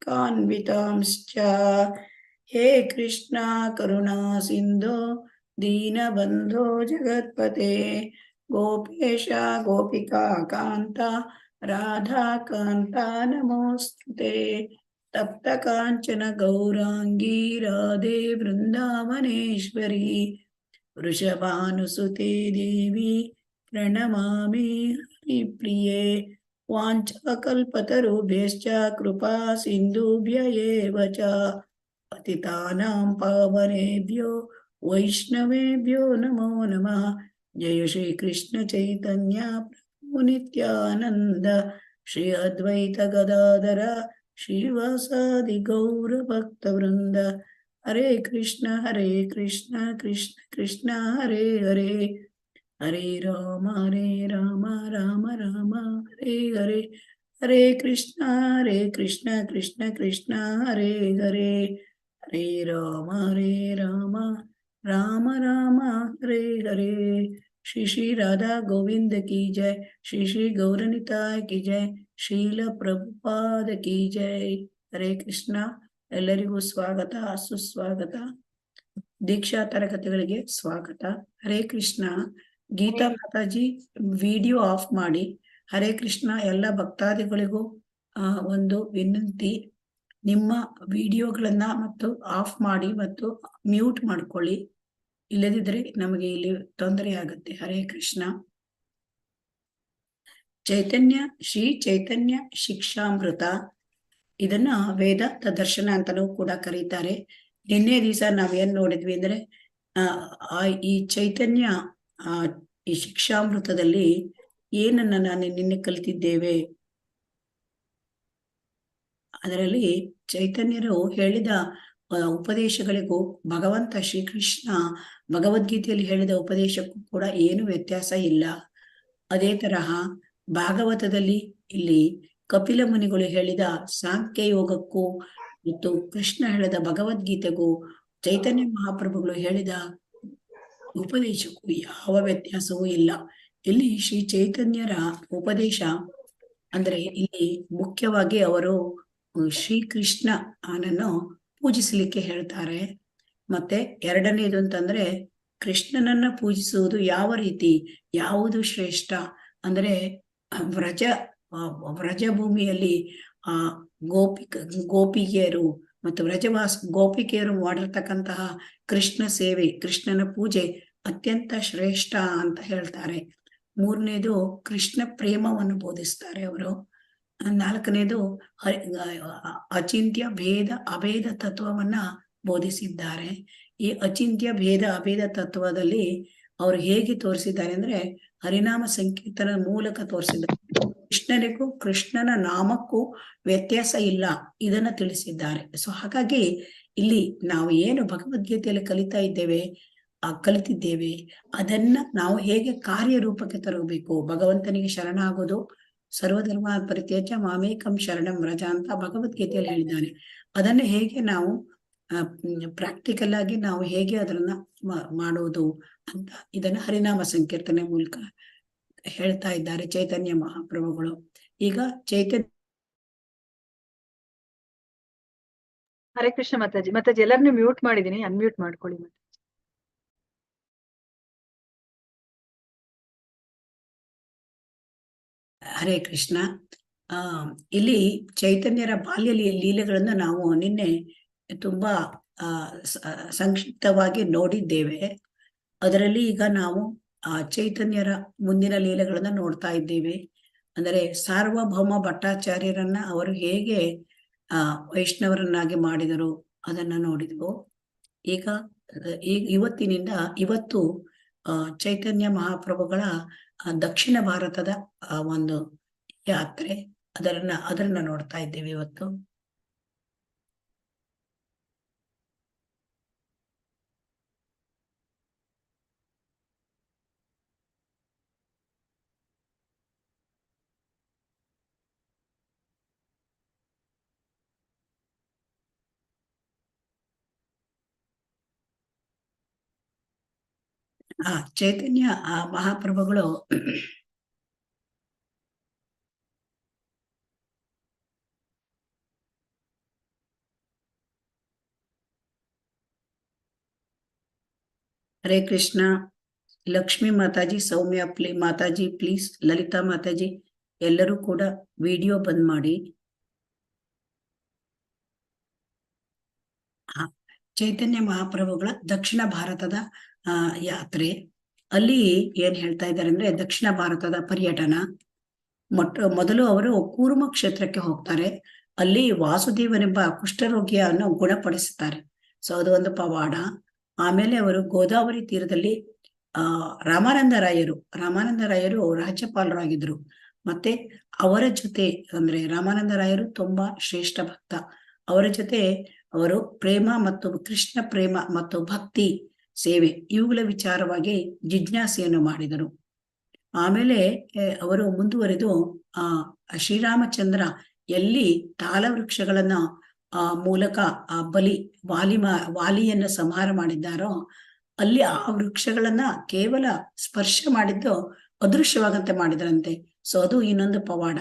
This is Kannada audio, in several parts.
कान्वितांश्च हे कृष्णा करुणा सिन्धो दीनबन्धो जगत्पते गोपेश गोपिका कान्ता राधा कान्ता नमोस्तुते तप्त कांचन गौरांगी राधे वृंदावनेश्वरी वृषभानुसुते देवी प्रणमामि हरिप्रिये वाञ्छाकल्पतरुभ्यश्च कृपा सिन्धुभ्य एव च पतितानां पावनेभ्यो वैष्णवेभ्यो नमो नमः। जय श्री कृष्ण चैतन्य प्रभु नित्यानंद श्री अद्वैत गदाधर श्रीवासादि गौर भक्तवृंद हरे कृष्ण कृष्ण कृष्ण हरे हरे हरे राम राम राम हरे हरे हरे कृष्ण कृष्ण कृष्ण हरे हरे हरे राम राम राम हरे हरे। श्री श्री राधा गोविंद की जय। श्री श्री गौरनिताय की जय। शील प्रभुपाद की जय। हरे कृष्ण। ಎಲ್ಲರಿಗೂ ಸ್ವಾಗತ ಸುಸ್ವಾಗತ। ದೀಕ್ಷಾ ತರಗತಿಗಳಿಗೆ ಸ್ವಾಗತ। ಹರೇ ಕೃಷ್ಣ। ಗೀತಾ ಮಾತಾಜಿ ವಿಡಿಯೋ ಆಫ್ ಮಾಡಿ। ಹರೇ ಕೃಷ್ಣ। ಎಲ್ಲ ಭಕ್ತಾದಿಗಳಿಗೂ ಒಂದು ವಿನಂತಿ, ನಿಮ್ಮ ವಿಡಿಯೋಗಳನ್ನ ಮತ್ತು ಆಫ್ ಮಾಡಿ ಮತ್ತು ಮ್ಯೂಟ್ ಮಾಡ್ಕೊಳ್ಳಿ, ಇಲ್ಲದಿದ್ರೆ ನಮಗೆ ಇಲ್ಲಿ ತೊಂದರೆ ಆಗುತ್ತೆ। ಹರೇ ಕೃಷ್ಣ। ಚೈತನ್ಯ ಶ್ರೀ ಚೈತನ್ಯ ಶಿಕ್ಷಾಮೃತ, ಇದನ್ನ ವೇದಾಂತ ದರ್ಶನ ಅಂತಲೂ ಕೂಡ ಕರೀತಾರೆ। ನಿನ್ನೆ ದಿವಸ ನಾವೇನ್ ನೋಡಿದ್ವಿ ಅಂದ್ರೆ ಈ ಚೈತನ್ಯ ಈ ಶಿಕ್ಷಾಮೃತದಲ್ಲಿ ಏನನ್ನ ನಾನು ನಿನ್ನೆ ಕಲಿತಿದ್ದೇವೆ, ಅದರಲ್ಲಿ ಚೈತನ್ಯರು ಹೇಳಿದ ಉಪದೇಶಗಳಿಗೂ ಭಗವಂತ ಶ್ರೀಕೃಷ್ಣ ಭಗವದ್ಗೀತೆಯಲ್ಲಿ ಹೇಳಿದ ಉಪದೇಶಕ್ಕೂ ಕೂಡ ಏನು ವ್ಯತ್ಯಾಸ ಇಲ್ಲ। ಅದೇ ತರಹ ಭಾಗವತದಲ್ಲಿ ಇಲ್ಲಿ ಕಪಿಲ ಮುನಿಗಳು ಹೇಳಿದ ಸಾಂಖ್ಯ ಯೋಗಕ್ಕೂ ಮತ್ತು ಕೃಷ್ಣ ಹೇಳಿದ ಭಗವದ್ಗೀತೆಗೂ ಚೈತನ್ಯ ಮಹಾಪ್ರಭುಗಳು ಹೇಳಿದ ಉಪದೇಶಕ್ಕೂ ಯಾವ ವ್ಯತ್ಯಾಸವೂ ಇಲ್ಲ। ಇಲ್ಲಿ ಶ್ರೀ ಚೈತನ್ಯರ ಉಪದೇಶ ಅಂದ್ರೆ ಇಲ್ಲಿ ಮುಖ್ಯವಾಗಿ ಅವರು ಶ್ರೀಕೃಷ್ಣ ಅವನನ್ನು ಪೂಜಿಸಲಿಕ್ಕೆ ಹೇಳ್ತಾರೆ। ಮತ್ತೆ ಎರಡನೇದು ಅಂತಂದ್ರೆ ಕೃಷ್ಣನನ್ನ ಪೂಜಿಸುವುದು ಯಾವ ರೀತಿ, ಯಾವುದು ಶ್ರೇಷ್ಠ ಅಂದ್ರೆ ವ್ರಜ ಭೂಮಿಯಲ್ಲಿ ಗೋಪಿಕೆಯರು ಮತ್ತು ಗೋಪಿಕೆಯರು ಮಾಡಿರ್ತಕ್ಕಂತಹ ಕೃಷ್ಣ ಸೇವೆ, ಕೃಷ್ಣನ ಪೂಜೆ ಅತ್ಯಂತ ಶ್ರೇಷ್ಠ ಅಂತ ಹೇಳ್ತಾರೆ। ಮೂರನೇದು ಕೃಷ್ಣ ಪ್ರೇಮವನ್ನು ಬೋಧಿಸ್ತಾರೆ ಅವರು। ನಾಲ್ಕನೇದು ಅಚಿಂತ್ಯ ಭೇದ ಅಭೇದ ತತ್ವವನ್ನ ಬೋಧಿಸಿದ್ದಾರೆ। ಈ ಅಚಿಂತ್ಯ ಭೇದ ಅಭೇದ ತತ್ವದಲ್ಲಿ ಅವರು ಹೇಗೆ ತೋರಿಸಿದ್ದಾರೆ ಅಂದ್ರೆ ಹರಿನಾಮ ಸಂಕೀರ್ತನ ಮೂಲಕ ತೋರಿಸಿದ್ದಾರೆ। ಕೃಷ್ಣನಿಗೂ ಕೃಷ್ಣನ ನಾಮಕ್ಕೂ ವ್ಯತ್ಯಾಸ ಇಲ್ಲ, ಇದನ್ನ ತಿಳಿಸಿದ್ದಾರೆ। ಸೊ ಹಾಗಾಗಿ ಇಲ್ಲಿ ನಾವು ಏನು ಭಗವದ್ಗೀತೆಯಲ್ಲಿ ಕಲಿತಿದ್ದೇವೆ ಅದನ್ನ ನಾವು ಹೇಗೆ ಕಾರ್ಯರೂಪಕ್ಕೆ ತರಬೇಕು, ಭಗವಂತನಿಗೆ ಶರಣ ಆಗೋದು, ಸರ್ವಧರ್ಮ ಪರಿತ್ಯಜ್ಯ ಮಾಮೇಕಂ ಶರಣಂ ವ್ರಜ ಅಂತ ಭಗವದ್ಗೀತೆಯಲ್ಲಿ ಹೇಳಿದ್ದಾನೆ। ಅದನ್ನ ಹೇಗೆ ನಾವು ಪ್ರಾಕ್ಟಿಕಲ್ ಆಗಿ ನಾವು ಹೇಗೆ ಅದನ್ನ ಮಾಡೋದು ಅಂತ ಇದನ್ನ ಹರಿನಾಮ ಸಂಕೀರ್ತನೆ ಮೂಲಕ ಹೇಳ್ತಾ ಇದ್ದಾರೆ ಚೈತನ್ಯ ಮಹಾಪ್ರಭುಗಳು। ಈಗ ಹರೇ ಕೃಷ್ಣ ಮಾತಾಜಿ ಎಲ್ಲರನ್ನು ಮ್ಯೂಟ್ ಮಾಡಿದೀನಿ, ಅನ್ಮ್ಯೂಟ್ ಮಾಡ್ಕೊಳ್ಳಿ ಮಾತಾಜಿ। ಹರೇ ಕೃಷ್ಣ। ಇಲ್ಲಿ ಚೈತನ್ಯರ ಬಾಲ್ಯ ಲೀಲೆಗಳನ್ನು ನಾವು ನಿನ್ನೆ ತುಂಬಾ ಸಂಕ್ಷಿಪ್ತವಾಗಿ ನೋಡಿದ್ದೇವೆ। ಅದರಲ್ಲಿ ಈಗ ನಾವು ಚೈತನ್ಯರ ಮುಂದಿನ ಲೀಲೆಗಳನ್ನ ನೋಡ್ತಾ ಇದ್ದೇವೆ। ಅಂದರೆ ಸಾರ್ವಭೌಮ ಭಟ್ಟಾಚಾರ್ಯರನ್ನ ಅವರು ಹೇಗೆ ವೈಷ್ಣವರನ್ನಾಗಿ ಮಾಡಿದರು ಅದನ್ನ ನೋಡಿದ್ವು। ಇವತ್ತು ಚೈತನ್ಯ ಮಹಾಪ್ರಭುಗಳ ದಕ್ಷಿಣ ಭಾರತದ ಒಂದು ಯಾತ್ರೆ, ಅದನ್ನ ನೋಡ್ತಾ ಇದ್ದೇವೆ ಇವತ್ತು। ಚೈತನ್ಯ ಮಹಾಪ್ರಭುಗಳು ಹರೇ ಕೃಷ್ಣ. ಲಕ್ಷ್ಮೀ ಮಾತಾಜಿ, ಸೌಮ್ಯ ಮಾತಾಜಿ ಪ್ಲೀಸ್, ಲಲಿತಾ ಮಾತಾಜಿ ಎಲ್ಲರೂ ಕೂಡ ವಿಡಿಯೋ ಬಂದ್ ಮಾಡಿ. ಚೈತನ್ಯ ಮಹಾಪ್ರಭುಗಳ ದಕ್ಷಿಣ ಭಾರತದ ಯಾತ್ರೆ. ಅಲ್ಲಿ ಏನ್ ಹೇಳ್ತಾ ಇದ್ದಾರೆ ಅಂದ್ರೆ, ದಕ್ಷಿಣ ಭಾರತದ ಪರ್ಯಟನ. ಮೊದಲು ಅವರು ಕೂರ್ಮ ಕ್ಷೇತ್ರಕ್ಕೆ ಹೋಗ್ತಾರೆ. ಅಲ್ಲಿ ವಾಸುದೇವನೆಂಬ ಕುಷ್ಠರೋಗಿಯನ್ನು ಗುಣಪಡಿಸುತ್ತಾರೆ. ಸೊ ಅದು ಒಂದು ಪವಾಡ. ಆಮೇಲೆ ಅವರು ಗೋದಾವರಿ ತೀರದಲ್ಲಿ ರಾಮಾನಂದರಾಯರು ರಾಜ್ಯಪಾಲರಾಗಿದ್ರು. ಮತ್ತೆ ಅವರ ಜೊತೆ ಅಂದ್ರೆ ರಾಮಾನಂದರಾಯರು ತುಂಬಾ ಶ್ರೇಷ್ಠ ಭಕ್ತ. ಅವರ ಜೊತೆ ಅವರು ಪ್ರೇಮ ಮತ್ತು ಕೃಷ್ಣ ಪ್ರೇಮ ಮತ್ತು ಭಕ್ತಿ ಸೇವೆ ಇವುಗಳ ವಿಚಾರವಾಗಿ ಜಿಜ್ಞಾಸೆಯನ್ನು ಮಾಡಿದರು. ಆಮೇಲೆ ಅವರು ಮುಂದುವರೆದು ಶ್ರೀರಾಮಚಂದ್ರ ಎಲ್ಲಿ ತಾಳ ವೃಕ್ಷಗಳನ್ನ ಮೂಲಕ ವಾಲಿಯನ್ನ ಸಂಹಾರ ಮಾಡಿದ್ದಾರೋ ಅಲ್ಲಿ ಆ ವೃಕ್ಷಗಳನ್ನ ಕೇವಲ ಸ್ಪರ್ಶ ಮಾಡಿದ್ದು ಅದೃಶ್ಯವಾಗಂತೆ ಮಾಡಿದ್ರಂತೆ. ಸೊ ಅದು ಇನ್ನೊಂದು ಪವಾಡ.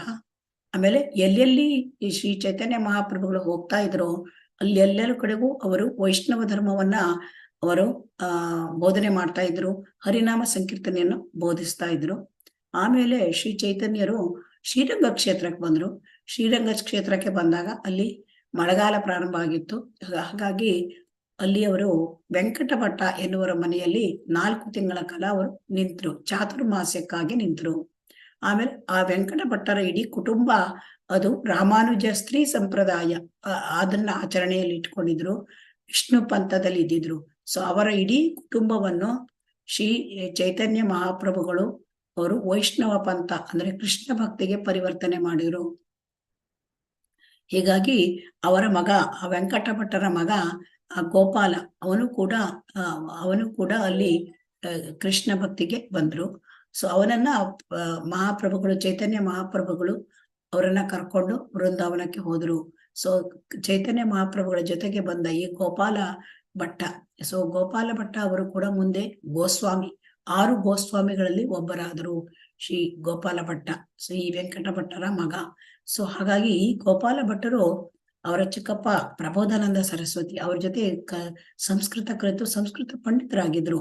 ಆಮೇಲೆ ಎಲ್ಲೆಲ್ಲಿ ಈ ಶ್ರೀ ಚೈತನ್ಯ ಮಹಾಪ್ರಭುಗಳು ಹೋಗ್ತಾ ಇದ್ರು ಅಲ್ಲಿ ಎಲ್ಲರ ಕಡೆಗೂ ಅವರು ವೈಷ್ಣವ ಧರ್ಮವನ್ನ ಅವರು ಬೋಧನೆ ಮಾಡ್ತಾ ಇದ್ರು, ಹರಿನಾಮ ಸಂಕೀರ್ತನೆಯನ್ನು ಬೋಧಿಸ್ತಾ ಇದ್ರು. ಆಮೇಲೆ ಶ್ರೀ ಚೈತನ್ಯರು ಶ್ರೀರಂಗ ಕ್ಷೇತ್ರಕ್ಕೆ ಬಂದ್ರು. ಶ್ರೀರಂಗ ಕ್ಷೇತ್ರಕ್ಕೆ ಬಂದಾಗ ಅಲ್ಲಿ ಮಳೆಗಾಲ ಪ್ರಾರಂಭ ಆಗಿತ್ತು. ಹಾಗಾಗಿ ಅಲ್ಲಿ ಅವರು ವೆಂಕಟಭಟ್ಟ ಎನ್ನುವರ ಮನೆಯಲ್ಲಿ 4 ತಿಂಗಳ ಕಾಲ ಅವರು ನಿಂತರು, ಚಾತುರ್ಮಾಸ್ಯಕ್ಕಾಗಿ ನಿಂತರು. ಆಮೇಲೆ ಆ ವೆಂಕಟಭಟ್ಟರ ಇಡೀ ಕುಟುಂಬ ಅದು ರಾಮಾನುಜ ಸ್ತ್ರೀ ಸಂಪ್ರದಾಯ ಅದನ್ನ ಆಚರಣೆಯಲ್ಲಿ ಇಟ್ಕೊಂಡಿದ್ರು, ವಿಷ್ಣು ಪಂಥದಲ್ಲಿ ಇದ್ದಿದ್ರು. ಸೊ ಅವರ ಇಡೀ ಕುಟುಂಬವನ್ನು ಶ್ರೀ ಚೈತನ್ಯ ಮಹಾಪ್ರಭುಗಳು ಅವರು ವೈಷ್ಣವ ಪಂಥ ಅಂದ್ರೆ ಕೃಷ್ಣ ಭಕ್ತಿಗೆ ಪರಿವರ್ತನೆ ಮಾಡಿದ್ರು. ಹೀಗಾಗಿ ಅವರ ಮಗ ಆ ವೆಂಕಟಭಟ್ಟರ ಮಗ ಗೋಪಾಲ ಅವನು ಕೂಡ ಅಲ್ಲಿ ಕೃಷ್ಣ ಭಕ್ತಿಗೆ ಬಂದ್ರು. ಸೊ ಅವನನ್ನ ಮಹಾಪ್ರಭುಗಳು ಚೈತನ್ಯ ಮಹಾಪ್ರಭುಗಳು ಅವರನ್ನ ಕರ್ಕೊಂಡು ವೃಂದಾವನಕ್ಕೆ ಹೋದ್ರು. ಸೊ ಚೈತನ್ಯ ಮಹಾಪ್ರಭುಗಳ ಜೊತೆಗೆ ಬಂದ ಈ ಗೋಪಾಲ ಭಟ್ಟ ಅವರು ಕೂಡ ಮುಂದೆ ಗೋಸ್ವಾಮಿ 6 ಗೋಸ್ವಾಮಿಗಳಲ್ಲಿ ಒಬ್ಬರಾದರು ಶ್ರೀ ಗೋಪಾಲ ಭಟ್ಟ. ಸೊ ಈ ವೆಂಕಟ ಭಟ್ಟರ ಮಗ. ಸೊ ಹಾಗಾಗಿ ಈ ಗೋಪಾಲ ಭಟ್ಟರು ಅವರ ಚಿಕ್ಕಪ್ಪ ಪ್ರಬೋಧಾನಂದ ಸರಸ್ವತಿ ಅವ್ರ ಜೊತೆ ಸಂಸ್ಕೃತ ಕಲಿತು ಸಂಸ್ಕೃತ ಪಂಡಿತರಾಗಿದ್ರು.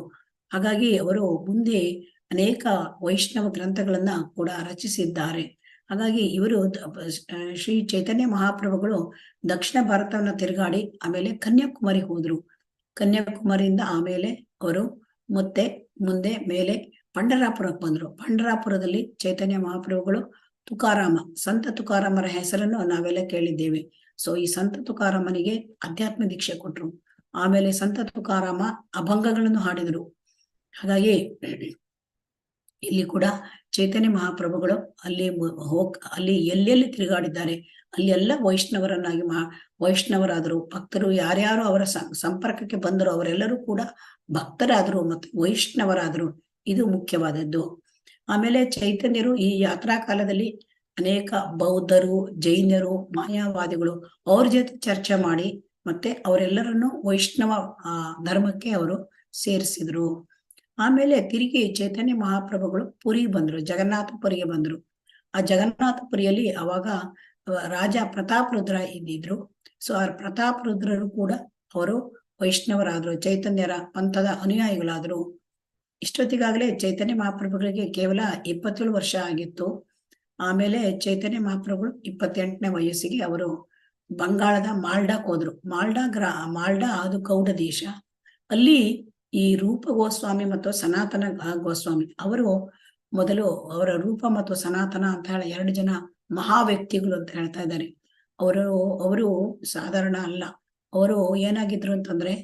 ಹಾಗಾಗಿ ಅವರು ಮುಂದೆ ಅನೇಕ ವೈಷ್ಣವ ಗ್ರಂಥಗಳನ್ನ ಕೂಡ ರಚಿಸಿದ್ದಾರೆ. ಹಾಗಾಗಿ ಇವರು ಶ್ರೀ ಚೈತನ್ಯ ಮಹಾಪ್ರಭುಗಳು ದಕ್ಷಿಣ ಭಾರತವನ್ನ ತಿರುಗಾಡಿ ಆಮೇಲೆ ಕನ್ಯಾಕುಮಾರಿ ಹೋದ್ರು. ಕನ್ಯಾಕುಮಾರಿಯಿಂದ ಆಮೇಲೆ ಅವರು ಮತ್ತೆ ಮುಂದೆ ಮೇಲೆ ಪಂಢರಾಪುರಕ್ಕೆ ಬಂದ್ರು. ಪಂಢರಾಪುರದಲ್ಲಿ ಚೈತನ್ಯ ಮಹಾಪ್ರಭುಗಳು ಸಂತ ತುಕಾರಾಮರ ಹೆಸರನ್ನು ನಾವೆಲ್ಲ ಕೇಳಿದ್ದೇವೆ. ಸೊ ಈ ಸಂತ ತುಕಾರಾಮನಿಗೆ ಅಧ್ಯಾತ್ಮ ದೀಕ್ಷೆ ಕೊಟ್ರು. ಆಮೇಲೆ ಸಂತ ತುಕಾರಾಮ ಅಭಂಗಗಳನ್ನು ಹಾಡಿದ್ರು. ಹಾಗಾಗಿ ಇಲ್ಲಿ ಕೂಡ ಚೈತನ್ಯ ಮಹಾಪ್ರಭುಗಳು ಅಲ್ಲಿ ಎಲ್ಲೆಲ್ಲಿ ತಿರುಗಾಡಿದ್ದಾರೆ ಅಲ್ಲಿ ಎಲ್ಲ ವೈಷ್ಣವರಾದರು. ಭಕ್ತರು ಯಾರ್ಯಾರು ಅವರ ಸಂಪರ್ಕಕ್ಕೆ ಬಂದರು ಅವರೆಲ್ಲರೂ ಕೂಡ ಭಕ್ತರಾದರು ಮತ್ತು ವೈಷ್ಣವರಾದರು. ಇದು ಮುಖ್ಯವಾದದ್ದು. ಆಮೇಲೆ ಚೈತನ್ಯರು ಈ ಯಾತ್ರಾ ಕಾಲದಲ್ಲಿ ಅನೇಕ ಬೌದ್ಧರು, ಜೈನರು, ಮಾಯಾವಾದಿಗಳು ಅವ್ರ ಜೊತೆ ಚರ್ಚೆ ಮಾಡಿ ಮತ್ತೆ ಅವರೆಲ್ಲರನ್ನು ವೈಷ್ಣವ ಧರ್ಮಕ್ಕೆ ಅವರು ಸೇರಿಸಿದ್ರು. ಆಮೇಲೆ ತಿರುಗಿ ಚೈತನ್ಯ ಮಹಾಪ್ರಭುಗಳು ಪುರಿಗೆ ಬಂದ್ರು, ಜಗನ್ನಾಥಪುರಿಗೆ ಬಂದ್ರು. ಆ ಜಗನ್ನಾಥಪುರಿಯಲ್ಲಿ ಅವಾಗ ರಾಜ ಪ್ರತಾಪ್ ರುದ್ರ ಇದ್ದಿದ್ರು. ಸೊ ಆ ಪ್ರತಾಪ್ ರುದ್ರರು ಕೂಡ ಅವರು ವೈಷ್ಣವರಾದ್ರು, ಚೈತನ್ಯರ ಪಂಥದ ಅನುಯಾಯಿಗಳಾದ್ರು. ಇಷ್ಟೊತ್ತಿಗಾಗಲೇ ಚೈತನ್ಯ ಮಹಾಪ್ರಭುಗಳಿಗೆ ಕೇವಲ 27 ವರ್ಷ ಆಗಿತ್ತು. ಆಮೇಲೆ ಚೈತನ್ಯ ಮಹಾಪ್ರಭುಗಳು 28ನೇ ವಯಸ್ಸಿಗೆ ಅವರು ಬಂಗಾಳದ ಮಾಲ್ಡಾಕ್ ಹೋದ್ರು. ಮಾಲ್ಡಾ ಅದು ಗೌಡ ದೇಶ. ಅಲ್ಲಿ ಈ ರೂಪ ಗೋಸ್ವಾಮಿ ಮತ್ತು ಸನಾತನ ಗೋಸ್ವಾಮಿ ಅವರು ಮೊದಲು ಅವರ ರೂಪ ಮತ್ತು ಸನಾತನ ಅಂತ ಹೇಳಿ 2 ಜನ ಮಹಾ ವ್ಯಕ್ತಿಗಳು ಅಂತ ಹೇಳ್ತಾ ಇದ್ದಾರೆ. ಅವರು ಸಾಧಾರಣ ಅಲ್ಲ. ಅವರು ಏನಾಗಿದ್ರು ಅಂತಂದ್ರೆ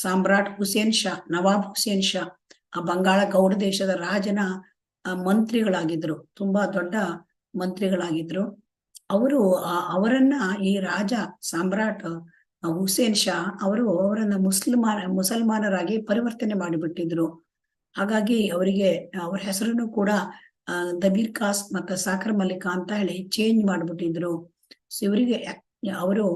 ಸಾಮ್ರಾಟ್ ಹುಸೇನ್ ಶಾ, ನವಾಬ್ ಹುಸೇನ್ ಶಾ ಆ ಬಂಗಾಳ ಗೌಡ ದೇಶದ ರಾಜನ ಮಂತ್ರಿಗಳಾಗಿದ್ರು, ತುಂಬಾ ದೊಡ್ಡ ಮಂತ್ರಿಗಳಾಗಿದ್ರು. ಅವರನ್ನ ಈ ರಾಜ ಸಾಮ್ರಾಟ್ ಹುಸೇನ್ ಶಾ ಅವರನ್ನ ಮುಸಲ್ಮಾನರಾಗಿ ಪರಿವರ್ತನೆ ಮಾಡಿಬಿಟ್ಟಿದ್ರು. ಹಾಗಾಗಿ ಅವರಿಗೆ ಅವ್ರ ಹೆಸರನ್ನು ಕೂಡ ದಬೀರ್ ಕಾಸ್ ಮತ್ತು ಸಾಕರ್ ಮಲ್ಲಿಕಾ ಅಂತ ಹೇಳಿ ಚೇಂಜ್ ಮಾಡ್ಬಿಟ್ಟಿದ್ರು. ಸೊ ಇವರಿಗೆ ಅವರು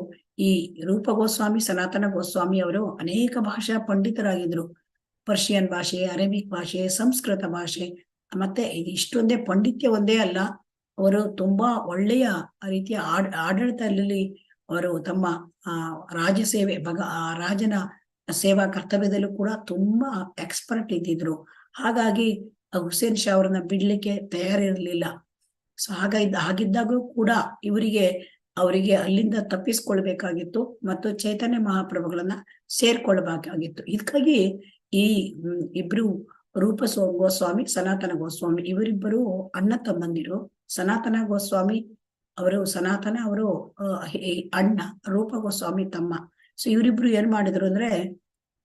ಈ ರೂಪ ಗೋಸ್ವಾಮಿ, ಸನಾತನ ಗೋಸ್ವಾಮಿ ಅವರು ಅನೇಕ ಭಾಷಾ ಪಂಡಿತರಾಗಿದ್ರು. ಪರ್ಷಿಯನ್ ಭಾಷೆ, ಅರೇಬಿಕ್ ಭಾಷೆ, ಸಂಸ್ಕೃತ ಭಾಷೆ, ಮತ್ತೆ ಇಷ್ಟೊಂದೇ ಪಾಂಡಿತ್ಯ ಒಂದೇ ಅಲ್ಲ, ಅವರು ತುಂಬಾ ಒಳ್ಳೆಯ ರೀತಿಯ ಆಡಳಿತದಲ್ಲಿ ಅವರು ತಮ್ಮ ರಾಜಸೇವೆ ರಾಜನ ಸೇವಾ ಕರ್ತವ್ಯದಲ್ಲೂ ಕೂಡ ತುಂಬಾ ಎಕ್ಸ್ಪರ್ಟ್ ಇದ್ದಿದ್ರು. ಹಾಗಾಗಿ ಹುಸೇನ್ ಶಾ ಅವರನ್ನ ಬಿಡ್ಲಿಕ್ಕೆ ತಯಾರಿರ್ಲಿಲ್ಲ. ಸೊ ಹಾಗಿದ್ದಾಗೂ ಕೂಡ ಅವರಿಗೆ ಅಲ್ಲಿಂದ ತಪ್ಪಿಸ್ಕೊಳ್ಬೇಕಾಗಿತ್ತು ಮತ್ತು ಚೈತನ್ಯ ಮಹಾಪ್ರಭುಗಳನ್ನ ಸೇರ್ಕೊಳ್ಬೇಕಾಗಿತ್ತು. ಇದಕ್ಕಾಗಿ ಈ ಇಬ್ರು ಗೋಸ್ವಾಮಿ, ಸನಾತನ ಗೋಸ್ವಾಮಿ ಇವರಿಬ್ಬರು ಅಣ್ಣ ತಮ್ಮಂದಿರು. ಸನಾತನ ಗೋಸ್ವಾಮಿ ಅವರು ಅಣ್ಣ, ರೂಪ ಗೋಸ್ವಾಮಿ ತಮ್ಮ. ಸೊ ಇವರಿಬ್ರು ಏನ್ ಮಾಡಿದ್ರು ಅಂದ್ರೆ,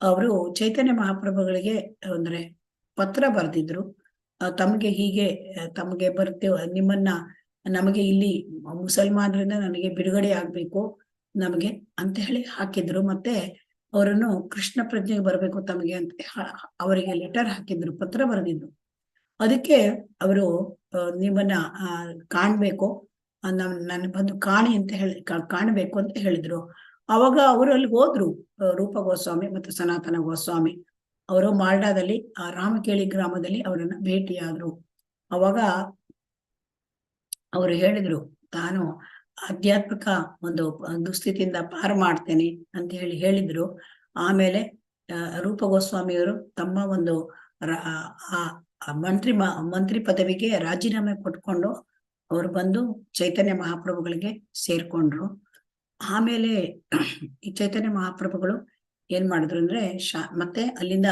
ಅವರು ಚೈತನ್ಯ ಮಹಾಪ್ರಭುಗಳಿಗೆ ಅಂದ್ರೆ ಪತ್ರ ಬರೆದಿದ್ರು. ತಮಗೆ ಬರ್ತೇವೆ ನಮಗೆ ಇಲ್ಲಿ ಮುಸಲ್ಮಾನರಿಂದ ನನಗೆ ಬಿಡುಗಡೆ ಆಗ್ಬೇಕು ನಮಗೆ ಅಂತ ಹೇಳಿ ಹಾಕಿದ್ರು. ಮತ್ತೆ ಅವರನ್ನು ಕೃಷ್ಣ ಪ್ರಜ್ಞೆಗೆ ಬರಬೇಕು ತಮಗೆ ಅಂತ ಅವರಿಗೆ ಲೆಟರ್ ಹಾಕಿದ್ರು, ಪತ್ರ ಬರೆದಿದ್ರು. ಅದಕ್ಕೆ ಅವರು ನಿಮ್ಮನ್ನ ಕಾಣ್ಬೇಕು, ನನ್ನ ಬಂದು ಕಾಣಿ ಅಂತ ಹೇಳಿ ಕಾಣಬೇಕು ಅಂತ ಹೇಳಿದ್ರು. ಅವಾಗ ಅವರು ಅಲ್ಲಿ ಹೋದ್ರು, ರೂಪ ಗೋಸ್ವಾಮಿ ಮತ್ತು ಸನಾತನ ಗೋಸ್ವಾಮಿ. ಅವರು ಮಾಲ್ಡಾದಲ್ಲಿ ರಾಮಕೇಳಿ ಗ್ರಾಮದಲ್ಲಿ ಅವರನ್ನ ಭೇಟಿಯಾದ್ರು. ಅವಾಗ ಅವರು ಹೇಳಿದ್ರು, ತಾನು ಆಧ್ಯಾತ್ಮಿಕ ಒಂದು ದುಸ್ಥಿತಿಯಿಂದ ಪಾರು ಮಾಡ್ತೇನೆ ಅಂತ ಹೇಳಿದ್ರು. ಆಮೇಲೆ ರೂಪ ಗೋಸ್ವಾಮಿಯವರು ತಮ್ಮ ಒಂದು ಮಂತ್ರಿ ಪದವಿಗೆ ರಾಜೀನಾಮೆ ಕೊಟ್ಕೊಂಡು ಅವರು ಬಂದು ಚೈತನ್ಯ ಮಹಾಪ್ರಭುಗಳಿಗೆ ಸೇರ್ಕೊಂಡ್ರು. ಆಮೇಲೆ ಈ ಚೈತನ್ಯ ಮಹಾಪ್ರಭುಗಳು ಏನ್ ಮಾಡಿದ್ರು ಅಂದ್ರೆ, ಮತ್ತೆ ಅಲ್ಲಿಂದ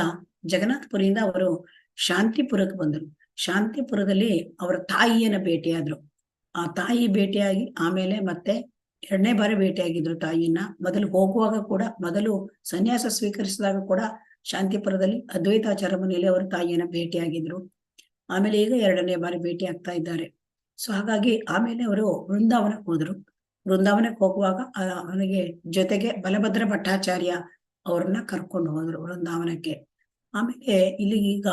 ಜಗನ್ನಾಥಪುರಿಯಿಂದ ಅವರು ಶಾಂತಿಪುರಕ್ಕೆ ಬಂದರು. ಶಾಂತಿಪುರದಲ್ಲಿ ಅವರ ತಾಯಿಯನ್ನ ಭೇಟಿಯಾದ್ರು. ಆ ತಾಯಿ ಭೇಟಿಯಾಗಿ ಆಮೇಲೆ ಮತ್ತೆ 2ನೇ ಬಾರಿ ಭೇಟಿಯಾಗಿದ್ರು ತಾಯಿಯನ್ನ. ಮೊದಲು ಸನ್ಯಾಸ ಸ್ವೀಕರಿಸಿದಾಗ ಕೂಡ ಶಾಂತಿಪುರದಲ್ಲಿ ಅದ್ವೈತಾಚಾರ ಮನೆಯಲ್ಲಿ ಅವರು ತಾಯಿಯನ್ನ ಭೇಟಿಯಾಗಿದ್ರು. ಆಮೇಲೆ ಈಗ 2ನೇ ಬಾರಿ ಭೇಟಿ ಆಗ್ತಾ ಇದ್ದಾರೆ. ಸೊ ಹಾಗಾಗಿ ಆಮೇಲೆ ಅವರು ವೃಂದಾವನಕ್ಕೆ ಹೋದ್ರು. ವೃಂದಾವನಕ್ಕೆ ಹೋಗುವಾಗ ಅವನಿಗೆ ಜೊತೆಗೆ ಬಲಭದ್ರ ಭಟ್ಟಾಚಾರ್ಯ ಅವ್ರನ್ನ ಕರ್ಕೊಂಡು ಹೋದ್ರು ವೃಂದಾವನಕ್ಕೆ. ಆಮೇಲೆ ಇಲ್ಲಿ ಈಗ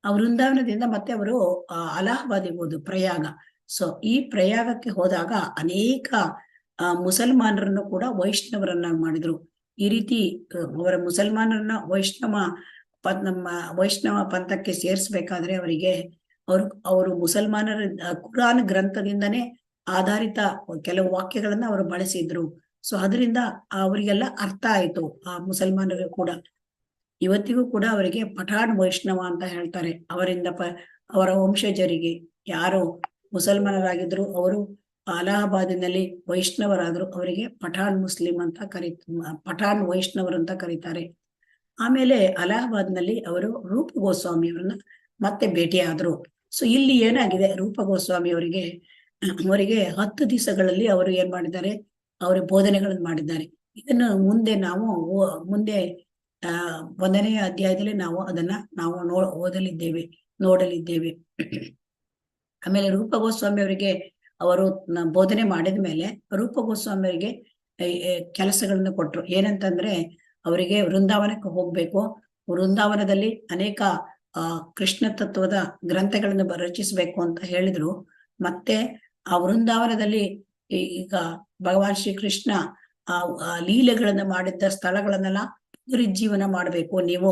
ವೃಂದಾವನದಿಂದ ಮತ್ತೆ ಅವರು ಅಲಹಾಬಾದಿಗೆ ಹೋದ್ರು, ಪ್ರಯಾಗ. ಸೊ ಈ ಪ್ರಯಾಗಕ್ಕೆ ಹೋದಾಗ ಅನೇಕ ಮುಸಲ್ಮಾನರನ್ನು ಕೂಡ ವೈಷ್ಣವರನ್ನಾಗಿ ಮಾಡಿದ್ರು. ಈ ರೀತಿ ಅವರ ಮುಸಲ್ಮಾನರನ್ನ ವೈಷ್ಣವ ಪಂಥಕ್ಕೆ ಸೇರಿಸ್ಬೇಕಾದ್ರೆ ಅವರು ಮುಸಲ್ಮಾನರ ಕುರಾನ್ ಗ್ರಂಥದಿಂದನೇ ಆಧಾರಿತ ಕೆಲವು ವಾಕ್ಯಗಳನ್ನ ಅವರು ಬಳಸಿದ್ರು. ಸೊ ಅದರಿಂದ ಅವರಿಗೆಲ್ಲ ಅರ್ಥ ಆಯ್ತು, ಆ ಮುಸಲ್ಮಾನರು ಕೂಡ. ಇವತ್ತಿಗೂ ಕೂಡ ಅವರಿಗೆ ಪಠಾಣ್ ವೈಷ್ಣವ ಅಂತ ಹೇಳ್ತಾರೆ. ಅವರ ವಂಶಜರಿಗೆ ಯಾರು ಮುಸಲ್ಮಾನರಾಗಿದ್ರು ಅವರು ಅಲಹಾಬಾದಿನಲ್ಲಿ ವೈಷ್ಣವರಾದ್ರು, ಅವರಿಗೆ ಪಠಾಣ್ ಮುಸ್ಲಿಂ ಅಂತ ಪಠಾಣ್ ವೈಷ್ಣವರು ಅಂತ ಕರೀತಾರೆ. ಆಮೇಲೆ ಅಲಹಾಬಾದ್ನಲ್ಲಿ ಅವರು ರೂಪ ಗೋಸ್ವಾಮಿ ಅವರನ್ನ ಮತ್ತೆ ಭೇಟಿಯಾದ್ರು. ಸೊ ಇಲ್ಲಿ ಏನಾಗಿದೆ, ರೂಪ ಗೋಸ್ವಾಮಿ ಅವರಿಗೆ 10 ದಿವಸಗಳಲ್ಲಿ ಅವರು ಏನ್ ಮಾಡಿದ್ದಾರೆ, ಅವರ ಬೋಧನೆಗಳನ್ನು ಮಾಡಿದ್ದಾರೆ. ಇದನ್ನು ಮುಂದೆ 1ನೇ ಅಧ್ಯಾಯದಲ್ಲಿ ನಾವು ನೋಡಲಿದ್ದೇವೆ. ಆಮೇಲೆ ರೂಪ ಗೋಸ್ವಾಮಿ ಅವರಿಗೆ ಅವರು ಬೋಧನೆ ಮಾಡಿದ ಮೇಲೆ ರೂಪ ಗೋಸ್ವಾಮಿ ಅವರಿಗೆ ಕೆಲಸಗಳನ್ನು ಕೊಟ್ರು. ಏನಂತಂದ್ರೆ, ಅವರಿಗೆ ವೃಂದಾವನಕ್ಕೆ ಹೋಗ್ಬೇಕು, ವೃಂದಾವನದಲ್ಲಿ ಅನೇಕ ಕೃಷ್ಣ ತತ್ವದ ಗ್ರಂಥಗಳನ್ನು ರಚಿಸಬೇಕು ಅಂತ ಹೇಳಿದ್ರು. ಮತ್ತೆ ಆ ವೃಂದಾವನದಲ್ಲಿ ಈಗ ಭಗವಾನ್ ಶ್ರೀಕೃಷ್ಣ ಲೀಲೆಗಳನ್ನ ಮಾಡಿದ್ದ ಸ್ಥಳಗಳನ್ನೆಲ್ಲ ಪುನರುಜ್ಜೀವನ ಮಾಡ್ಬೇಕು ನೀವು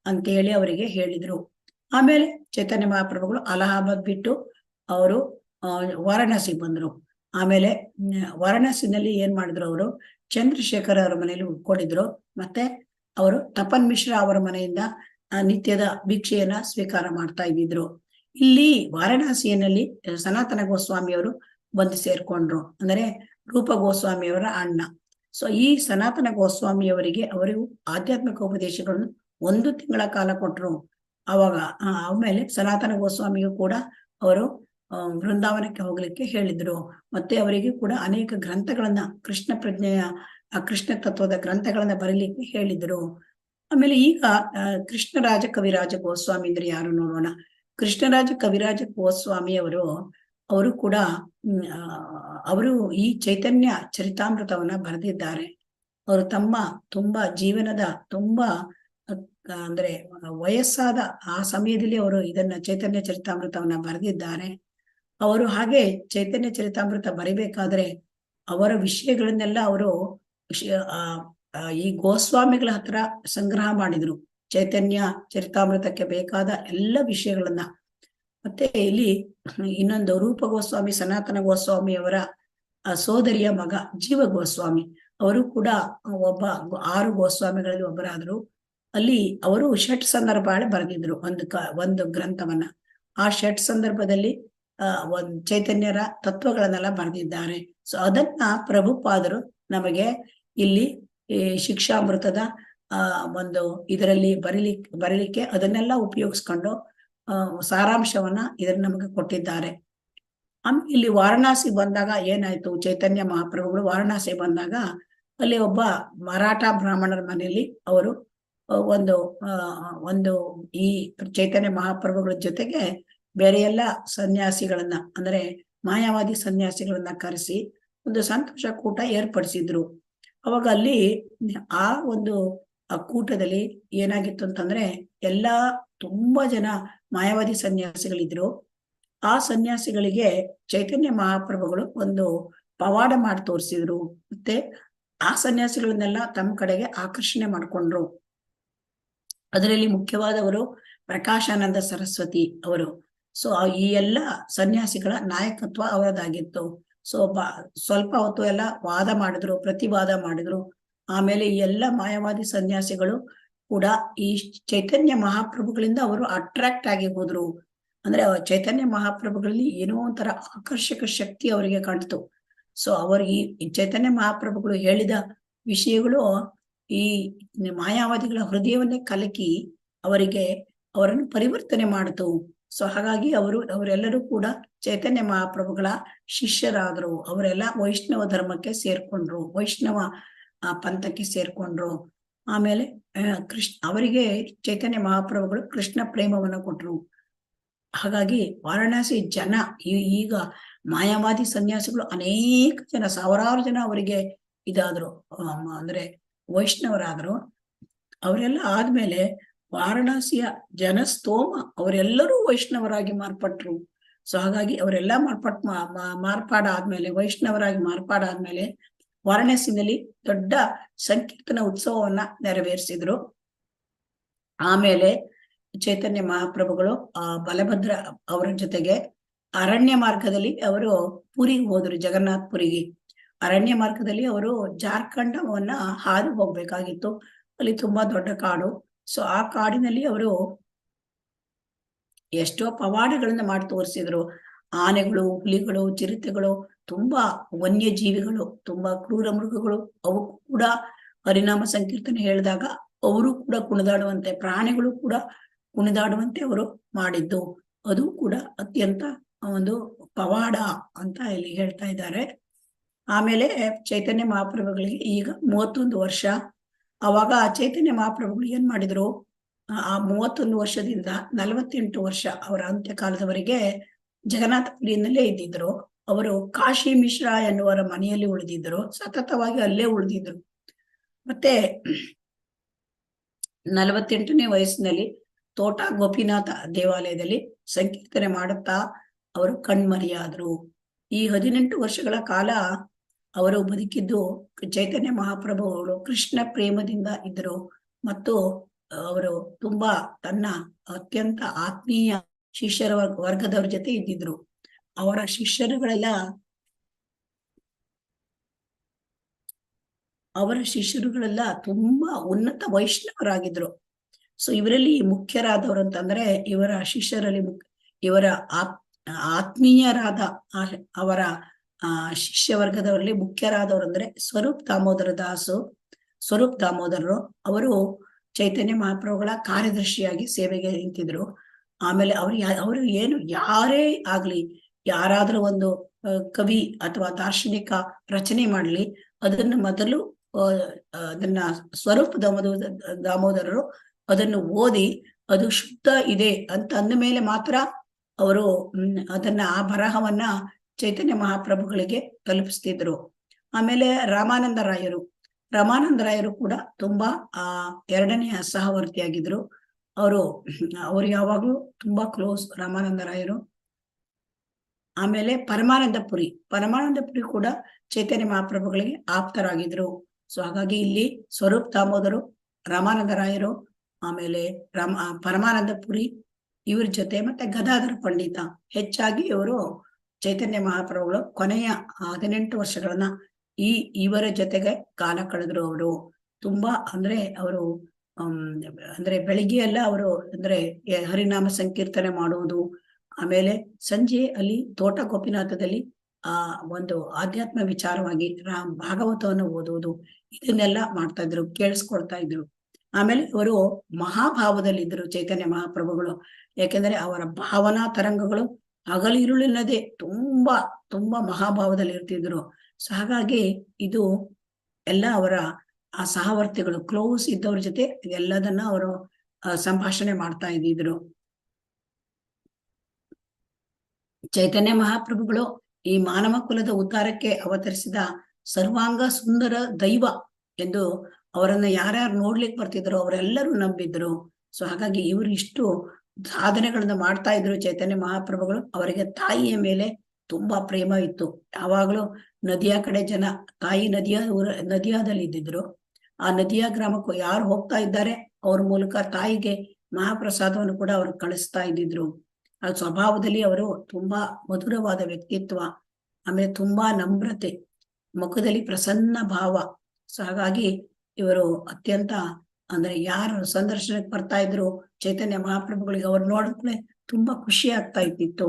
ಅಂತ ಹೇಳಿ ಅವರಿಗೆ ಹೇಳಿದ್ರು. ಆಮೇಲೆ ಚೈತನ್ಯ ಮಹಾಪ್ರಭುಗಳು ಅಲಹಾಬಾದ್ ಬಿಟ್ಟು ಅವರು ವಾರಣಾಸಿಗೆ ಬಂದ್ರು. ಆಮೇಲೆ ವಾರಣಾಸಿನಲ್ಲಿ ಏನ್ ಮಾಡಿದ್ರು, ಅವರು ಚಂದ್ರಶೇಖರ್ ಅವರ ಮನೆಯಲ್ಲಿ ಉಳ್ಕೊಂಡಿದ್ರು. ಮತ್ತೆ ಅವರು ತಪನ್ ಮಿಶ್ರಾ ಅವರ ಮನೆಯಿಂದ ನಿತ್ಯದ ಭಿಕ್ಷೆಯನ್ನ ಸ್ವೀಕಾರ ಮಾಡ್ತಾ ಇದ್ದಿದ್ರು. ಇಲ್ಲಿ ವಾರಣಾಸಿಯಲ್ಲಿ ಸನಾತನ ಗೋಸ್ವಾಮಿ ಅವರು ಬಂದು ಸೇರ್ಕೊಂಡ್ರು, ಅಂದ್ರೆ ರೂಪ ಗೋಸ್ವಾಮಿಯವರ ಅಣ್ಣ. ಸೊ ಈ ಸನಾತನ ಗೋಸ್ವಾಮಿಯವರಿಗೆ ಅವರಿಗೂ ಆಧ್ಯಾತ್ಮಿಕ ಉಪದೇಶಗಳನ್ನು 1 ತಿಂಗಳ ಕಾಲ ಕೊಟ್ರು. ಆಮೇಲೆ ಸನಾತನ ಗೋಸ್ವಾಮಿಗೂ ಕೂಡ ಅವರು ವೃಂದಾವನಕ್ಕೆ ಹೋಗ್ಲಿಕ್ಕೆ ಹೇಳಿದ್ರು. ಮತ್ತೆ ಅವರಿಗೆ ಕೂಡ ಅನೇಕ ಗ್ರಂಥಗಳನ್ನ ಕೃಷ್ಣ ತತ್ವದ ಗ್ರಂಥಗಳನ್ನ ಬರೀಲಿಕ್ಕೆ ಹೇಳಿದ್ರು. ಆಮೇಲೆ ಈಗ ಕೃಷ್ಣರಾಜ ಕವಿರಾಜ ಗೋಸ್ವಾಮಿ ಅಂದ್ರೆ ಯಾರು ನೋಡೋಣ. ಕೃಷ್ಣರಾಜ ಕವಿರಾಜ ಗೋಸ್ವಾಮಿ ಅವರು ಕೂಡ ಅವರು ಈ ಚೈತನ್ಯ ಚರಿತಾಮೃತವನ್ನ ಬರೆದಿದ್ದಾರೆ. ಅವರು ತುಂಬಾ ಜೀವನದ ಅಂದ್ರೆ ವಯಸ್ಸಾದ ಆ ಸಮಯದಲ್ಲಿ ಅವರು ಇದನ್ನ ಚೈತನ್ಯ ಚರಿತಾಮೃತವನ್ನ ಬರೆದಿದ್ದಾರೆ. ಅವರು ಹಾಗೆ ಚೈತನ್ಯ ಚರಿತಾಮೃತ ಬರಿಬೇಕಾದ್ರೆ ಅವರ ವಿಷಯಗಳನ್ನೆಲ್ಲ ಅವರು ಈ ಗೋಸ್ವಾಮಿಗಳ ಹತ್ರ ಸಂಗ್ರಹ ಮಾಡಿದ್ರು, ಚೈತನ್ಯ ಚರಿತಾಮೃತಕ್ಕೆ ಬೇಕಾದ ಎಲ್ಲ ವಿಷಯಗಳನ್ನ. ಮತ್ತೆ ಇಲ್ಲಿ ಇನ್ನೊಂದು ರೂಪ ಗೋಸ್ವಾಮಿ, ಸನಾತನ ಗೋಸ್ವಾಮಿ ಅವರ ಸೋದರಿಯ ಮಗ ಜೀವ ಗೋಸ್ವಾಮಿ, ಅವರು ಕೂಡ ಒಬ್ಬ 6 ಗೋಸ್ವಾಮಿಗಳಲ್ಲಿ ಒಬ್ಬರಾದ್ರು. ಅಲ್ಲಿ ಅವರು ಷಟ್ ಸಂದರ್ಭ ಬರೆದಿದ್ರು ಒಂದು ಗ್ರಂಥವನ್ನ. ಆ ಷಟ್ ಸಂದರ್ಭದಲ್ಲಿ ಒಂದ್ ಚೈತನ್ಯರ ತತ್ವಗಳನ್ನೆಲ್ಲ ಬರೆದಿದ್ದಾರೆ. ಸೊ ಅದನ್ನ ಪ್ರಭುಪಾದರು ನಮಗೆ ಇಲ್ಲಿ ಈ ಶಿಕ್ಷಾಮೃತದ ಒಂದು ಇದರಲ್ಲಿ ಬರೀಲಿಕ್ಕೆ ಅದನ್ನೆಲ್ಲ ಉಪಯೋಗಿಸ್ಕೊಂಡು ಸಾರಾಂಶವನ್ನ ಇದನ್ನ ನಮಗೆ ಕೊಟ್ಟಿದ್ದಾರೆ. ಇಲ್ಲಿ ವಾರಣಾಸಿ ಬಂದಾಗ ಏನಾಯ್ತು, ಚೈತನ್ಯ ಮಹಾಪ್ರಭುಗಳು ವಾರಣಾಸಿ ಬಂದಾಗ ಅಲ್ಲಿ ಒಬ್ಬ ಮರಾಠ ಬ್ರಾಹ್ಮಣರ ಮನೆಯಲ್ಲಿ ಅವರು ಒಂದು ಈ ಚೈತನ್ಯ ಮಹಾಪ್ರಭುಗಳ ಜೊತೆಗೆ ಬೇರೆ ಎಲ್ಲ ಸನ್ಯಾಸಿಗಳನ್ನ ಅಂದ್ರೆ ಮಾಯಾವಾದಿ ಸನ್ಯಾಸಿಗಳನ್ನ ಕರೆಸಿ ಒಂದು ಸಂತೋಷ ಕೂಟ ಏರ್ಪಡಿಸಿದ್ರು. ಅವಾಗ ಅಲ್ಲಿ ಆ ಒಂದು ಕೂಟದಲ್ಲಿ ಏನಾಗಿತ್ತು ಅಂತಂದ್ರೆ ತುಂಬಾ ಜನ ಮಾಯಾವಾದಿ ಸನ್ಯಾಸಿಗಳಿದ್ರು. ಆ ಸನ್ಯಾಸಿಗಳಿಗೆ ಚೈತನ್ಯ ಮಹಾಪ್ರಭುಗಳು ಒಂದು ಪವಾಡ ಮಾಡಿ ತೋರಿಸಿದ್ರು. ಮತ್ತೆ ಆ ಸನ್ಯಾಸಿಗಳನ್ನೆಲ್ಲ ತಮ್ಮ ಕಡೆಗೆ ಆಕರ್ಷಣೆ ಮಾಡ್ಕೊಂಡ್ರು. ಅದರಲ್ಲಿ ಮುಖ್ಯವಾದವರು ಪ್ರಕಾಶಾನಂದ ಸರಸ್ವತಿ ಅವರು. ಸೊ ಈ ಎಲ್ಲ ಸನ್ಯಾಸಿಗಳ ನಾಯಕತ್ವ ಅವರದಾಗಿತ್ತು. ಸೊ ಸ್ವಲ್ಪ ಹೊತ್ತು ಎಲ್ಲ ವಾದ ಮಾಡಿದ್ರು, ಪ್ರತಿವಾದ ಮಾಡಿದ್ರು. ಆಮೇಲೆ ಈ ಎಲ್ಲ ಮಾಯಾವಾದಿ ಸನ್ಯಾಸಿಗಳು ಕೂಡ ಈ ಚೈತನ್ಯ ಮಹಾಪ್ರಭುಗಳಿಂದ ಅವರು ಅಟ್ರಾಕ್ಟ್ ಆಗಿ ಹೋದ್ರು. ಅಂದ್ರೆ ಚೈತನ್ಯ ಮಹಾಪ್ರಭುಗಳಲ್ಲಿ ಏನೋ ಒಂಥರ ಆಕರ್ಷಕ ಶಕ್ತಿ ಅವರಿಗೆ ಕಾಣ್ತು. ಸೊ ಅವರು ಈ ಚೈತನ್ಯ ಮಹಾಪ್ರಭುಗಳು ಹೇಳಿದ ವಿಷಯಗಳು ಈ ಮಾಯಾವಾದಿಗಳ ಹೃದಯವನ್ನೇ ಕಲಕಿ ಅವರನ್ನು ಪರಿವರ್ತನೆ ಮಾಡಿತು. ಸೊ ಹಾಗಾಗಿ ಅವರೆಲ್ಲರೂ ಕೂಡ ಚೈತನ್ಯ ಮಹಾಪ್ರಭುಗಳ ಶಿಷ್ಯರಾದ್ರು. ಅವರೆಲ್ಲ ವೈಷ್ಣವ ಧರ್ಮಕ್ಕೆ ಸೇರ್ಕೊಂಡ್ರು, ವೈಷ್ಣವ ಪಂಥಕ್ಕೆ ಸೇರ್ಕೊಂಡ್ರು. ಆಮೇಲೆ ಅವರಿಗೆ ಚೈತನ್ಯ ಮಹಾಪ್ರಭುಗಳು ಕೃಷ್ಣ ಪ್ರೇಮವನ್ನ ಕೊಟ್ರು. ಹಾಗಾಗಿ ವಾರಣಾಸಿ ಜನ ಈಗ ಮಾಯಾವಾದಿ ಸನ್ಯಾಸಿಗಳು ಅನೇಕ ಜನ, ಸಾವಿರಾರು ಜನ ಅವರಿಗೆ ಇದಾದ್ರು, ಅಂದ್ರೆ ವೈಷ್ಣವರಾದ್ರು. ಅವರೆಲ್ಲ ಆದ್ಮೇಲೆ ವಾರಣಾಸಿಯ ಜನಸ್ತೋಮ ಅವರೆಲ್ಲರೂ ವೈಷ್ಣವರಾಗಿ ಮಾರ್ಪಟ್ರು. ಸೊ ಹಾಗಾಗಿ ಅವರೆಲ್ಲ ಮಾರ್ಪಾಡಾದ್ಮೇಲೆ ವೈಷ್ಣವರಾಗಿ ಮಾರ್ಪಾಡಾದ್ಮೇಲೆ ವಾರಣಾಸಿನಲ್ಲಿ ದೊಡ್ಡ ಸಂಕೀರ್ತನ ಉತ್ಸವವನ್ನ ನೆರವೇರಿಸಿದ್ರು. ಆಮೇಲೆ ಚೈತನ್ಯ ಮಹಾಪ್ರಭುಗಳು ಬಲಭದ್ರ ಅವರ ಜೊತೆಗೆ ಅರಣ್ಯ ಮಾರ್ಗದಲ್ಲಿ ಅವರು ಪುರಿಗೆ ಹೋದ್ರು, ಜಗನ್ನಾಥ್ ಪುರಿಗೆ. ಅರಣ್ಯ ಮಾರ್ಗದಲ್ಲಿ ಅವರು ಜಾರ್ಖಂಡವನ್ನ ಹಾದು ಹೋಗ್ಬೇಕಾಗಿತ್ತು. ಅಲ್ಲಿ ತುಂಬಾ ದೊಡ್ಡ ಕಾಡು. ಸೊ ಆ ಕಾಡಿನಲ್ಲಿ ಅವರು ಎಷ್ಟೋ ಪವಾಡಗಳನ್ನ ಮಾಡಿ ತೋರಿಸಿದ್ರು. ಆನೆಗಳು, ಹುಲಿಗಳು, ಚಿರತೆಗಳು, ತುಂಬಾ ವನ್ಯಜೀವಿಗಳು, ತುಂಬಾ ಕ್ರೂರ ಮೃಗಗಳು, ಅವು ಕೂಡ ಹರಿನಾಮ ಸಂಕೀರ್ತನೆ ಹೇಳಿದಾಗ ಅವರು ಕೂಡ ಕುಣಿದಾಡುವಂತೆ, ಪ್ರಾಣಿಗಳು ಕೂಡ ಕುಣಿದಾಡುವಂತೆ ಅವರು ಮಾಡಿದ್ದು. ಅದು ಕೂಡ ಅತ್ಯಂತ ಒಂದು ಪವಾಡ ಅಂತ ಇಲ್ಲಿ ಹೇಳ್ತಾ ಇದ್ದಾರೆ. ಆಮೇಲೆ ಚೈತನ್ಯ ಮಹಾಪ್ರಭುಗಳಿಗೆ ಈಗ 31 ವರ್ಷ. ಅವಾಗ ಚೈತನ್ಯ ಮಹಾಪ್ರಭುಗಳು ಏನ್ ಮಾಡಿದ್ರು, ಆ 31 ವರ್ಷದಿಂದ 48 ವರ್ಷ ಅವರ ಅಂತ್ಯಕಾಲದವರೆಗೆ ಜಗನ್ನಾಥಪುರಿಯಲ್ಲೇ ಇದ್ದಿದ್ರು. ಅವರು ಕಾಶಿ ಮಿಶ್ರಾ ಎನ್ನುವರ ಮನೆಯಲ್ಲಿ ಉಳಿದಿದ್ರು, ಸತತವಾಗಿ ಅಲ್ಲೇ ಉಳಿದಿದ್ರು. ಮತ್ತೆ 48ನೇ ವಯಸ್ಸಿನಲ್ಲಿ ತೋಟ ಗೋಪಿನಾಥ ದೇವಾಲಯದಲ್ಲಿ ಸಂಕೀರ್ತನೆ ಮಾಡುತ್ತಾ ಅವರು ಕಣ್ಮರೆಯಾದ್ರು. ಈ 18 ವರ್ಷಗಳ ಕಾಲ ಅವರು ಬದುಕಿದ್ದು ಚೈತನ್ಯ ಮಹಾಪ್ರಭುಗಳು ಕೃಷ್ಣ ಪ್ರೇಮದಿಂದ ಇದ್ದರು. ಮತ್ತು ಅವರು ತುಂಬಾ ತನ್ನ ಅತ್ಯಂತ ಆತ್ಮೀಯ ಶಿಷ್ಯರ ವರ್ಗದವ್ರ ಜೊತೆ ಇದ್ದಿದ್ರು. ಅವರ ಶಿಷ್ಯರುಗಳೆಲ್ಲ ತುಂಬಾ ಉನ್ನತ ವೈಷ್ಣವರಾಗಿದ್ರು. ಸೊ ಇವರಲ್ಲಿ ಮುಖ್ಯರಾದವರು ಅಂತಂದ್ರೆ ಇವರ ಶಿಷ್ಯರಲ್ಲಿ ಇವರ ಆತ್ಮೀಯರಾದ ಅವರ ಶಿಷ್ಯ ವರ್ಗದವರಲ್ಲಿ ಮುಖ್ಯರಾದವರು ಅಂದ್ರೆ ಸ್ವರೂಪ್ ದಾಮೋದರರು. ಅವರು ಚೈತನ್ಯ ಮಹಾಪ್ರಭುಗಳ ಕಾರ್ಯದರ್ಶಿಯಾಗಿ ಸೇವೆಗೆ ನಿಂತಿದ್ರು. ಆಮೇಲೆ ಅವರು ಏನು ಯಾರೇ ಆಗ್ಲಿ, ಯಾರಾದ್ರೂ ಒಂದು ಕವಿ ಅಥವಾ ದಾರ್ಶನಿಕ ರಚನೆ ಮಾಡ್ಲಿ, ಅದನ್ನ ಮೊದಲು ಅದನ್ನ ಸ್ವರೂಪ್ ದಾಮೋದರರು ಅದನ್ನು ಓದಿ ಅದು ಶುದ್ಧ ಇದೆ ಅಂತ ಅಂದ ಮೇಲೆ ಮಾತ್ರ ಅವರು ಅದನ್ನ ಆ ಬರಹವನ್ನ ಚೈತನ್ಯ ಮಹಾಪ್ರಭುಗಳಿಗೆ ತಲುಪಿಸ್ತಿದ್ರು. ಆಮೇಲೆ ರಾಮಾನಂದರಾಯರು ಕೂಡ ತುಂಬಾ 2ನೇ ಸಹವರ್ತಿಯಾಗಿದ್ರು. ಅವರು ಯಾವಾಗ್ಲೂ ತುಂಬಾ ಕ್ಲೋಸ್ ರಾಮಾನಂದರಾಯರು. ಆಮೇಲೆ ಪರಮಾನಂದಪುರಿ ಕೂಡ ಚೈತನ್ಯ ಮಹಾಪ್ರಭುಗಳಿಗೆ ಆಪ್ತರಾಗಿದ್ರು. ಸೊ ಹಾಗಾಗಿ ಇಲ್ಲಿ ಸ್ವರೂಪ್ ದಾಮೋದರು, ರಾಮಾನಂದರಾಯರು, ಆಮೇಲೆ ಪರಮಾನಂದಪುರಿ ಇವ್ರ ಜೊತೆ ಮತ್ತೆ ಗದಾಧರ ಪಂಡಿತ ಹೆಚ್ಚಾಗಿ ಇವರು ಚೈತನ್ಯ ಮಹಾಪ್ರಭುಗಳು ಕೊನೆಯ 18 ವರ್ಷಗಳನ್ನ ಇವರ ಜೊತೆಗೆ ಕಾಲ ಕಳೆದ್ರು. ಅವರು ತುಂಬಾ ಅವರು ಅಂದ್ರೆ ಬೆಳಿಗ್ಗೆ ಎಲ್ಲ ಅವರು ಹರಿನಾಮ ಸಂಕೀರ್ತನೆ ಮಾಡುವುದು, ಆಮೇಲೆ ಸಂಜೆ ಅಲ್ಲಿ ತೋಟ ಗೋಪಿನಾಥದಲ್ಲಿ ಒಂದು ಆಧ್ಯಾತ್ಮ ವಿಚಾರವಾಗಿ ಭಾಗವತವನ್ನು ಓದುವುದು, ಇದನ್ನೆಲ್ಲ ಮಾಡ್ತಾ ಇದ್ರು, ಕೇಳಿಸ್ಕೊಳ್ತಾ ಇದ್ರು. ಆಮೇಲೆ ಅವರು ಮಹಾಭಾವದಲ್ಲಿದ್ದರು ಚೈತನ್ಯ ಮಹಾಪ್ರಭುಗಳು. ಯಾಕೆಂದ್ರೆ ಅವರ ಭಾವನಾ ತರಂಗಗಳು ಹಗಲಿರುಳಿಲ್ಲದೆ ತುಂಬಾ ತುಂಬಾ ಮಹಾಭಾವದಲ್ಲಿ ಇರ್ತಿದ್ರು. ಸೊ ಹಾಗಾಗಿ ಇದು ಎಲ್ಲ ಅವರ ಆ ಸಹವರ್ತಿಗಳು, ಕ್ಲೋಸ್ ಇದ್ದವ್ರ ಜೊತೆ ಎಲ್ಲದನ್ನ ಅವರು ಸಂಭಾಷಣೆ ಮಾಡ್ತಾ ಇದ್ದಿದ್ರು. ಚೈತನ್ಯ ಮಹಾಪ್ರಭುಗಳು ಈ ಮಾನವ ಕುಲದ ಉದ್ಧಾರಕ್ಕೆ ಅವತರಿಸಿದ ಸರ್ವಾಂಗ ಸುಂದರ ದೈವ ಎಂದು ಅವರನ್ನ ಯಾರ್ಯಾರು ನೋಡ್ಲಿಕ್ಕೆ ಬರ್ತಿದ್ರು ಅವರೆಲ್ಲರೂ ನಂಬಿದ್ರು. ಸೊ ಹಾಗಾಗಿ ಇವರು ಇಷ್ಟು ಸಾಧನೆಗಳನ್ನ ಮಾಡ್ತಾ ಇದ್ರು ಚೈತನ್ಯ ಮಹಾಪ್ರಭುಗಳು. ಅವರಿಗೆ ತಾಯಿಯ ಮೇಲೆ ತುಂಬಾ ಪ್ರೇಮ ಇತ್ತು. ಯಾವಾಗಲೂ ನದಿಯ ಕಡೆ ಜನ, ತಾಯಿ ನದಿಯಾದಲ್ಲಿ ಇದ್ದಿದ್ರು. ಆ ನದಿಯ ಗ್ರಾಮಕ್ಕೂ ಯಾರು ಹೋಗ್ತಾ ಇದ್ದಾರೆ ಅವ್ರ ಮೂಲಕ ತಾಯಿಗೆ ಮಹಾಪ್ರಸಾದವನ್ನು ಕೂಡ ಅವರು ಕಳಿಸ್ತಾ ಇದ್ದಿದ್ರು. ಆ ಸ್ವಭಾವದಲ್ಲಿ ಅವರು ತುಂಬಾ ಮಧುರವಾದ ವ್ಯಕ್ತಿತ್ವ, ಆಮೇಲೆ ತುಂಬಾ ನಮ್ರತೆ, ಮುಖದಲ್ಲಿ ಪ್ರಸನ್ನ ಭಾವ. ಸೊ ಹಾಗಾಗಿ ಇವರು ಅತ್ಯಂತ ಯಾರು ಸಂದರ್ಶನಕ್ಕೆ ಬರ್ತಾ ಇದ್ರು ಚೈತನ್ಯ ಮಹಾಪ್ರಭುಗಳಿಗೆ ಅವ್ರು ನೋಡಿದ್ರೆ ತುಂಬಾ ಖುಷಿ ಆಗ್ತಾ ಇದ್ದಿತ್ತು.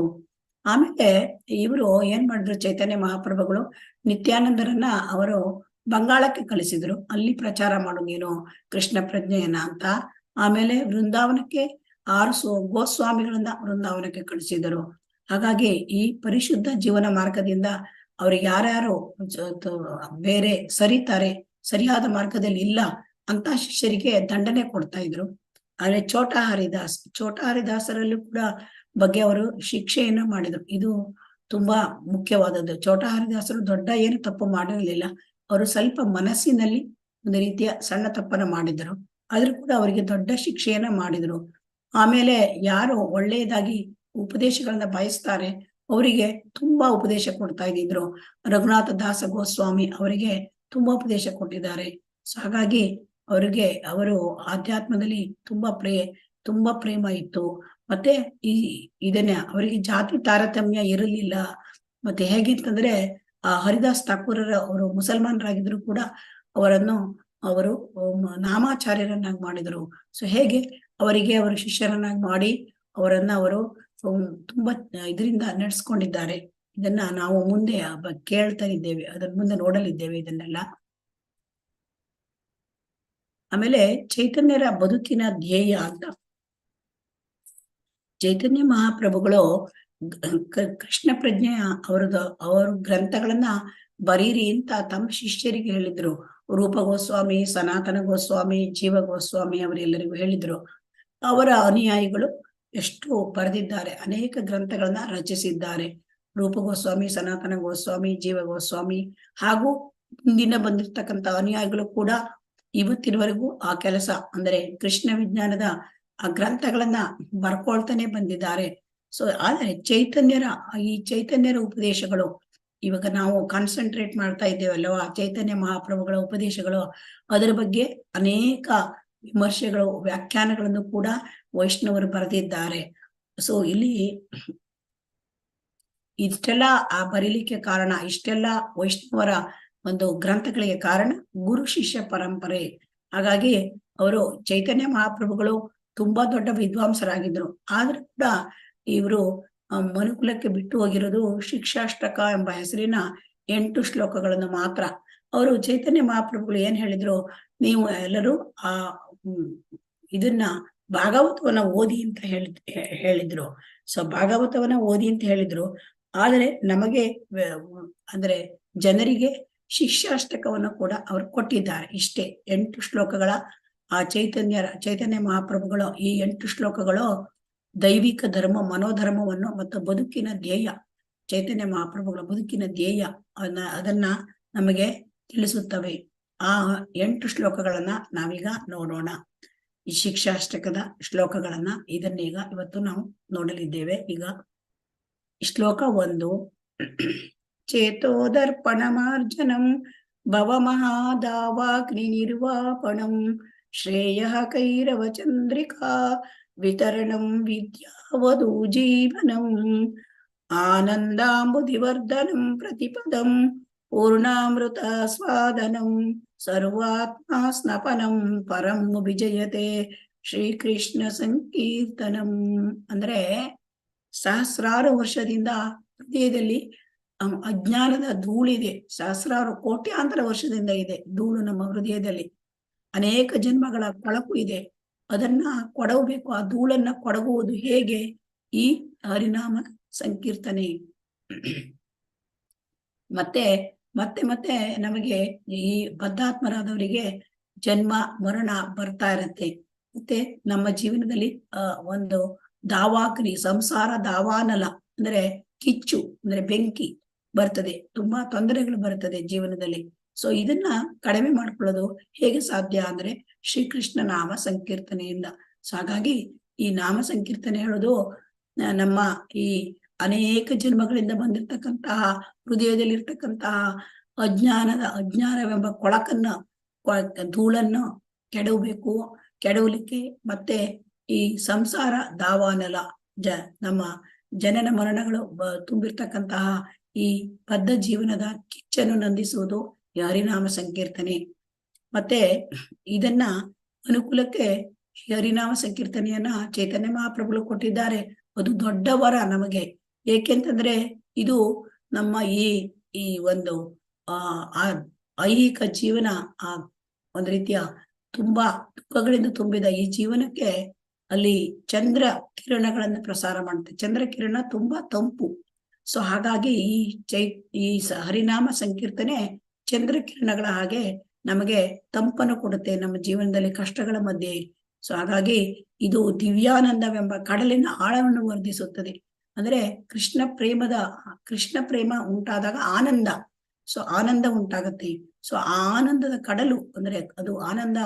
ಆಮೇಲೆ ಇವರು ಏನ್ ಮಾಡಿದ್ರು ಚೈತನ್ಯ ಮಹಾಪ್ರಭುಗಳು, ನಿತ್ಯಾನಂದರನ್ನ ಅವರು ಬಂಗಾಳಕ್ಕೆ ಕಳಿಸಿದ್ರು, ಅಲ್ಲಿ ಪ್ರಚಾರ ಮಾಡೋದೇನು ಕೃಷ್ಣ ಪ್ರಜ್ಞೆಯನ್ನ ಅಂತ. ಆಮೇಲೆ ವೃಂದಾವನಕ್ಕೆ 6 ಗೋಸ್ವಾಮಿಗಳನ್ನ ವೃಂದಾವನಕ್ಕೆ ಕಳಿಸಿದರು. ಹಾಗಾಗಿ ಈ ಪರಿಶುದ್ಧ ಜೀವನ ಮಾರ್ಗದಿಂದ ಅವ್ರಿಗೆ ಯಾರ್ಯಾರು ಬೇರೆ ಸರಿತಾರೆ, ಸರಿಯಾದ ಮಾರ್ಗದಲ್ಲಿ ಇಲ್ಲ ಅಂತ ಶಿಷ್ಯರಿಗೆ ದಂಡನೆ ಕೊಡ್ತಾ ಇದ್ರು. ಆದ್ರೆ ಛೋಟಾ ಹರಿದಾಸರಲ್ಲೂ ಕೂಡ ಬಗ್ಗೆ ಅವರು ಶಿಕ್ಷೆಯನ್ನು ಮಾಡಿದ್ರು. ಇದು ತುಂಬಾ ಮುಖ್ಯವಾದದ್ದು. ಛೋಟಾ ಹರಿದಾಸರು ದೊಡ್ಡ ಏನು ತಪ್ಪು ಮಾಡಿರಲಿಲ್ಲ. ಅವರು ಸ್ವಲ್ಪ ಮನಸ್ಸಿನಲ್ಲಿ ಒಂದು ರೀತಿಯ ಸಣ್ಣ ತಪ್ಪನ್ನ ಮಾಡಿದ್ರು, ಆದ್ರೂ ಕೂಡ ಅವರಿಗೆ ದೊಡ್ಡ ಶಿಕ್ಷೆಯನ್ನ ಮಾಡಿದ್ರು. ಆಮೇಲೆ ಯಾರು ಒಳ್ಳೆಯದಾಗಿ ಉಪದೇಶಗಳನ್ನ ಬಯಸ್ತಾರೆ ಅವರಿಗೆ ತುಂಬಾ ಉಪದೇಶ ಕೊಡ್ತಾ ಇದ್ದಿದ್ರು. ರಘುನಾಥ ದಾಸ ಗೋಸ್ವಾಮಿ ಅವರಿಗೆ ತುಂಬಾ ಉಪದೇಶ ಕೊಟ್ಟಿದ್ದಾರೆ. ಸೊ ಹಾಗಾಗಿ ಅವರು ಆಧ್ಯಾತ್ಮದಲ್ಲಿ ತುಂಬಾ ಪ್ರೇಮ ಇತ್ತು. ಮತ್ತೆ ಇದನ್ನ ಅವರಿಗೆ ಜಾತಿ ತಾರತಮ್ಯ ಇರಲಿಲ್ಲ. ಮತ್ತೆ ಹೇಗಿತ್ತಂದ್ರೆ ಹರಿದಾಸ್ ಠಾಕೂರರ ಅವರು ಮುಸಲ್ಮಾನರಾಗಿದ್ರು ಕೂಡ ಅವರು ನಾಮಾಚಾರ್ಯರನ್ನಾಗಿ ಮಾಡಿದರು. ಸೊ ಹೇಗೆ ಅವರಿಗೆ ಅವರ ಶಿಷ್ಯರನ್ನಾಗಿ ಮಾಡಿ ಅವರು ತುಂಬಾ ಇದರಿಂದ ನಡೆಸ್ಕೊಂಡಿದ್ದಾರೆ. ಇದನ್ನ ನಾವು ಮುಂದೆ ಕೇಳ್ತಾ ಇದ್ದೇವೆ, ಅದರ ಮುಂದೆ ನೋಡಲಿದ್ದೇವೆ ಇದನ್ನೆಲ್ಲ. ಆಮೇಲೆ ಚೈತನ್ಯರ ಬದುಕಿನ ಧ್ಯೇಯ ಅಂತ, ಚೈತನ್ಯ ಮಹಾಪ್ರಭುಗಳು ಕೃಷ್ಣ ಪ್ರಜ್ಞೆಯ ಅವ್ರ ಗ್ರಂಥಗಳನ್ನ ಬರೀರಿ ಅಂತ ತಮ್ಮ ಶಿಷ್ಯರಿಗೆ ಹೇಳಿದ್ರು. ರೂಪ ಗೋಸ್ವಾಮಿ, ಸನಾತನ ಗೋಸ್ವಾಮಿ, ಜೀವ ಗೋಸ್ವಾಮಿ ಅವರೆಲ್ಲರಿಗೂ ಹೇಳಿದ್ರು. ಅವರ ಅನುಯಾಯಿಗಳು ಎಷ್ಟು ಬರೆದಿದ್ದಾರೆ, ಅನೇಕ ಗ್ರಂಥಗಳನ್ನ ರಚಿಸಿದ್ದಾರೆ. ರೂಪ ಗೋಸ್ವಾಮಿ, ಸನಾತನ ಗೋಸ್ವಾಮಿ, ಜೀವ ಗೋಸ್ವಾಮಿ ಹಾಗೂ ಮುಂದಿನ ಬಂದಿರ್ತಕ್ಕಂಥ ಅನುಯಾಯಿಗಳು ಕೂಡ ಇವತ್ತಿನವರೆಗೂ ಆ ಕೆಲಸ ಕೃಷ್ಣ ವಿಜ್ಞಾನದ ಆ ಗ್ರಂಥಗಳನ್ನ ಬರ್ಕೊಳ್ತಾನೆ ಬಂದಿದ್ದಾರೆ. ಸೊ ಆದ್ರೆ ಚೈತನ್ಯರ ಉಪದೇಶಗಳು ಇವಾಗ ನಾವು ಕಾನ್ಸಂಟ್ರೇಟ್ ಮಾಡ್ತಾ ಇದ್ದೇವಲ್ವಾ, ಚೈತನ್ಯ ಮಹಾಪ್ರಭುಗಳ ಉಪದೇಶಗಳು, ಅದರ ಬಗ್ಗೆ ಅನೇಕ ವಿಮರ್ಶೆಗಳು, ವ್ಯಾಖ್ಯಾನಗಳನ್ನು ಕೂಡ ವೈಷ್ಣವರು ಬರೆದಿದ್ದಾರೆ. ಸೊ ಇಲ್ಲಿ ಇಷ್ಟೆಲ್ಲ ಬರೀಲಿಕ್ಕೆ ಕಾರಣ, ಇಷ್ಟೆಲ್ಲ ವೈಷ್ಣವರ ಒಂದು ಗ್ರಂಥಗಳಿಗೆ ಕಾರಣ ಗುರು ಶಿಷ್ಯ ಪರಂಪರೆ. ಹಾಗಾಗಿ ಅವರು ಚೈತನ್ಯ ಮಹಾಪ್ರಭುಗಳು ತುಂಬಾ ದೊಡ್ಡ ವಿದ್ವಾಂಸರಾಗಿದ್ರು. ಆದ್ರೂ ಕೂಡ ಇವರು ಮನುಕುಲಕ್ಕೆ ಬಿಟ್ಟು ಹೋಗಿರೋದು ಶಿಕ್ಷಾಷ್ಟಕ ಎಂಬ ಹೆಸರಿನ 8 ಶ್ಲೋಕಗಳನ್ನು ಮಾತ್ರ. ಅವರು ಚೈತನ್ಯ ಮಹಾಪ್ರಭುಗಳು ಏನ್ ಹೇಳಿದ್ರು, ನೀವು ಎಲ್ಲರೂ ಇದನ್ನ ಭಾಗವತವನ್ನ ಓದಿ ಅಂತ ಹೇಳಿದ್ರು. ಸೊ ಭಾಗವತವನ್ನ ಓದಿ ಅಂತ ಹೇಳಿದ್ರು. ಆದರೆ ನಮಗೆ ಜನರಿಗೆ ಶಿಷ್ಯಾಷ್ಟಕವನ್ನು ಕೂಡ ಅವರು ಕೊಟ್ಟಿದ್ದಾರೆ. ಇಷ್ಟೇ 8 ಶ್ಲೋಕಗಳ ಆ ಚೈತನ್ಯ ಮಹಾಪ್ರಭುಗಳು ಈ 8 ಶ್ಲೋಕಗಳು ದೈವಿಕ ಧರ್ಮ, ಮನೋಧರ್ಮವನ್ನು ಮತ್ತು ಬದುಕಿನ ಧ್ಯೇಯ, ಚೈತನ್ಯ ಮಹಾಪ್ರಭುಗಳ ಬದುಕಿನ ಧ್ಯೇಯ ಅದನ್ನ ನಮಗೆ ತಿಳಿಸುತ್ತವೆ. ಆ 8 ಶ್ಲೋಕಗಳನ್ನ ನಾವೀಗ ನೋಡೋಣ. ಈ ಶಿಕ್ಷಾಷ್ಟಕದ ಶ್ಲೋಕಗಳನ್ನ ಇದನ್ನೀಗ ಇವತ್ತು ನಾವು ನೋಡಲಿದ್ದೇವೆ. ಈಗ ಶ್ಲೋಕ 1, ಚೇತೋದರ್ಪಣಮಾರ್ಜನಂ ಭವಮಹಾದಾವಾಗ್ನಿ ನಿರ್ವಾಪಣಂ ಶ್ರೇಯಃ ಕೈರವ ಚಂದ್ರಿಕಾ ವಿತರಣಂ ವಿದ್ಯಾವಧೂ ಜೀವನಂ. ಆನಂದಾಂಬುಧಿವರ್ಧನಂ ಪ್ರತಿಪದಂ ಪೂರ್ಣಾಮೃತ ಸ್ವಾದನಂ ಸರ್ವಾತ್ಮ ಸ್ನಪನಂ ಪರಂ ವಿಜಯತೆ ಶ್ರೀಕೃಷ್ಣ ಸಂಕೀರ್ತನಂ. ಅಂದ್ರೆ ಸಹಸ್ರಾರು ವರ್ಷದಿಂದ ಹೃದಯದಲ್ಲಿ ಅಜ್ಞಾನದ ಧೂಳಿದೆ. ಸಹಸ್ರಾರು ಕೋಟ್ಯಾಂತರ ವರ್ಷದಿಂದ ಇದೆ ಧೂಳು ನಮ್ಮ ಹೃದಯದಲ್ಲಿ. ಅನೇಕ ಜನ್ಮಗಳ ಕೊಳಕು ಇದೆ. ಅದನ್ನ ಕೊಡಗಬೇಕು. ಆ ಧೂಳನ್ನ ಕೊಡಗುವುದು ಹೇಗೆ? ಈ ಹರಿನಾಮ ಸಂಕೀರ್ತನೆ. ಮತ್ತೆ ಮತ್ತೆ ಮತ್ತೆ ನಮಗೆ ಈ ಬದ್ಧಾತ್ಮರಾದವರಿಗೆ ಜನ್ಮ ಮರಣ ಬರ್ತಾ ಇರತ್ತೆ. ಮತ್ತೆ ನಮ್ಮ ಜೀವನದಲ್ಲಿ ಒಂದು ದಾವಾಗ್ನಿ, ಸಂಸಾರ ದಾವಾನಲ ಅಂದ್ರೆ ಕಿಚ್ಚು, ಅಂದ್ರೆ ಬೆಂಕಿ ಬರ್ತದೆ. ತುಂಬಾ ತೊಂದರೆಗಳು ಬರ್ತದೆ ಜೀವನದಲ್ಲಿ. ಸೊ ಇದನ್ನ ಕಡಿಮೆ ಮಾಡ್ಕೊಳ್ಳೋದು ಹೇಗೆ ಸಾಧ್ಯ ಅಂದ್ರೆ ಶ್ರೀಕೃಷ್ಣ ನಾಮ ಸಂಕೀರ್ತನೆಯಿಂದ. ಸೊ ಹಾಗಾಗಿ ಈ ನಾಮ ಸಂಕೀರ್ತನೆ ಹೇಳೋದು ನಮ್ಮ ಈ ಅನೇಕ ಜನ್ಮಗಳಿಂದ ಬಂದಿರತಕ್ಕಂತಹ ಹೃದಯದಲ್ಲಿರ್ತಕ್ಕಂತಹ ಅಜ್ಞಾನವೆಂಬ ಕೊಳಕನ್ನ, ಧೂಳನ್ನು ಕೆಡವಬೇಕು. ಕೆಡವಲಿಕ್ಕೆ ಮತ್ತೆ ಈ ಸಂಸಾರ ದಾವಾನಲ ನಮ್ಮ ಜನನ ಮರಣಗಳು ತುಂಬಿರ್ತಕ್ಕಂತಹ ಈ ಬದ್ಧ ಜೀವನದ ಕಿಚ್ಚನ್ನು ನಂದಿಸುವುದು ಈ ಹರಿನಾಮ ಸಂಕೀರ್ತನೆ. ಮತ್ತೆ ಇದನ್ನ ಅನುಕೂಲಕ್ಕೆ ಹರಿನಾಮ ಸಂಕೀರ್ತನೆಯನ್ನ ಚೈತನ್ಯ ಮಹಾಪ್ರಭುಗಳು ಕೊಟ್ಟಿದ್ದಾರೆ. ಅದು ದೊಡ್ಡ ವರ ನಮಗೆ. ಏಕೆಂತಂದ್ರೆ ಇದು ನಮ್ಮ ಈ ಒಂದು ಐಹಿಕ ಜೀವನ, ಒಂದು ರೀತಿಯ ತುಂಬಾ ದುಃಖಗಳಿಂದ ತುಂಬಿದ ಈ ಜೀವನಕ್ಕೆ ಅಲ್ಲಿ ಚಂದ್ರ ಕಿರಣಗಳನ್ನು ಪ್ರಸಾರ ಮಾಡುತ್ತೆ. ಚಂದ್ರ ಕಿರಣ ತುಂಬಾ ತಂಪು. ಸೊ ಹಾಗಾಗಿ ಈ ಹರಿನಾಮ ಸಂಕೀರ್ತನೆ ಚಂದ್ರ ಕಿರಣಗಳ ಹಾಗೆ ನಮಗೆ ತಂಪನ್ನು ಕೊಡುತ್ತೆ ನಮ್ಮ ಜೀವನದಲ್ಲಿ ಕಷ್ಟಗಳ ಮಧ್ಯೆ. ಸೊ ಹಾಗಾಗಿ ಇದು ದಿವ್ಯಾನಂದವೆಂಬ ಕಡಲಿನ ಆಳವನ್ನು ವರ್ಧಿಸುತ್ತದೆ. ಅಂದ್ರೆ ಕೃಷ್ಣ ಪ್ರೇಮ ಉಂಟಾದಾಗ ಆನಂದ. ಸೊ ಆನಂದ ಉಂಟಾಗತ್ತೆ. ಸೊ ಆನಂದದ ಕಡಲು ಅಂದ್ರೆ ಅದು ಆನಂದ,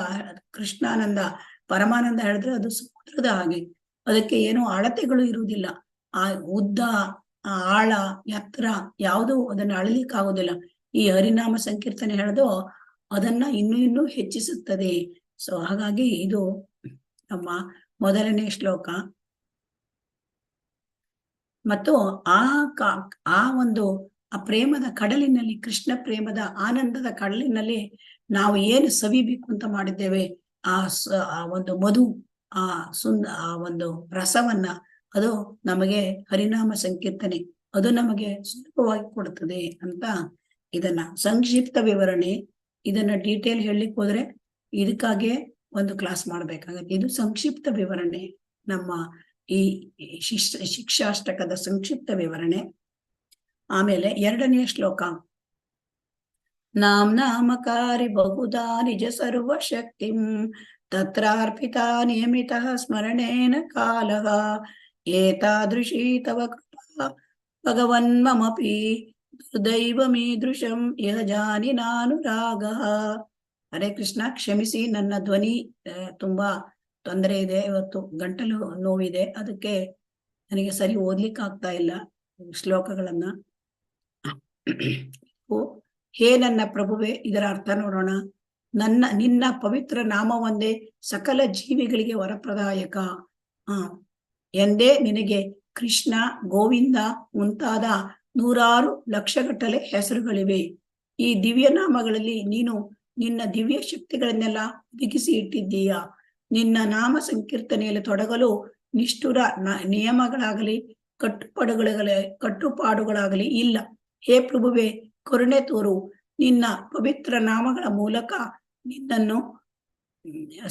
ಕೃಷ್ಣಾನಂದ, ಪರಮಾನಂದ ಹೇಳಿದ್ರೆ ಅದು ಸಮುದ್ರದ ಹಾಗೆ. ಅದಕ್ಕೆ ಏನು ಅಳತೆಗಳು ಇರುವುದಿಲ್ಲ. ಆ ಉದ್ದ, ಆ ಆಳ, ಎತ್ತರ ಯಾವುದು ಅದನ್ನ ಅಳಲಿಕ್ಕಾಗೋದಿಲ್ಲ. ಈ ಹರಿನಾಮ ಸಂಕೀರ್ತನೆ ಹೇಳೋದು ಅದನ್ನ ಇನ್ನೂ ಹೆಚ್ಚಿಸುತ್ತದೆ. ಸೊ ಹಾಗಾಗಿ ಇದು ನಮ್ಮ ಮೊದಲನೇ ಶ್ಲೋಕ. ಮತ್ತು ಆ ಒಂದು ಪ್ರೇಮದ ಕಡಲಿನಲ್ಲಿ, ಕೃಷ್ಣ ಪ್ರೇಮದ ಆನಂದದ ಕಡಲಿನಲ್ಲಿ ನಾವು ಏನು ಸವಿಬೇಕು ಅಂತ ಮಾಡಿದ್ದೇವೆ, ಆ ಒಂದು ಮಧು, ಆ ಒಂದು ರಸವನ್ನ, ಅದು ನಮಗೆ ಹರಿನಾಮ ಸಂಕೀರ್ತನೆ ಅದು ನಮಗೆ ಸುಲಭವಾಗಿ ಕೊಡುತ್ತದೆ ಅಂತ. ಇದನ್ನ ಸಂಕ್ಷಿಪ್ತ ವಿವರಣೆ. ಇದನ್ನ ಡೀಟೇಲ್ ಹೇಳಲಿಕ್ಕೆ ಹೋದ್ರೆ ಇದಕ್ಕಾಗೆ ಒಂದು ಕ್ಲಾಸ್ ಮಾಡ್ಬೇಕಾಗತ್ತೆ. ಇದು ಸಂಕ್ಷಿಪ್ತ ವಿವರಣೆ, ನಮ್ಮ ಈ ಶಿಕ್ಷಾಷ್ಟಕದ ಸಂಕ್ಷಿಪ್ತ ವಿವರಣೆ. ಆಮೇಲೆ ಎರಡನೆಯ ಶ್ಲೋಕ. ನಾಮಕಾರಿ ಬಹುಧಾ ನಿಜ ಸರ್ವಶಕ್ತಿಂ ತತ್ರಾರ್ಪಿತ ನಿಯಮಿತ ಸ್ಮರಣೇನ ಕಾಲಃ ಏತಾದೃಶೀ ತವ ಕೃಪಾ ಭಗವನ್ಮಮಪಿ ದುರ್ದೈವಮೀದೃಶಂ ಇಹ ಜಾನಿ ನಾನುರಾಗಃ. ಹರೇ ಕೃಷ್ಣ. ಕ್ಷಮಿಸಿ, ನನ್ನ ಧ್ವನಿ ತುಂಬಾ ತೊಂದರೆ ಇದೆ. ಇವತ್ತು ಗಂಟಲು ನೋವಿದೆ. ಅದಕ್ಕೆ ನನಗೆ ಸರಿ ಓದ್ಲಿಕ್ಕೆ ಆಗ್ತಾ ಇಲ್ಲ ಶ್ಲೋಕಗಳನ್ನ. ಹೇ ನನ್ನ ಪ್ರಭುವೆ, ಇದರ ಅರ್ಥ ನೋಡೋಣ. ನಿನ್ನ ಪವಿತ್ರ ನಾಮವೊಂದೇ ಸಕಲ ಜೀವಿಗಳಿಗೆ ವರಪ್ರದಾಯಕ ಎಂದೇ ನಿನಗೆ ಕೃಷ್ಣ, ಗೋವಿಂದ ಮುಂತಾದ ನೂರಾರು ಲಕ್ಷಗಟ್ಟಲೆ ಹೆಸರುಗಳಿವೆ. ಈ ದಿವ್ಯ ನಾಮಗಳಲ್ಲಿ ನೀನು ನಿನ್ನ ದಿವ್ಯ ಶಕ್ತಿಗಳನ್ನೆಲ್ಲ ಒದಗಿಸಿ ಇಟ್ಟಿದ್ದೀಯ. ನಿನ್ನ ನಾಮ ಸಂಕೀರ್ತನೆಯಲ್ಲಿ ತೊಡಗಲು ನಿಷ್ಠುರ ನಿಯಮಗಳಾಗಲಿ ಕಟ್ಟುಪಾಡುಗಳಾಗಲಿ ಇಲ್ಲ. ಹೇ ಪ್ರಭುವೆ, ಕರುಣೆ ತೋರು. ನಿನ್ನ ಪವಿತ್ರ ನಾಮಗಳ ಮೂಲಕ ನಿನ್ನನ್ನು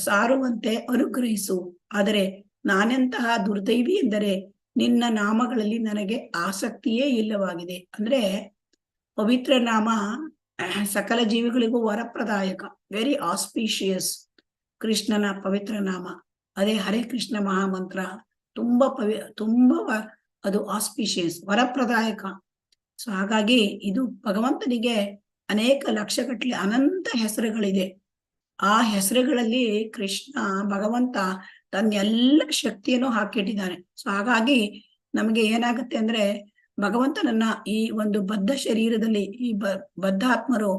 ಸಾರುವಂತೆ ಅನುಗ್ರಹಿಸು. ಆದರೆ ನಾನೆಂತಹ ದುರ್ದೈವಿ ಎಂದರೆ ನಿನ್ನ ನಾಮಗಳಲ್ಲಿ ನನಗೆ ಆಸಕ್ತಿಯೇ ಇಲ್ಲವಾಗಿದೆ. ಅಂದ್ರೆ ಪವಿತ್ರ ನಾಮ ಸಕಲ ಜೀವಿಗಳಿಗೂ ವರಪ್ರದಾಯಕ, ವೆರಿ ಆಸ್ಪಿಷಿಯಸ್. ಕೃಷ್ಣನ ಪವಿತ್ರ ನಾಮ ಅದೇ ಹರೇ ಕೃಷ್ಣ ಮಹಾಮಂತ್ರ. ತುಂಬಾ ಅದು ಆಸ್ಪಿಷಿಯಸ್, ವರಪ್ರದಾಯಕ. ಸೊ ಹಾಗಾಗಿ ಇದು ಭಗವಂತನಿಗೆ ಅನೇಕ ಲಕ್ಷಗಟ್ಟಲೆ ಅನಂತ ಹೆಸರುಗಳಿದೆ. ಆ ಹೆಸರುಗಳಲ್ಲಿ ಕೃಷ್ಣ ಭಗವಂತ ತನ್ನ ಎಲ್ಲ ಶಕ್ತಿಯನ್ನು ಹಾಕಿಟ್ಟಿದ್ದಾನೆ. ಸೊ ಹಾಗಾಗಿ ನಮಗೆ ಏನಾಗುತ್ತೆ ಅಂದ್ರೆ ಭಗವಂತನನ್ನ ಈ ಒಂದು ಬದ್ಧ ಶರೀರದಲ್ಲಿ ಈ ಬದ್ಧಾತ್ಮರು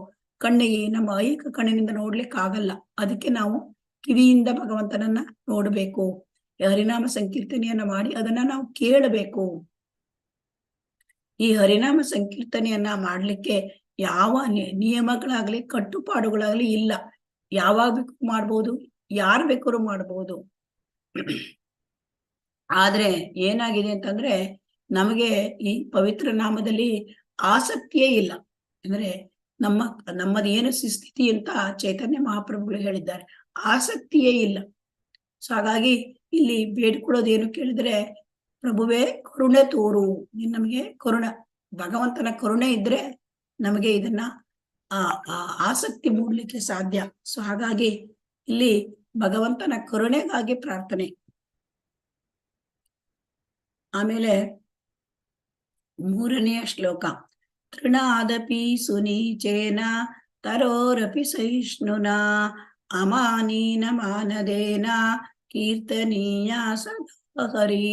ಕಣ್ಣಿಗೆ, ನಮ್ಮ ಐಹಿಕ ಕಣ್ಣಿನಿಂದ ನೋಡ್ಲಿಕ್ಕೆ ಆಗಲ್ಲ. ಅದಕ್ಕೆ ನಾವು ಕಿವಿಯಿಂದ ಭಗವಂತನನ್ನ ನೋಡ್ಬೇಕು. ಹರಿನಾಮ ಸಂಕೀರ್ತನೆಯನ್ನ ಮಾಡಿ ಅದನ್ನ ನಾವು ಕೇಳಬೇಕು. ಈ ಹರಿನಾಮ ಸಂಕೀರ್ತನೆಯನ್ನ ಮಾಡ್ಲಿಕ್ಕೆ ಯಾವ ನಿಯಮಗಳಾಗ್ಲಿ ಕಟ್ಟುಪಾಡುಗಳಾಗ್ಲಿ ಇಲ್ಲ. ಯಾವಾಗ ಬೇಕು ಮಾಡ್ಬೋದು, ಯಾರು ಬೇಕಾದ್ರೂ ಮಾಡ್ಬೋದು. ಆದ್ರೆ ಏನಾಗಿದೆ ಅಂತಂದ್ರೆ ನಮಗೆ ಈ ಪವಿತ್ರ ನಾಮದಲ್ಲಿ ಆಸಕ್ತಿಯೇ ಇಲ್ಲ. ಅಂದ್ರೆ ನಮ್ಮದು ಏನು ಸ್ಥಿತಿ ಅಂತ ಚೈತನ್ಯ ಮಹಾಪ್ರಭುಗಳು ಹೇಳಿದ್ದಾರೆ, ಆಸಕ್ತಿಯೇ ಇಲ್ಲ. ಸೊ ಹಾಗಾಗಿ ಇಲ್ಲಿ ಬೇಡ್ಕೊಳ್ಳೋದು ಏನು ಕೇಳಿದ್ರೆ, ಪ್ರಭುವೇ ಕರುಣೆ ತೋರು, ನಮಗೆ ಭಗವಂತನ ಕರುಣೆ ಇದ್ರೆ ನಮಗೆ ಇದನ್ನ ಆಸಕ್ತಿ ಮೂಡ್ಲಿಕ್ಕೆ ಸಾಧ್ಯ. ಸೊ ಹಾಗಾಗಿ ಇಲ್ಲಿ ಭಗವಂತನ ಕರುಣೆಗಾಗಿ ಪ್ರಾರ್ಥನೆ. ಆಮೇಲೆ 3ನೇ ಶ್ಲೋಕ, ತೃಣಾದಪಿ ಸುನೀಚೇನ ತರೋರಪಿ ಸಹಿಷ್ಣುನ ಅಮಾನೀನ ಮಾನದೇನ ಕೀರ್ತನೀಯ ಸದಾ ಹರಿ.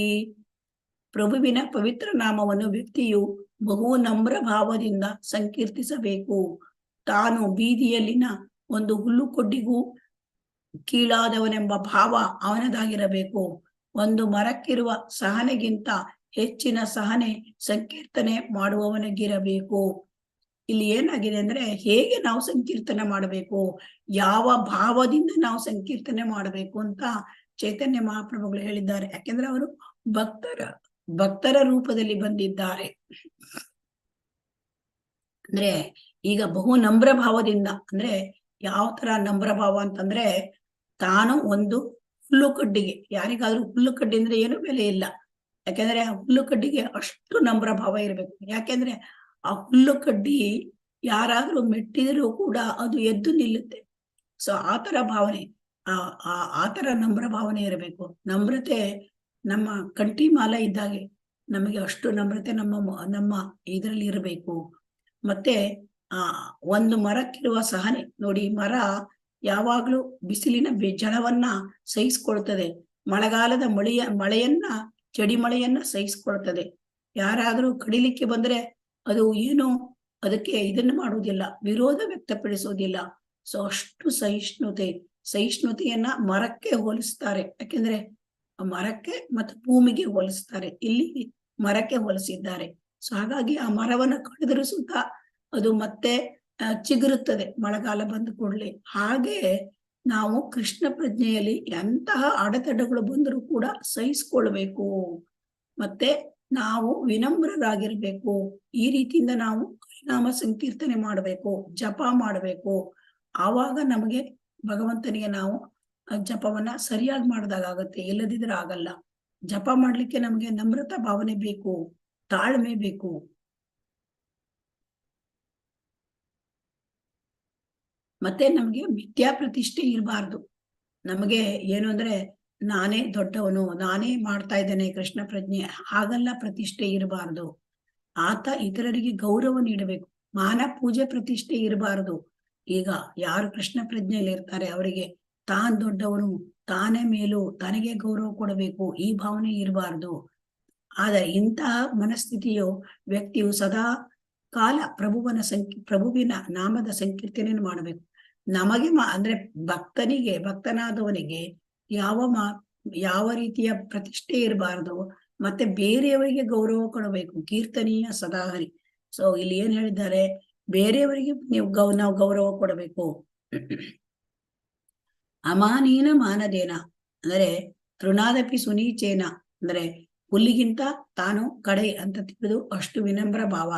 ಪ್ರಭುವಿನ ಪವಿತ್ರ ನಾಮವನ್ನು ವ್ಯಕ್ತಿಯು ಬಹು ನಮ್ರ ಭಾವದಿಂದ ಸಂಕೀರ್ತಿಸಬೇಕು. ತಾನು ಬೀದಿಯಲ್ಲಿನ ಒಂದು ಹುಲ್ಲುಕೊಡ್ಡಿಗೂ ಕೀಳಾದವನೆಂಬ ಭಾವ ಅವನದಾಗಿರಬೇಕು. ಒಂದು ಮರಕ್ಕಿರುವ ಸಹನೆಗಿಂತ ಹೆಚ್ಚಿನ ಸಹನೆ ಸಂಕೀರ್ತನೆ ಮಾಡುವವನಿಗಿರಬೇಕು. ಇಲ್ಲಿ ಏನಾಗಿದೆ ಅಂದ್ರೆ, ಹೇಗೆ ನಾವು ಸಂಕೀರ್ತನೆ ಮಾಡಬೇಕು, ಯಾವ ಭಾವದಿಂದ ನಾವು ಸಂಕೀರ್ತನೆ ಮಾಡಬೇಕು ಅಂತ ಚೈತನ್ಯ ಮಹಾಪ್ರಭುಗಳು ಹೇಳಿದ್ದಾರೆ. ಯಾಕೆಂದ್ರೆ ಅವರು ಭಕ್ತರ ರೂಪದಲ್ಲಿ ಬಂದಿದ್ದಾರೆ. ಅಂದ್ರೆ ಈಗ ಬಹು ನಮ್ರ ಭಾವದಿಂದ, ಅಂದ್ರೆ ಯಾವ ತರ ನಮ್ರ ಭಾವ ಅಂತಂದ್ರೆ, ತಾನು ಒಂದು ಹುಲ್ಲುಕಡ್ಡಿಗೆ, ಯಾರಿಗಾದ್ರೂ ಹುಲ್ಲುಕಡ್ಡಿ ಅಂದ್ರೆ ಏನು ಬೆಲೆ ಇಲ್ಲ. ಯಾಕೆಂದ್ರೆ ಆ ಹುಲ್ಲುಕಡ್ಡಿಗೆ ಅಷ್ಟು ನಮ್ರ ಭಾವ ಇರಬೇಕು. ಯಾಕೆಂದ್ರೆ ಆ ಹುಲ್ಲುಕಡ್ಡಿ ಯಾರಾದ್ರೂ ಮೆಟ್ಟಿದರೂ ಕೂಡ ಅದು ಎದ್ದು ನಿಲ್ಲುತ್ತೆ. ಸೊ ಆತರ ಭಾವನೆ, ಆತರ ನಮ್ರ ಭಾವನೆ ಇರಬೇಕು. ನಮ್ರತೆ ನಮ್ಮ ಕಂಠಿಮಾಲ ಇದ್ದಾಗೆ ನಮಗೆ ಅಷ್ಟು ನಮ್ರತೆ ನಮ್ಮ ಇದರಲ್ಲಿ ಇರಬೇಕು. ಮತ್ತೆ ಒಂದು ಮರಕ್ಕಿರುವ ಸಹನೆ ನೋಡಿ, ಮರ ಯಾವಾಗ್ಲೂ ಬಿಸಿಲಿನ ಜಳವನ್ನ ಸಹಿಸ್ಕೊಳ್ತದೆ. ಮಳೆಗಾಲದ ಮಳೆಯನ್ನ ಚಡಿ ಮಳೆಯನ್ನ ಸಹಿಸ್ಕೊಳ್ತದೆ. ಯಾರಾದ್ರೂ ಕಡಿಲಿಕ್ಕೆ ಬಂದ್ರೆ ಅದು ಏನು ಅದಕ್ಕೆ ಇದನ್ನು ಮಾಡುವುದಿಲ್ಲ, ವಿರೋಧ ವ್ಯಕ್ತಪಡಿಸುವುದಿಲ್ಲ. ಸೊ ಅಷ್ಟು ಸಹಿಷ್ಣುತೆಯನ್ನ ಮರಕ್ಕೆ ಹೋಲಿಸ್ತಾರೆ. ಯಾಕೆಂದ್ರೆ ಮರಕ್ಕೆ ಮತ್ತು ಭೂಮಿಗೆ ಹೋಲಿಸ್ತಾರೆ. ಇಲ್ಲಿ ಮರಕ್ಕೆ ಹೋಲಿಸಿದ್ದಾರೆ. ಸೊ ಹಾಗಾಗಿ ಆ ಮರವನ್ನು ಕಡಿದರೂ ಸುತ್ತ ಅದು ಮತ್ತೆ ಚಿಗುರುತ್ತದೆ ಮಳೆಗಾಲ ಬಂದ ಕೂಡಲೇ. ಹಾಗೆ ನಾವು ಕೃಷ್ಣ ಪ್ರಜ್ಞೆಯಲ್ಲಿ ಎಂತಹ ಅಡೆತಡೆಗಳು ಬಂದರೂ ಕೂಡ ಸಹಿಸ್ಕೊಳ್ಬೇಕು. ಮತ್ತೆ ನಾವು ವಿನಮ್ರರಾಗಿರ್ಬೇಕು. ಈ ರೀತಿಯಿಂದ ನಾವು ಹರಿನಾಮ ಸಂಕೀರ್ತನೆ ಮಾಡಬೇಕು, ಜಪ ಮಾಡಬೇಕು. ಆವಾಗ ನಮಗೆ ಭಗವಂತನಿಗೆ ನಾವು ಜಪವನ್ನ ಸರಿಯಾಗಿ ಮಾಡಿದಾಗತ್ತೆ. ಇಲ್ಲದಿದ್ರೆ ಆಗಲ್ಲ. ಜಪ ಮಾಡ್ಲಿಕ್ಕೆ ನಮ್ಗೆ ನಮ್ರತಾ ಭಾವನೆ ಬೇಕು, ತಾಳ್ಮೆ ಬೇಕು. ಮತ್ತೆ ನಮ್ಗೆ ಮಿಥ್ಯಾ ಪ್ರತಿಷ್ಠೆ ಇರಬಾರ್ದು. ನಮಗೆ ಏನು ಅಂದ್ರೆ, ನಾನೇ ದೊಡ್ಡವನು, ನಾನೇ ಮಾಡ್ತಾ ಇದ್ದೇನೆ ಕೃಷ್ಣ ಪ್ರಜ್ಞೆ, ಹಾಗಲ್ಲ ಪ್ರತಿಷ್ಠೆ ಇರಬಾರ್ದು. ಆತ ಇತರರಿಗೆ ಗೌರವ ನೀಡಬೇಕು. ಮಾನ ಪೂಜೆ ಪ್ರತಿಷ್ಠೆ ಇರಬಾರದು. ಈಗ ಯಾರು ಕೃಷ್ಣ ಪ್ರಜ್ಞೆಯಲ್ಲಿ ಇರ್ತಾರೆ ಅವರಿಗೆ ತಾನ್ ದೊಡ್ಡವನು, ತಾನೇ ಮೇಲು, ತನಗೆ ಗೌರವ ಕೊಡಬೇಕು, ಈ ಭಾವನೆ ಇರಬಾರ್ದು. ಆದರೆ ಇಂತಹ ಮನಸ್ಥಿತಿಯು ವ್ಯಕ್ತಿಯು ಸದಾ ಕಾಲ ಪ್ರಭುವಿನ ನಾಮದ ಸಂಕೀರ್ತನೆಯನ್ನು ಮಾಡಬೇಕು. ನಮಗೆ ಅಂದ್ರೆ ಭಕ್ತನಾದವನಿಗೆ ಯಾವ ರೀತಿಯ ಪ್ರತಿಷ್ಠೆ ಇರಬಾರದು. ಮತ್ತೆ ಬೇರೆಯವರಿಗೆ ಗೌರವ ಕೊಡಬೇಕು. ಕೀರ್ತನೀಯ ಸದಾಹರಿ. ಸೊ ಇಲ್ಲಿ ಏನ್ ಹೇಳಿದ್ದಾರೆ, ಬೇರೆಯವರಿಗೆ ನಾವು ಗೌರವ ಕೊಡಬೇಕು. ಅಮಾನೀನ ಮಾನದೇನ ಅಂದ್ರೆ ತೃಣಾದಪಿ ಸುನೀಚೇನ ಅಂದ್ರೆ ಹುಲ್ಲಿಗಿಂತ ತಾನು ಕಡೆ ಅಂತ ತಿಳಿದು ಅಷ್ಟು ವಿನಮ್ರ ಭಾವ.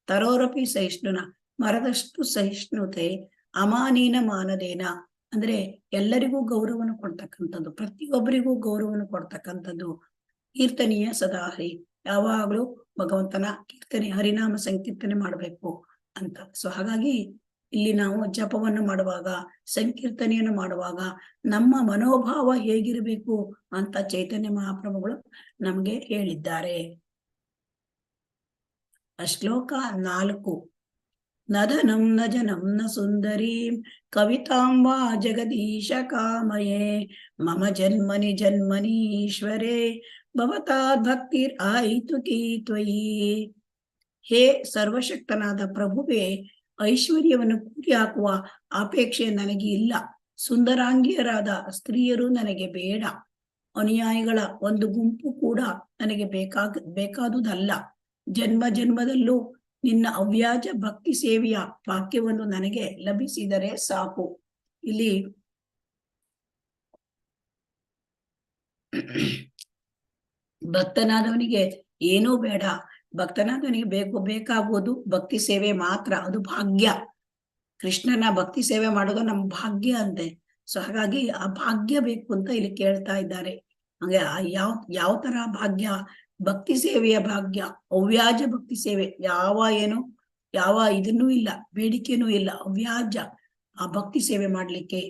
ತರೋರಪಿ ಸಹಿಷ್ಣುನ ಮರದಷ್ಟು ಸಹಿಷ್ಣುತೆ. ಅಮಾನೀನ ಮಾನದೇನ ಅಂದ್ರೆ ಎಲ್ಲರಿಗೂ ಗೌರವವನ್ನು ಕೊಡ್ತಕ್ಕಂಥದ್ದು, ಪ್ರತಿಯೊಬ್ಬರಿಗೂ ಗೌರವವನ್ನು ಕೊಡ್ತಕ್ಕಂಥದ್ದು. ಕೀರ್ತನೀಯ ಸದಾಹರಿ, ಯಾವಾಗ್ಲೂ ಭಗವಂತನ ಕೀರ್ತನೆ ಹರಿನಾಮ ಸಂಕೀರ್ತನೆ ಮಾಡಬೇಕು ಅಂತ. ಸೊ ಹಾಗಾಗಿ ಇಲ್ಲಿ ನಾವು ಜಪವನ್ನು ಮಾಡುವಾಗ, ಸಂಕೀರ್ತನೆಯನ್ನು ಮಾಡುವಾಗ ನಮ್ಮ ಮನೋಭಾವ ಹೇಗಿರಬೇಕು ಅಂತ ಚೈತನ್ಯ ಮಹಾಪ್ರಭುಗಳು ನಮ್ಗೆ ಹೇಳಿದ್ದಾರೆ. ಶ್ಲೋಕ 4. ನದನಂ ನ ಜನಂ ನ ಸುಂದರೀಂ ಕವಿತಾಂ ವಾ ಜಗದೀಶ ಕಾಮಯೇ ಮಮ ಜನ್ಮನಿ ಜನ್ಮನೀಶ್ವರೇ ಭವತಾದ್ ಭಕ್ತಿರ್ ಆಯಿತು ತ್ವಯಿ. ಹೇ ಸರ್ವಶಕ್ತನಾದ ಪ್ರಭುವೇ, ಐಶ್ವರ್ಯವನ್ನು ಕೂಡಿ ಹಾಕುವ ಅಪೇಕ್ಷೆ ನನಗೆ ಇಲ್ಲ. ಸುಂದರಾಂಗಿಯರಾದ ಸ್ತ್ರೀಯರು ನನಗೆ ಬೇಡ. ಅನುಯಾಯಿಗಳ ಒಂದು ಗುಂಪು ಕೂಡ ನನಗೆ ಬೇಕಾದುದಲ್ಲ. ಜನ್ಮ ಜನ್ಮದಲ್ಲೂ ನಿನ್ನ ಅವ್ಯಾಜ ಭಕ್ತಿ ಸೇವೆಯ ವಾಕ್ಯವನ್ನು ನನಗೆ ಲಭಿಸಿದರೆ ಸಾಕು. ಇಲ್ಲಿ ಭಕ್ತನಾದವನಿಗೆ ಏನೂ ಬೇಡ, ಭಕ್ತನಾದವನಿಗೆ ಬೇಕಾಗುವುದು ಭಕ್ತಿ ಸೇವೆ ಮಾತ್ರ. ಅದು ಭಾಗ್ಯ. ಕೃಷ್ಣನ ಭಕ್ತಿ ಸೇವೆ ಮಾಡೋದು ನಮ್ಮ ಭಾಗ್ಯ ಅಂತೆ. ಸೊ ಹಾಗಾಗಿ ಆ ಭಾಗ್ಯ ಬೇಕು ಅಂತ ಇಲ್ಲಿ ಕೇಳ್ತಾ ಇದ್ದಾರೆ. ಹಂಗೆ ಯಾವ ತರ ಭಾಗ್ಯ? ಭಕ್ತಿ ಸೇವೆಯ ಭಾಗ್ಯ, ಅವ್ಯಾಜ ಭಕ್ತಿ ಸೇವೆ. ಯಾವ ಇದನ್ನೂ ಇಲ್ಲ, ಬೇಡಿಕೆನೂ ಇಲ್ಲ, ಅವ್ಯಾಜ ಆ ಭಕ್ತಿ ಸೇವೆ ಮಾಡ್ಲಿಕ್ಕೆ.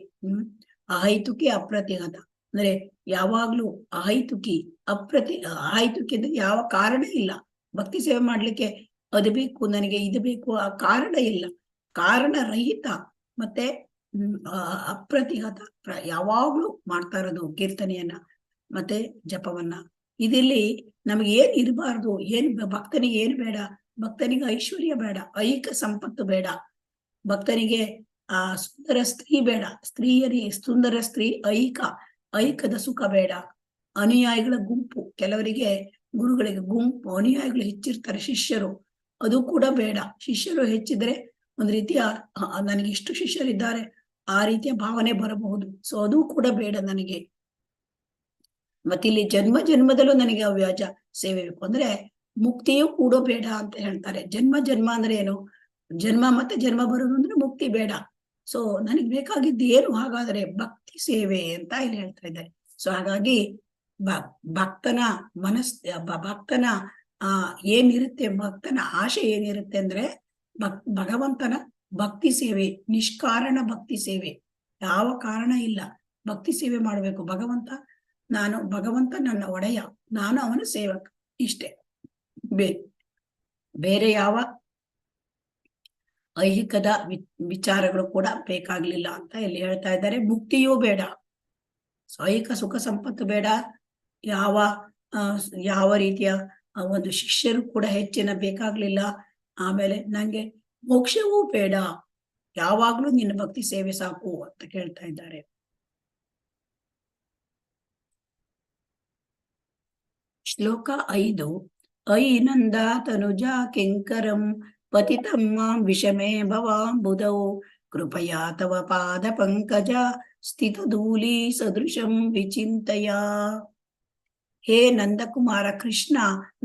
ಅಹೈತುಕಿ ಅಪ್ರತಿಹತ ಅಂದ್ರೆ ಯಾವಾಗ್ಲೂ ಅಹೈತುಕಿ ಅಹೈತುಕಿ ಅಂದ್ರೆ ಯಾವ ಕಾರಣ ಇಲ್ಲ ಭಕ್ತಿ ಸೇವೆ ಮಾಡ್ಲಿಕ್ಕೆ. ಅದು ಬೇಕು ನನಗೆ, ಇದು ಬೇಕು, ಆ ಕಾರಣ ಇಲ್ಲ, ಕಾರಣ ರಹಿತ. ಮತ್ತೆ ಅಪ್ರತಿಹತ, ಯಾವಾಗ್ಲೂ ಮಾಡ್ತಾ ಇರೋದು ಕೀರ್ತನೆಯನ್ನ ಮತ್ತೆ ಜಪವನ್ನ. ಇದಿಲ್ಲಿ ನಮ್ಗೆ ಏನ್ ಇರಬಾರ್ದು, ಭಕ್ತನಿಗೆ ಏನ್ ಬೇಡ? ಭಕ್ತನಿಗೆ ಐಶ್ವರ್ಯ ಬೇಡ, ಐಕ ಸಂಪತ್ತು ಬೇಡ, ಭಕ್ತನಿಗೆ ಸುಂದರ ಸ್ತ್ರೀ ಬೇಡ, ಸುಂದರ ಸ್ತ್ರೀ ಐಕದ ಸುಖ ಬೇಡ, ಅನುಯಾಯಿಗಳ ಗುಂಪು, ಕೆಲವರಿಗೆ ಗುರುಗಳಿಗೆ ಗುಂಪು ಅನುಯಾಯಿಗಳು ಹೆಚ್ಚಿರ್ತಾರೆ, ಶಿಷ್ಯರು, ಅದು ಕೂಡ ಬೇಡ. ಶಿಷ್ಯರು ಹೆಚ್ಚಿದ್ರೆ ಒಂದ್ ರೀತಿಯ ನನಗೆ ಇಷ್ಟು ಶಿಷ್ಯರಿದ್ದಾರೆ ಆ ರೀತಿಯ ಭಾವನೆ ಬರಬಹುದು. ಸೊ ಅದು ಕೂಡ ಬೇಡ ನನಗೆ. ಮತ್ತಿಲ್ಲಿ ಜನ್ಮ ಜನ್ಮದಲ್ಲೂ ನನಗೆ ಅವ್ಯಾಜ ಸೇವೆ ಬೇಕು ಅಂದ್ರೆ ಮುಕ್ತಿಯೂ ಕೂಡ ಬೇಡ ಅಂತ ಹೇಳ್ತಾರೆ. ಜನ್ಮ ಅಂದ್ರೆ ಏನು? ಜನ್ಮ ಮತ್ತೆ ಜನ್ಮ ಬರೋದು ಅಂದ್ರೆ ಮುಕ್ತಿ ಬೇಡ. ಸೊ ನನಗೆ ಬೇಕಾಗಿದ್ದು ಏನು ಹಾಗಾದ್ರೆ? ಭಕ್ತಿ ಸೇವೆ ಅಂತ ಇಲ್ಲಿ ಹೇಳ್ತಾ ಇದ್ದಾರೆ. ಸೊ ಹಾಗಾಗಿ ಭಕ್ತನ ಭಕ್ತನ ಏನಿರುತ್ತೆ, ಭಕ್ತನ ಆಶೆ ಏನಿರುತ್ತೆ ಅಂದ್ರೆ ಭಗವಂತನ ಭಕ್ತಿ ಸೇವೆ, ನಿಷ್ಕಾರಣ ಭಕ್ತಿ ಸೇವೆ. ಯಾವ ಕಾರಣ ಇಲ್ಲ, ಭಕ್ತಿ ಸೇವೆ ಮಾಡ್ಬೇಕು. ಭಗವಂತ ನನ್ನ ಒಡೆಯ, ನಾನು ಅವನ ಸೇವಕ, ಇಷ್ಟೇ. ಬೇರೆ ಯಾವ ಐಹಿಕದ ವಿಚಾರಗಳು ಕೂಡ ಬೇಕಾಗ್ಲಿಲ್ಲ ಅಂತ ಇಲ್ಲಿ ಹೇಳ್ತಾ ಇದ್ದಾರೆ. ಮುಕ್ತಿಯೂ ಬೇಡ, ಐಹಿಕ ಸುಖ ಸಂಪತ್ತು ಬೇಡ, ಯಾವ ರೀತಿಯ ಒಂದು ಶಿಷ್ಯರು ಕೂಡ ಹೆಚ್ಚಿನ ಬೇಕಾಗ್ಲಿಲ್ಲ. ಆಮೇಲೆ ನಂಗೆ ಮೋಕ್ಷವೂ ಬೇಡ, ಯಾವಾಗ್ಲೂ ನಿನ್ನ ಭಕ್ತಿ ಸೇವೆ ಸಾಕು ಅಂತ ಕೇಳ್ತಾ ಇದ್ದಾರೆ. ಶ್ಲೋಕ 5. ಐನಂದ ತನುಜಾ ಕಿಂಕರಂ ಪತಿತಂ ಮಾಂ ವಿಷಮೇ ಭವಾಂಬುಧೌ ಕೃಪಯಾ ತವ ಪಾದ ಪಂಕಜ ಸ್ಥಿತಧೂಲಿ ಸದೃಶಂ ವಿಚಿಂತಯ. ಹೇ ನಂದಕುಮಾರ ಕೃಷ್ಣ,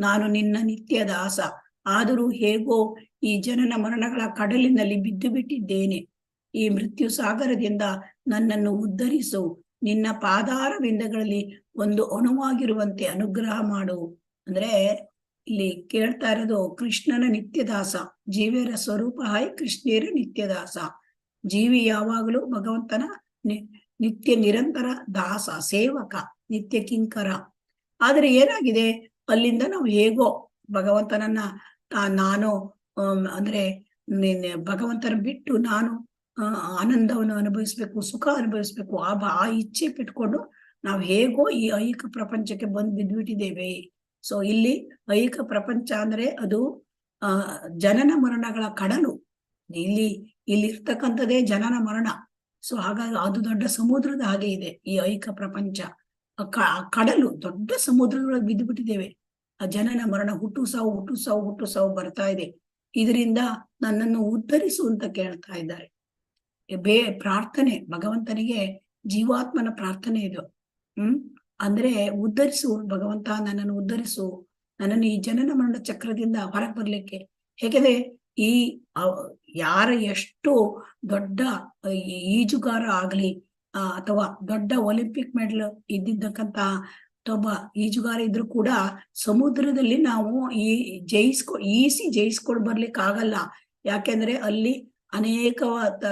ನಾನು ನಿನ್ನ ನಿತ್ಯ ದಾಸ. ಆದರೂ ಹೇಗೋ ಈ ಜನನ ಮರಣಗಳ ಕಡಲಿನಲ್ಲಿ ಬಿದ್ದು ಬಿಟ್ಟಿದ್ದೇನೆ. ಈ ಮೃತ್ಯು ಸಾಗರದಿಂದ ನನ್ನನ್ನು ಉದ್ಧರಿಸು. ನಿನ್ನ ಪಾದಾರವಿಂದಗಳಲ್ಲಿ ಒಂದು ಅಣುವಾಗಿರುವಂತೆ ಅನುಗ್ರಹ ಮಾಡು. ಅಂದ್ರೆ ಇಲ್ಲಿ ಕೇಳ್ತಾ ಇರೋದು ಕೃಷ್ಣನ ನಿತ್ಯದಾಸ. ಜೀವಿಯರ ಸ್ವರೂಪ ಕೃಷ್ಣೇರ ನಿತ್ಯದಾಸ. ಜೀವಿ ಯಾವಾಗಲೂ ಭಗವಂತನ ನಿತ್ಯ ನಿರಂತರ ದಾಸ, ಸೇವಕ, ನಿತ್ಯ ಕಿಂಕರ. ಆದ್ರೆ ಏನಾಗಿದೆ, ಅಲ್ಲಿಂದ ನಾವು ಹೇಗೋ ಭಗವಂತನನ್ನ ನಾನು ಅಂದ್ರೆ ಭಗವಂತನ ಬಿಟ್ಟು ನಾನು ಆನಂದವನ್ನು ಅನುಭವಿಸ್ಬೇಕು, ಸುಖ ಅನುಭವಿಸ್ಬೇಕು, ಆ ಇಚ್ಛೆ ಬಿಟ್ಕೊಂಡು ನಾವು ಹೇಗೋ ಈ ಐಹಿಕ ಪ್ರಪಂಚಕ್ಕೆ ಬಿದ್ದ್ಬಿಟ್ಟಿದ್ದೇವೆ. ಸೊ ಇಲ್ಲಿ ಐಹಿಕ ಪ್ರಪಂಚ ಅಂದ್ರೆ ಅದು ಜನನ ಮರಣಗಳ ಕಡಲು. ಇಲ್ಲಿರ್ತಕ್ಕಂಥದ್ದೇ ಜನನ ಮರಣ. ಸೊ ಹಾಗಾಗಿ ಅದು ದೊಡ್ಡ ಸಮುದ್ರದ ಹಾಗೆ ಇದೆ ಈ ಐಹಿಕ ಪ್ರಪಂಚ. ಕಡಲು ದೊಡ್ಡ ಸಮುದ್ರದೊಳಗೆ ಬಿದ್ದು ಬಿಟ್ಟಿದ್ದೇವೆ. ಆ ಜನನ ಮರಣ, ಹುಟ್ಟು ಸಾವು ಬರ್ತಾ ಇದೆ. ಇದರಿಂದ ನನ್ನನ್ನು ಉದ್ಧರಿಸು ಅಂತ ಕೇಳ್ತಾ ಇದ್ದಾರೆ. ಪ್ರಾರ್ಥನೆ ಭಗವಂತನಿಗೆ, ಜೀವಾತ್ಮನ ಪ್ರಾರ್ಥನೆ ಇದು. ಅಂದ್ರೆ ಉದ್ಧರಿಸು ಭಗವಂತ, ನನ್ನನ್ನು ಉದ್ಧರಿಸು, ನನ್ನನ್ನು ಈ ಜನನ ಮರಣ ಚಕ್ರದಿಂದ ಹೊರಗೆ ಬರ್ಲಿಕ್ಕೆ. ಹೇಗೆಂದ್ರೆ ಯಾರ ಎಷ್ಟು ದೊಡ್ಡ ಈಜುಗಾರ ಆಗ್ಲಿ ಅಥವಾ ದೊಡ್ಡ ಒಲಿಂಪಿಕ್ ಮೆಡಲ್ ಇದ್ದಿದ್ದಕ್ಕಂತ ಒಬ್ಬ ಈಜುಗಾರ ಇದ್ರು ಕೂಡ ಸಮುದ್ರದಲ್ಲಿ ನಾವು ಜಯಿಸ್ಕೊಂಡು ಬರ್ಲಿಕ್ಕೆ ಆಗಲ್ಲ. ಯಾಕೆಂದ್ರೆ ಅಲ್ಲಿ ಅನೇಕ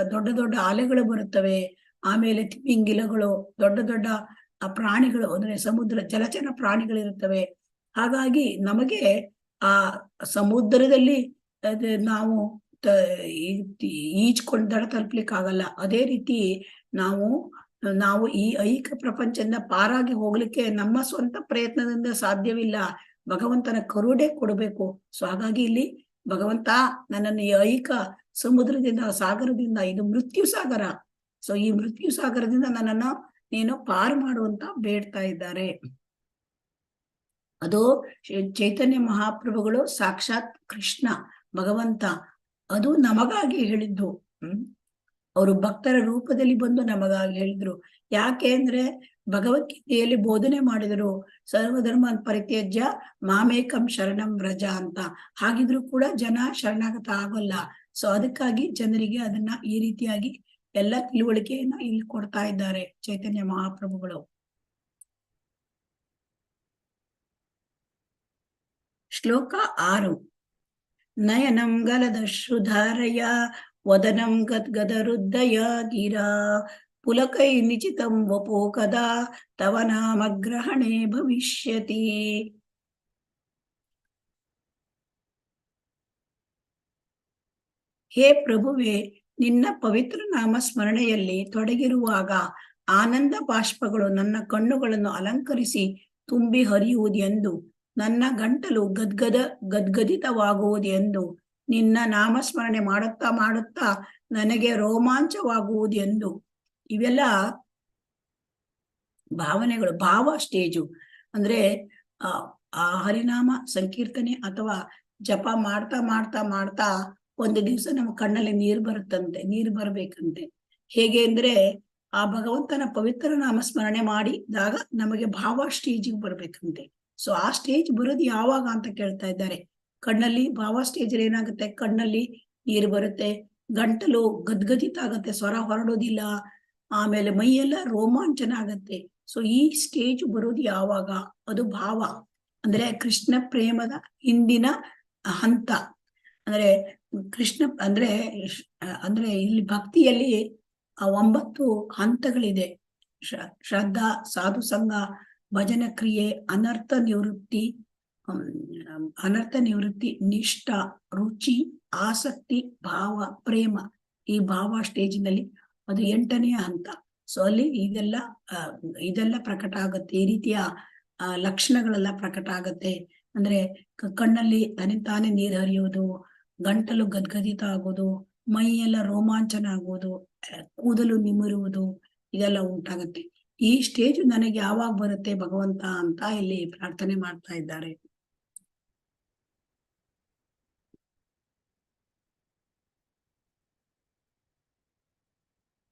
ದೊಡ್ಡ ಅಲೆಗಳು ಬರುತ್ತವೆ. ಆಮೇಲೆ ತಿಮಿಂಗಿಲಗಳು, ದೊಡ್ಡ ಪ್ರಾಣಿಗಳು ಅಂದ್ರೆ ಸಮುದ್ರ ಜಲಚರ ಪ್ರಾಣಿಗಳಿರುತ್ತವೆ. ಹಾಗಾಗಿ ನಮಗೆ ಆ ಸಮುದ್ರದಲ್ಲಿ ನಾವು ಈಜ್ಕೊಂಡು ದಡ ತಲುಪ್ಲಿಕ್ಕೆ ಆಗಲ್ಲ. ಅದೇ ರೀತಿ ನಾವು ಈ ಐಹಿಕ ಪ್ರಪಂಚದಿಂದ ಪಾರಾಗಿ ಹೋಗ್ಲಿಕ್ಕೆ ನಮ್ಮ ಸ್ವಂತ ಪ್ರಯತ್ನದಿಂದ ಸಾಧ್ಯವಿಲ್ಲ. ಭಗವಂತನ ಕರುಣೆ ಕೊಡಬೇಕು. ಸೊ ಹಾಗಾಗಿ ಇಲ್ಲಿ ಭಗವಂತ ನನ್ನನ್ನು ಈ ಐಹಿಕ ಸಮುದ್ರದಿಂದ, ಸಾಗರದಿಂದ, ಇದು ಮೃತ್ಯು ಸಾಗರ. ಸೊ ಈ ಮೃತ್ಯು ಸಾಗರದಿಂದ ನನ್ನನ್ನು ನೀನು ಪಾರು ಮಾಡುವಂತ ಬೇಡ್ತಾ ಇದ್ದಾರೆ. ಅದು ಚೈತನ್ಯ ಮಹಾಪ್ರಭುಗಳು ಸಾಕ್ಷಾತ್ ಕೃಷ್ಣ ಭಗವಂತ, ಅದು ನಮಗಾಗಿ ಹೇಳಿದ್ದು. ಅವರು ಭಕ್ತರ ರೂಪದಲ್ಲಿ ಬಂದು ನಮಗಾಗಿ ಹೇಳಿದ್ರು. ಯಾಕೆ ಅಂದ್ರೆ ಭಗವದ್ಗೀತೆಯಲ್ಲಿ ಬೋಧನೆ ಮಾಡಿದರು, ಸರ್ವಧರ್ಮ ಪರಿತ್ಯಜ್ಯ ಮಾಮೇಕಂ ಶರಣಂ ವ್ರಜ ಅಂತ. ಹಾಗಿದ್ರು ಕೂಡ ಜನ ಶರಣಾಗತ ಆಗೋಲ್ಲ. ಸೊ ಅದಕ್ಕಾಗಿ ಜನರಿಗೆ ಅದನ್ನ ಈ ರೀತಿಯಾಗಿ ಎಲ್ಲ ತಿಳುವಳಿಕೆಯನ್ನ ಇಲ್ಲಿ ಕೊಡ್ತಾ ಇದ್ದಾರೆ ಚೈತನ್ಯ ಮಹಾಪ್ರಭುಗಳು. ಶ್ಲೋಕ 6. ನಯನಂ ಗಲದಶ್ರುಧಾರಯ ವದನಂ ಗದ್ಗದರುದ್ದಯ ಗಿರಾ ಪುಲಕೈ ನಿಚಿತಂ ವಪೋ ಕದಾ ತವ ನಾಮಗ್ರಹಣೆ ಭವಿಷ್ಯತಿ. ಹೇ ಪ್ರಭುವೆ, ನಿನ್ನ ಪವಿತ್ರ ನಾಮ ಸ್ಮರಣೆಯಲ್ಲಿ ತೊಡಗಿರುವಾಗ ಆನಂದ ಬಾಷ್ಪಗಳು ನನ್ನ ಕಣ್ಣುಗಳನ್ನು ಅಲಂಕರಿಸಿ ತುಂಬಿ ಹರಿಯುವುದೆಂದು, ನನ್ನ ಗಂಟಲು ಗದ್ಗದಿತವಾಗುವುದೆಂದು, ನಿನ್ನ ನಾಮಸ್ಮರಣೆ ಮಾಡುತ್ತಾ ಮಾಡುತ್ತಾ ನನಗೆ ರೋಮಾಂಚವಾಗುವುದೆಂದು. ಇವೆಲ್ಲ ಭಾವನೆಗಳು, ಭಾವ ಸ್ಟೇಜು. ಅಂದ್ರೆ ಆ ಹರಿನಾಮ ಸಂಕೀರ್ತನೆ ಅಥವಾ ಜಪ ಮಾಡ್ತಾ ಮಾಡ್ತಾ ಮಾಡ್ತಾ ಒಂದು ದಿವಸ ನಮ್ಮ ಕಣ್ಣಲ್ಲಿ ನೀರು ಬರ್ಬೇಕಂತೆ. ಹೇಗೆ ಅಂದ್ರೆ ಆ ಭಗವಂತನ ಪವಿತ್ರ ನಾಮ ಸ್ಮರಣೆ ಮಾಡಿದಾಗ ನಮಗೆ ಭಾವ ಸ್ಟೇಜಿಗೆ ಬರ್ಬೇಕಂತೆ. ಸೊ ಆ ಸ್ಟೇಜ್ ಬರೋದು ಯಾವಾಗ ಅಂತ ಕೇಳ್ತಾ ಇದ್ದಾರೆ. ಕಣ್ಣಲ್ಲಿ ಭಾವ ಸ್ಟೇಜ್ ಏನಾಗುತ್ತೆ, ಕಣ್ಣಲ್ಲಿ ನೀರು ಬರುತ್ತೆ, ಗಂಟಲು ಗದ್ಗದಿತ ಆಗತ್ತೆ, ಸ್ವರ ಹೊರಡೋದಿಲ್ಲ, ಆಮೇಲೆ ಮೈಯೆಲ್ಲ ರೋಮಾಂಚನ ಆಗತ್ತೆ. ಸೊ ಈ ಸ್ಟೇಜ್ ಬರೋದು ಯಾವಾಗ, ಅದು ಭಾವ ಅಂದ್ರೆ ಕೃಷ್ಣ ಪ್ರೇಮದ ಹಿಂದಿನ ಹಂತ. ಅಂದ್ರೆ ಕೃಷ್ಣ ಅಂದ್ರೆ ಇಲ್ಲಿ ಭಕ್ತಿಯಲ್ಲಿ 9 ಹಂತಗಳಿದೆ. ಶ್ರದ್ಧಾ, ಸಾಧು ಸಂಘ, ಭಜನ ಕ್ರಿಯೆ, ಅನರ್ಥ ನಿವೃತ್ತಿ, ನಿಷ್ಠ, ರುಚಿ, ಆಸಕ್ತಿ, ಭಾವ, ಪ್ರೇಮ. ಈ ಭಾವ ಸ್ಟೇಜಿನಲ್ಲಿ ಅದು 8ನೇ ಹಂತ. ಸೊ ಅಲ್ಲಿ ಇದೆಲ್ಲ ಪ್ರಕಟ ಆಗುತ್ತೆ. ಈ ರೀತಿಯ ಲಕ್ಷಣಗಳೆಲ್ಲ ಪ್ರಕಟ ಆಗತ್ತೆ. ಅಂದ್ರೆ ಕಣ್ಣಲ್ಲಿ ತಾನೇ ನೀರು ಹರಿಯೋದು, ಗಂಟಲು ಗದ್ಗದಿತ ಆಗೋದು, ಮೈಯೆಲ್ಲ ರೋಮಾಂಚನ ಆಗೋದು, ಕೂದಲು ನಿಮಿರುವುದು, ಇದೆಲ್ಲ ಉಂಟಾಗತ್ತೆ. ಈ ಸ್ಟೇಜ್ ನನಗೆ ಯಾವಾಗ ಬರುತ್ತೆ ಭಗವಂತ ಅಂತ ಇಲ್ಲಿ ಪ್ರಾರ್ಥನೆ ಮಾಡ್ತಾ ಇದ್ದಾರೆ.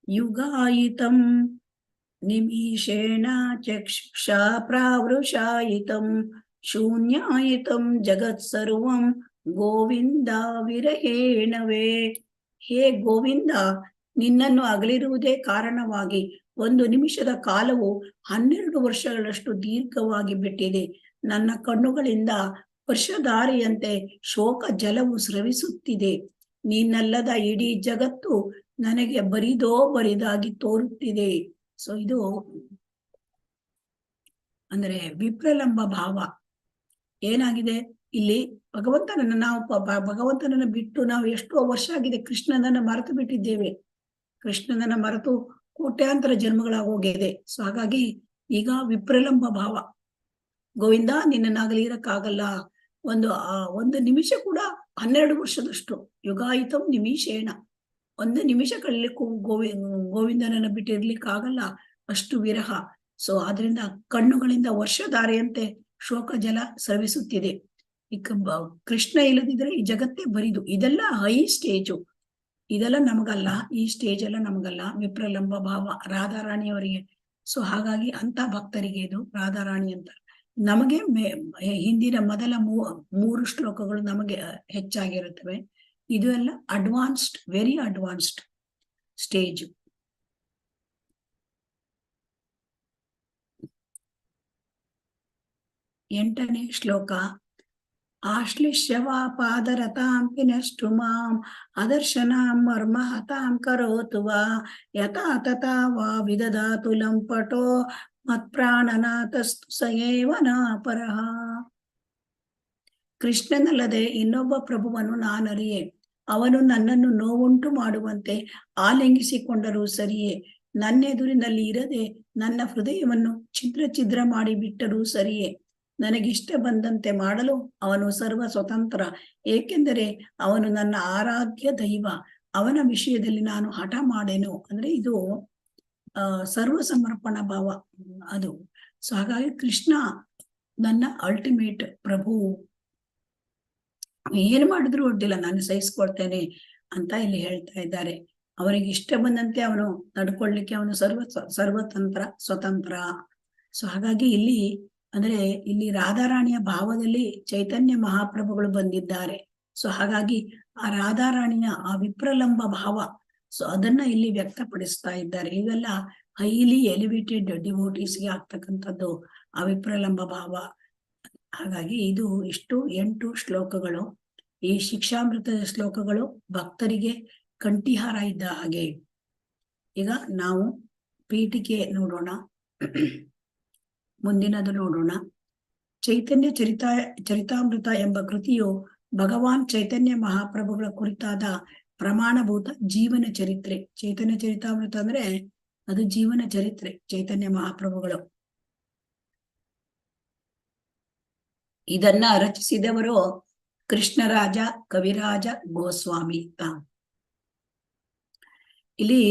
ಯುಗಾಯಿತಂ ನಿಮಿಷೇಣ ಚಕ್ಷುಷಾ ಪ್ರಾವೃಷಾಯಿತಂ ಶೂನ್ಯಾಯಿತಂ ಜಗತ್ ಸರ್ವಂ ಗೋವಿಂದ ವಿರಹೇಣವೇ. ಹೇ ಗೋವಿಂದ, ನಿನ್ನನ್ನು ಅಗಲಿರುವುದೇ ಕಾರಣವಾಗಿ 1 ನಿಮಿಷದ ಕಾಲವು 12 ವರ್ಷಗಳಷ್ಟು ದೀರ್ಘವಾಗಿ ಬಿಟ್ಟಿದೆ. ನನ್ನ ಕಣ್ಣುಗಳಿಂದ ವರ್ಷಧಾರಿಯಂತೆ ಶೋಕ ಜಲವು ಸ್ರವಿಸುತ್ತಿದೆ. ನೀನಲ್ಲದ ಇಡೀ ಜಗತ್ತು ನನಗೆ ಬರಿದಾಗಿ ತೋರುತ್ತಿದೆ. ಸೊ ಇದು ಅಂದ್ರೆ ವಿಪ್ರಲಂಬ ಭಾವ. ಏನಾಗಿದೆ ಇಲ್ಲಿ, ಭಗವಂತನನ್ನ ಬಿಟ್ಟು ನಾವು ಎಷ್ಟೋ ವರ್ಷ ಆಗಿದೆ, ಕೃಷ್ಣನನ್ನ ಮರೆತು ಬಿಟ್ಟಿದ್ದೇವೆ. ಕೃಷ್ಣನನ್ನ ಮರೆತು ಕೋಟ್ಯಾಂತರ ಜನ್ಮಗಳಾಗೋಗಿದೆ. ಸೊ ಹಾಗಾಗಿ ಈಗ ವಿಪ್ರಲಂಬ ಭಾವ. ಗೋವಿಂದ, ನಿನ್ನನ್ನಾಗಲಿ ಇರಕ್ಕಾಗಲ್ಲ. ಒಂದು ನಿಮಿಷ ಕೂಡ 12 ವರ್ಷದಷ್ಟು. ಯುಗಾಯಿತಂ ನಿಮಿಷೇಣ, 1 ನಿಮಿಷ ಕಳಲಿಕ್ಕೂ ಗೋವಿಂದನನ್ನ ಬಿಟ್ಟಿರ್ಲಿಕ್ಕಾಗಲ್ಲ, ಅಷ್ಟು ವಿರಹ. ಸೊ ಆದ್ರಿಂದ ಕಣ್ಣುಗಳಿಂದ ವರ್ಷಧಾರೆಯಂತೆ ಶೋಕ ಜಲ ಸ್ರವಿಸುತ್ತಿದೆ. ಕೃಷ್ಣ ಇಲ್ಲದಿದ್ರೆ ಈ ಜಗತ್ತೇ ಬರಿದು. ಇದೆಲ್ಲ ಹೈ ಸ್ಟೇಜು, ಇದೆಲ್ಲ ನಮಗಲ್ಲ, ಈ ಸ್ಟೇಜ್ ಎಲ್ಲ ನಮಗಲ್ಲ. ವಿಪ್ರಲಂಬ ಭಾವ ರಾಧಾರಾಣಿಯವರಿಗೆ. ಸೊ ಹಾಗಾಗಿ ಅಂತ ಭಕ್ತರಿಗೆ ಇದು ರಾಧಾರಾಣಿ ಅಂತ. ನಮಗೆ ಹಿಂದಿನ ಮೊದಲ 3 ಶ್ಲೋಕಗಳು ನಮಗೆ ಹೆಚ್ಚಾಗಿರುತ್ತವೆ. ಇದು ಎಲ್ಲ ಅಡ್ವಾನ್ಸ್ಡ್, ವೆರಿ ಅಡ್ವಾನ್ಸ್ಡ್ ಸ್ಟೇಜ್. ಎಂಟನೇ ಶ್ಲೋಕ. ಆಶ್ಲಿಷ್ಯವಾ ಪಾದರತಾಂ ಪಿನಷ್ಟು ಮಾಂ ಅದರ್ಶನಾಂ ಮರ್ಮ ಹತಾಂ ಕರೋತು ವಾ ಯಥಾ ತಥಾ ವಾ ವಿದದಾತು ಲಂಪಟೋ ಮತ್ಪ್ರಾಣನಾಥಸ್ತು ಸಯೇವ ನಾಪರಃ. ಕೃಷ್ಣನಲ್ಲದೆ ಇನ್ನೊಬ್ಬ ಪ್ರಭುವನ್ನು ನಾನರಿಯೆ. ಅವನು ನನ್ನನ್ನು ನೋವುಂಟು ಮಾಡುವಂತೆ ಆಲಿಂಗಿಸಿಕೊಂಡರೂ ಸರಿಯೇ, ನನ್ನೆದುರಿನಲ್ಲಿ ಇರದೆ ನನ್ನ ಹೃದಯವನ್ನು ಛಿದ್ರ ಮಾಡಿ ಬಿಟ್ಟರೂ ಸರಿಯೇ. ನನಗಿಷ್ಟ ಬಂದಂತೆ ಮಾಡಲು ಅವನು ಸರ್ವ ಸ್ವತಂತ್ರ, ಏಕೆಂದರೆ ಅವನು ನನ್ನ ಆರಾಧ್ಯ ದೈವ. ಅವನ ವಿಷಯದಲ್ಲಿ ನಾನು ಹಠ ಮಾಡೇನು. ಅಂದ್ರೆ ಇದು ಸರ್ವ ಸಮರ್ಪಣ ಭಾವ ಅದು. ಸೊ ಹಾಗಾಗಿ ಕೃಷ್ಣ ನನ್ನ ಅಲ್ಟಿಮೇಟ್ ಪ್ರಭು, ಏನ್ ಮಾಡಿದ್ರು ಅಡ್ಡಿಲ್ಲ, ನಾನು ಸಹಿಸ್ಕೊಳ್ತೇನೆ ಅಂತ ಇಲ್ಲಿ ಹೇಳ್ತಾ ಇದ್ದಾರೆ. ಅವನಿಗೆ ಇಷ್ಟ ಬಂದಂತೆ ಅವನು ನಡ್ಕೊಳ್ಳಿಕ್ಕೆ ಅವನು ಸರ್ವತಂತ್ರ ಸ್ವತಂತ್ರ. ಸೊ ಹಾಗಾಗಿ ಇಲ್ಲಿ ಅಂದ್ರೆ ಇಲ್ಲಿ ರಾಧಾರಾಣಿಯ ಭಾವದಲ್ಲಿ ಚೈತನ್ಯ ಮಹಾಪ್ರಭುಗಳು ಬಂದಿದ್ದಾರೆ. ಸೊ ಹಾಗಾಗಿ ಆ ರಾಧಾರಾಣಿಯ ಆ ವಿಪ್ರಲಂಬ ಭಾವ, ಸೊ ಅದನ್ನ ಇಲ್ಲಿ ವ್ಯಕ್ತಪಡಿಸ್ತಾ ಇದ್ದಾರೆ. ಇವೆಲ್ಲ ಹೈಲಿ ಎಲಿವೇಟೆಡ್ ಡಿವೋಟೀಸ್ಗೆ ಆಗ್ತಕ್ಕಂಥದ್ದು ಆ ವಿಪ್ರಲಂಬ ಭಾವ. ಹಾಗಾಗಿ ಇದು ಇಷ್ಟು 8 ಶ್ಲೋಕಗಳು. ಈ ಶಿಕ್ಷಾಮೃತದ ಶ್ಲೋಕಗಳು ಭಕ್ತರಿಗೆ ಕಂಠಿಹಾರ ಇದ್ದ ಹಾಗೆ. ಈಗ ನಾವು ಪೀಠಿಕೆ ನೋಡೋಣ. ಮುಂದಿನದು ನೋಡೋಣ. ಚೈತನ್ಯ ಚರಿತಾಮೃತ ಎಂಬ ಕೃತಿಯು ಭಗವಾನ್ ಚೈತನ್ಯ ಮಹಾಪ್ರಭುಗಳ ಕುರಿತಾದ ಪ್ರಮಾಣಭೂತ ಜೀವನ ಚರಿತ್ರೆ. ಚೈತನ್ಯ ಚರಿತಾಮೃತ ಅಂದ್ರೆ ಅದು ಜೀವನ ಚರಿತ್ರೆ, ಚೈತನ್ಯ ಮಹಾಪ್ರಭುಗಳು. ಇದನ್ನ ರಚಿಸಿದವರು ಕೃಷ್ಣರಾಜ ಕವಿರಾಜ ಗೋಸ್ವಾಮಿ ಅಂತ. ಇಲ್ಲಿ